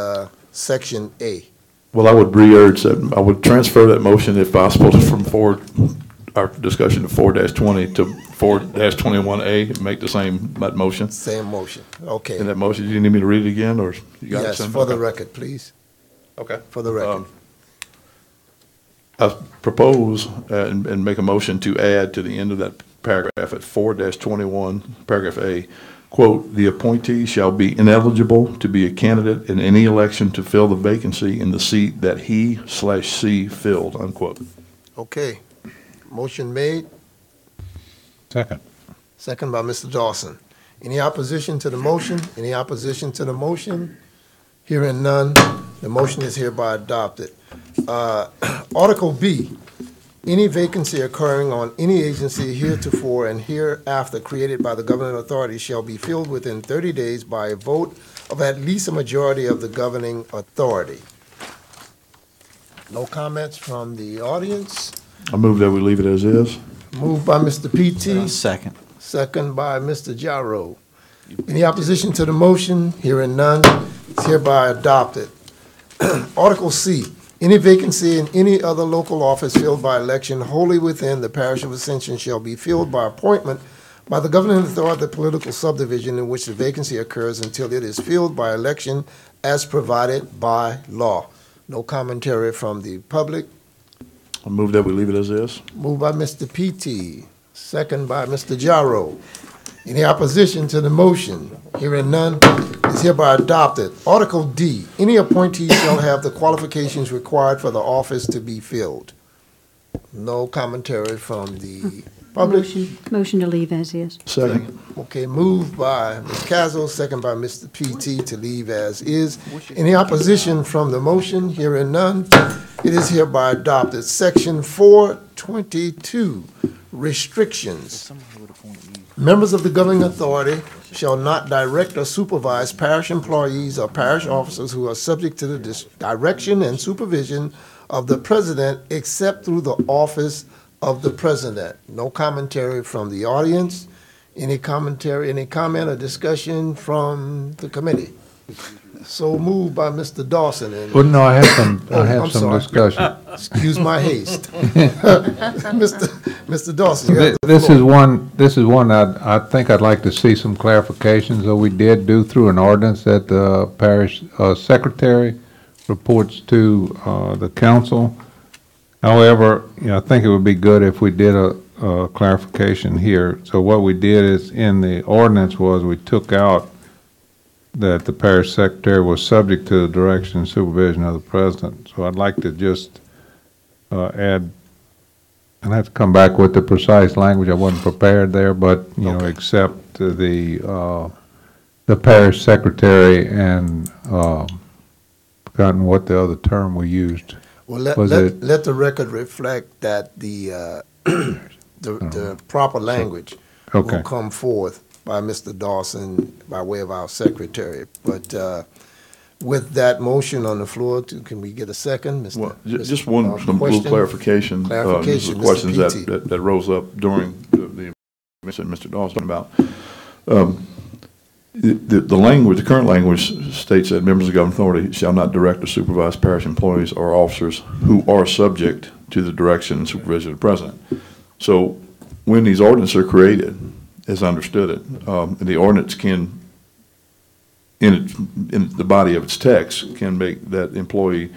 Section A? well, I would re-urge that. I would transfer that motion, if possible, from our discussion of 4-20 to 4-21A, and make the same motion. Same motion. Okay. And that motion, do you need me to read it again, or you got it? Yes, for the record, please. Okay. For the record. I propose and make a motion to add to the end of that paragraph at 4-21, paragraph A, quote, "The appointee shall be ineligible to be a candidate in any election to fill the vacancy in the seat that he/she filled," unquote. Okay. Motion made. Second. Second by Mr. Dawson. Any opposition to the motion? Any opposition to the motion? Hearing none, the motion is hereby adopted. Article B, any vacancy occurring on any agency heretofore and hereafter created by the governing authority shall be filled within 30 days by a vote of at least a majority of the governing authority. No comments from the audience? I move that we leave it as is. Moved by Mr. P.T. Second. Second by Mr. Gyro. Any opposition to the motion? Hearing none, it's hereby adopted. Article C, any vacancy in any other local office filled by election wholly within the parish of Ascension shall be filled by appointment by the governing authority of the political subdivision in which the vacancy occurs until it is filled by election as provided by law. No commentary from the public. I move that we leave it as is. Moved by Mr. P.T., second by Mr. Gyro. Any opposition to the motion? Hearing none, is hereby adopted. Article D, any appointee shall have the qualifications required for the office to be filled. No commentary from the public. Motion to leave as is. Second. Okay, moved by Ms. Cazell, second by Mr. P.T. to leave as is. Any opposition from the motion? Hearing none, it is hereby adopted. Section 422, restrictions. Members of the governing authority shall not direct or supervise parish employees or parish officers who are subject to the direction and supervision of the president except through the office of the president. No commentary from the audience. Any commentary, any comment or discussion from the committee? So moved by Mr. Dawson. And Well, no, I have I'm some sorry. discussion. Excuse my haste. Mr. Dawson, you have the This floor. this is one I think I'd like to see some clarifications, though we did do through an ordinance that the parish secretary reports to the council. However, I think it would be good if we did a clarification here. So what we did is, in the ordinance, was we took out that the parish secretary was subject to the direction and supervision of the president. So I'd like to just add, and I have to come back with the precise language. I wasn't prepared there, but, except the parish secretary and, forgotten what the other term we used. Well, Was it- let the record reflect that the proper language Okay. will come forth by Mr. Dawson by way of our secretary. But with that motion on the floor, can we get a second, Mr.? Well, just one, some little question? clarification. Clarification, The Mr. questions P.T. that rose up during the Mr. Dawson about. The language, the current language states that members of the governing authority shall not direct or supervise parish employees or officers who are subject to the direction and supervision of the president. So when these ordinances are created, as I understood it, the ordinance can, in the body of its text, can make that employee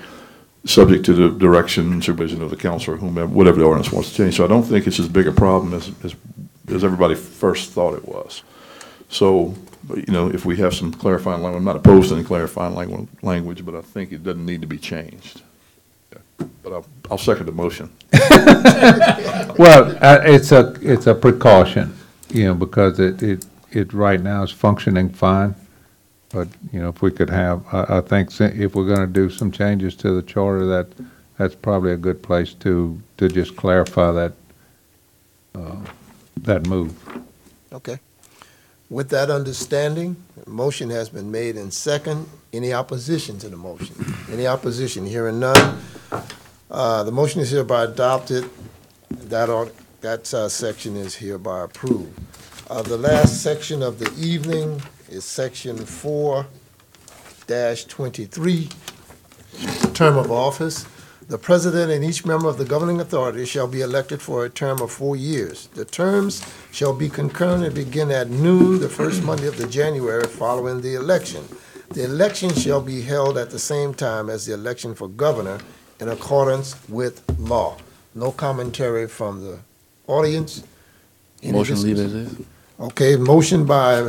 subject to the direction and supervision of the council or whomever, whatever the ordinance wants to change. So I don't think it's as big a problem as everybody first thought it was. So, if we have some clarifying language, I'm not opposed to any clarifying language, but I think it doesn't need to be changed. But I'll second the motion. Well, it's a precaution, because it right now is functioning fine. But, if we could have, I think if we're gonna do some changes to the charter, that's probably a good place to just clarify that move. Okay. With that understanding, the motion has been made in second. Any opposition to the motion? Any opposition? Hearing none. The motion is hereby adopted. That section is hereby approved. The last section of the evening is section 4-23, term of office. The president and each member of the governing authority shall be elected for a term of 4 years. The terms shall be concurrent and begin at noon the first Monday of the January following the election. The election shall be held at the same time as the election for governor in accordance with law. No commentary from the audience. Any Motion to leave discussion? as is. Okay, motion by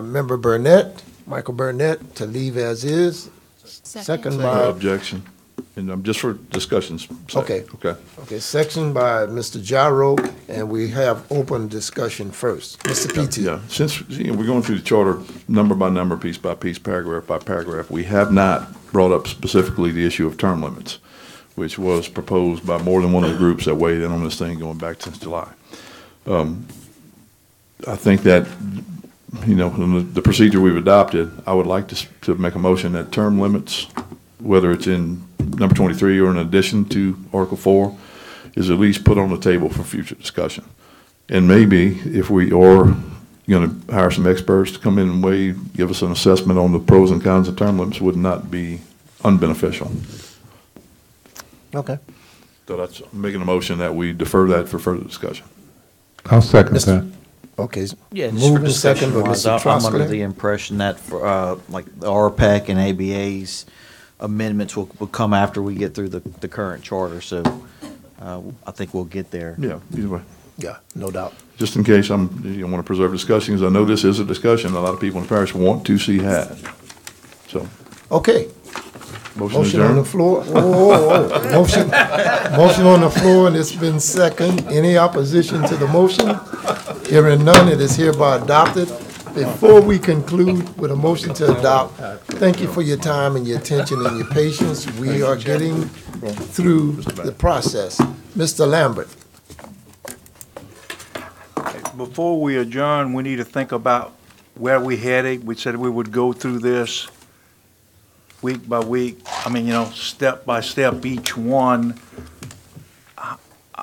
Member Burnett, Michael Burnett, to leave as is. Second by, Objection. And just for discussion's sake. Okay. Okay. okay, section by Mr. Gyro, and we have open discussion first. Mr. P.T. Yeah, since we're going through the charter number by number, piece by piece, paragraph by paragraph, we have not brought up specifically the issue of term limits, which was proposed by more than one of the groups that weighed in on this thing going back since July. I think that, in the procedure we've adopted, I would like to make a motion that term limits, whether it's in number 23 or in addition to Article 4, is at least put on the table for future discussion. And maybe if we are going to hire some experts to come in and give us an assessment on the pros and cons of term limits would not be unbeneficial. Okay. So that's making a motion that we defer that for further discussion. I'll second that. Okay. Yeah, just Moved for and second by discussion-wise, Mr. I'm under Trosclair. the impression that for, like the RPEC and ABA's amendments will come after we get through the current charter. So I think we'll get there. Yeah, either way. Yeah, no doubt. Just in case you want to preserve discussion, because I know this is a discussion a lot of people in the parish want to see had. So, Okay, motion motion on the adjourned. floor. Motion on the floor, and it's been second. Any opposition to the motion? Hearing none, it is hereby adopted. Before we conclude with a motion to adopt, thank you for your time and your attention and your patience. We are getting through the process. Mr. Lambert. Before we adjourn, we need to think about where we headed. We said we would go through this week by week, step by step, each one.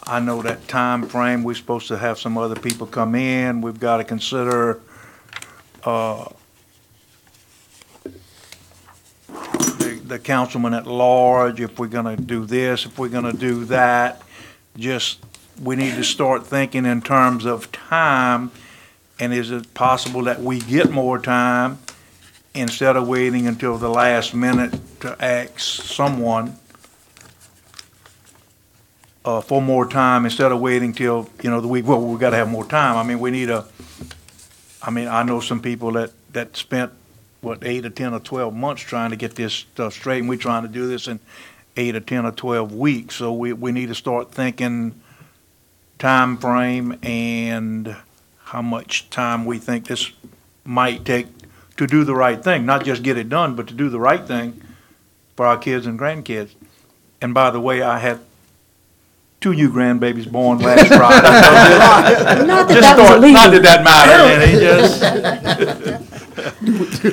I know that time frame. We're supposed to have some other people come in. We've got to consider the councilman at large, if we're gonna do this, if we're gonna do that. We need to start thinking in terms of time, and is it possible that we get more time instead of waiting until the last minute to ask someone for more time, instead of waiting till, the week, well, we gotta have more time. I know some people that spent, 8 or 10 or 12 months trying to get this stuff straight, and we're trying to do this in 8 or 10 or 12 weeks. So we need to start thinking time frame and how much time we think this might take to do the right thing, not just get it done, but to do the right thing for our kids and grandkids. And by the way, I had 2 new grandbabies born last Friday. Not that that mattered.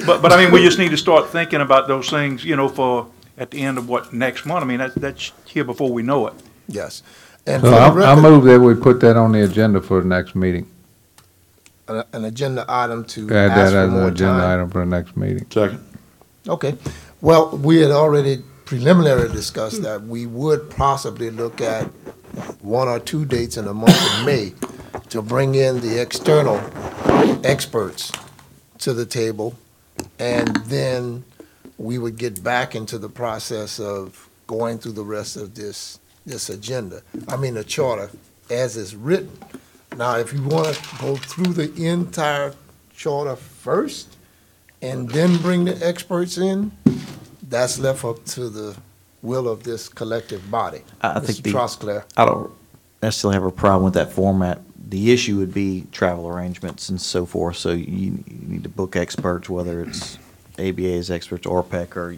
But we just need to start thinking about those things, for at the end of next month. That's here before we know it. Yes. And So for the I record, move that we put that on the agenda for the next meeting. an agenda item to Add ask that for as an more agenda time. item for the next meeting. Second. Okay. Well, we had already preliminarily discussed that we would possibly look at 1 or 2 dates in the month of May to bring in the external experts to the table, and then we would get back into the process of going through the rest of this agenda. The charter as is written. Now, if you want to go through the entire charter first and then bring the experts in, that's left up to the will of this collective body. I think Mr. Trosclair. I don't necessarily have a problem with that format. The issue would be travel arrangements and so forth, so you need to book experts, whether it's ABA's experts or PEC or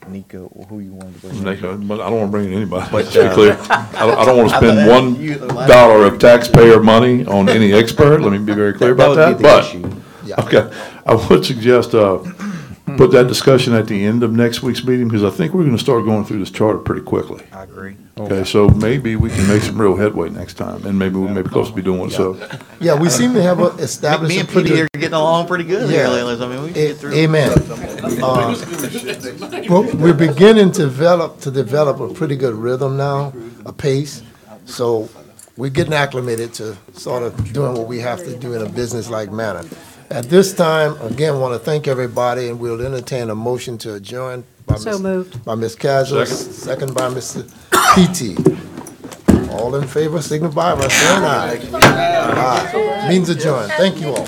Nico, or who you want to bring in. But I don't want to bring in anybody. But, Let's be clear. I don't want to spend $1 of taxpayer money on any expert. Let me be very clear about that. That would be the issue. Yeah. Okay, I would suggest, put that discussion at the end of next week's meeting, because I think we're going to start going through this charter pretty quickly. I agree. Okay, so maybe we can make some real headway next time, and maybe we may be close to be doing one, so. Yeah, we seem to have established Me a and pretty Petey good. are getting along pretty good here Yeah. lately. We can get through. Amen. Well, we're beginning to develop a pretty good rhythm now, a pace. So we're getting acclimated to sort of doing what we have to do in a business-like manner. At this time, again, want to thank everybody, and we'll entertain a motion to adjourn. So moved. By Ms. Casual, second by Mr. P.T. All in favor, signify by saying aye. Aye. Means adjourned. Thank you all.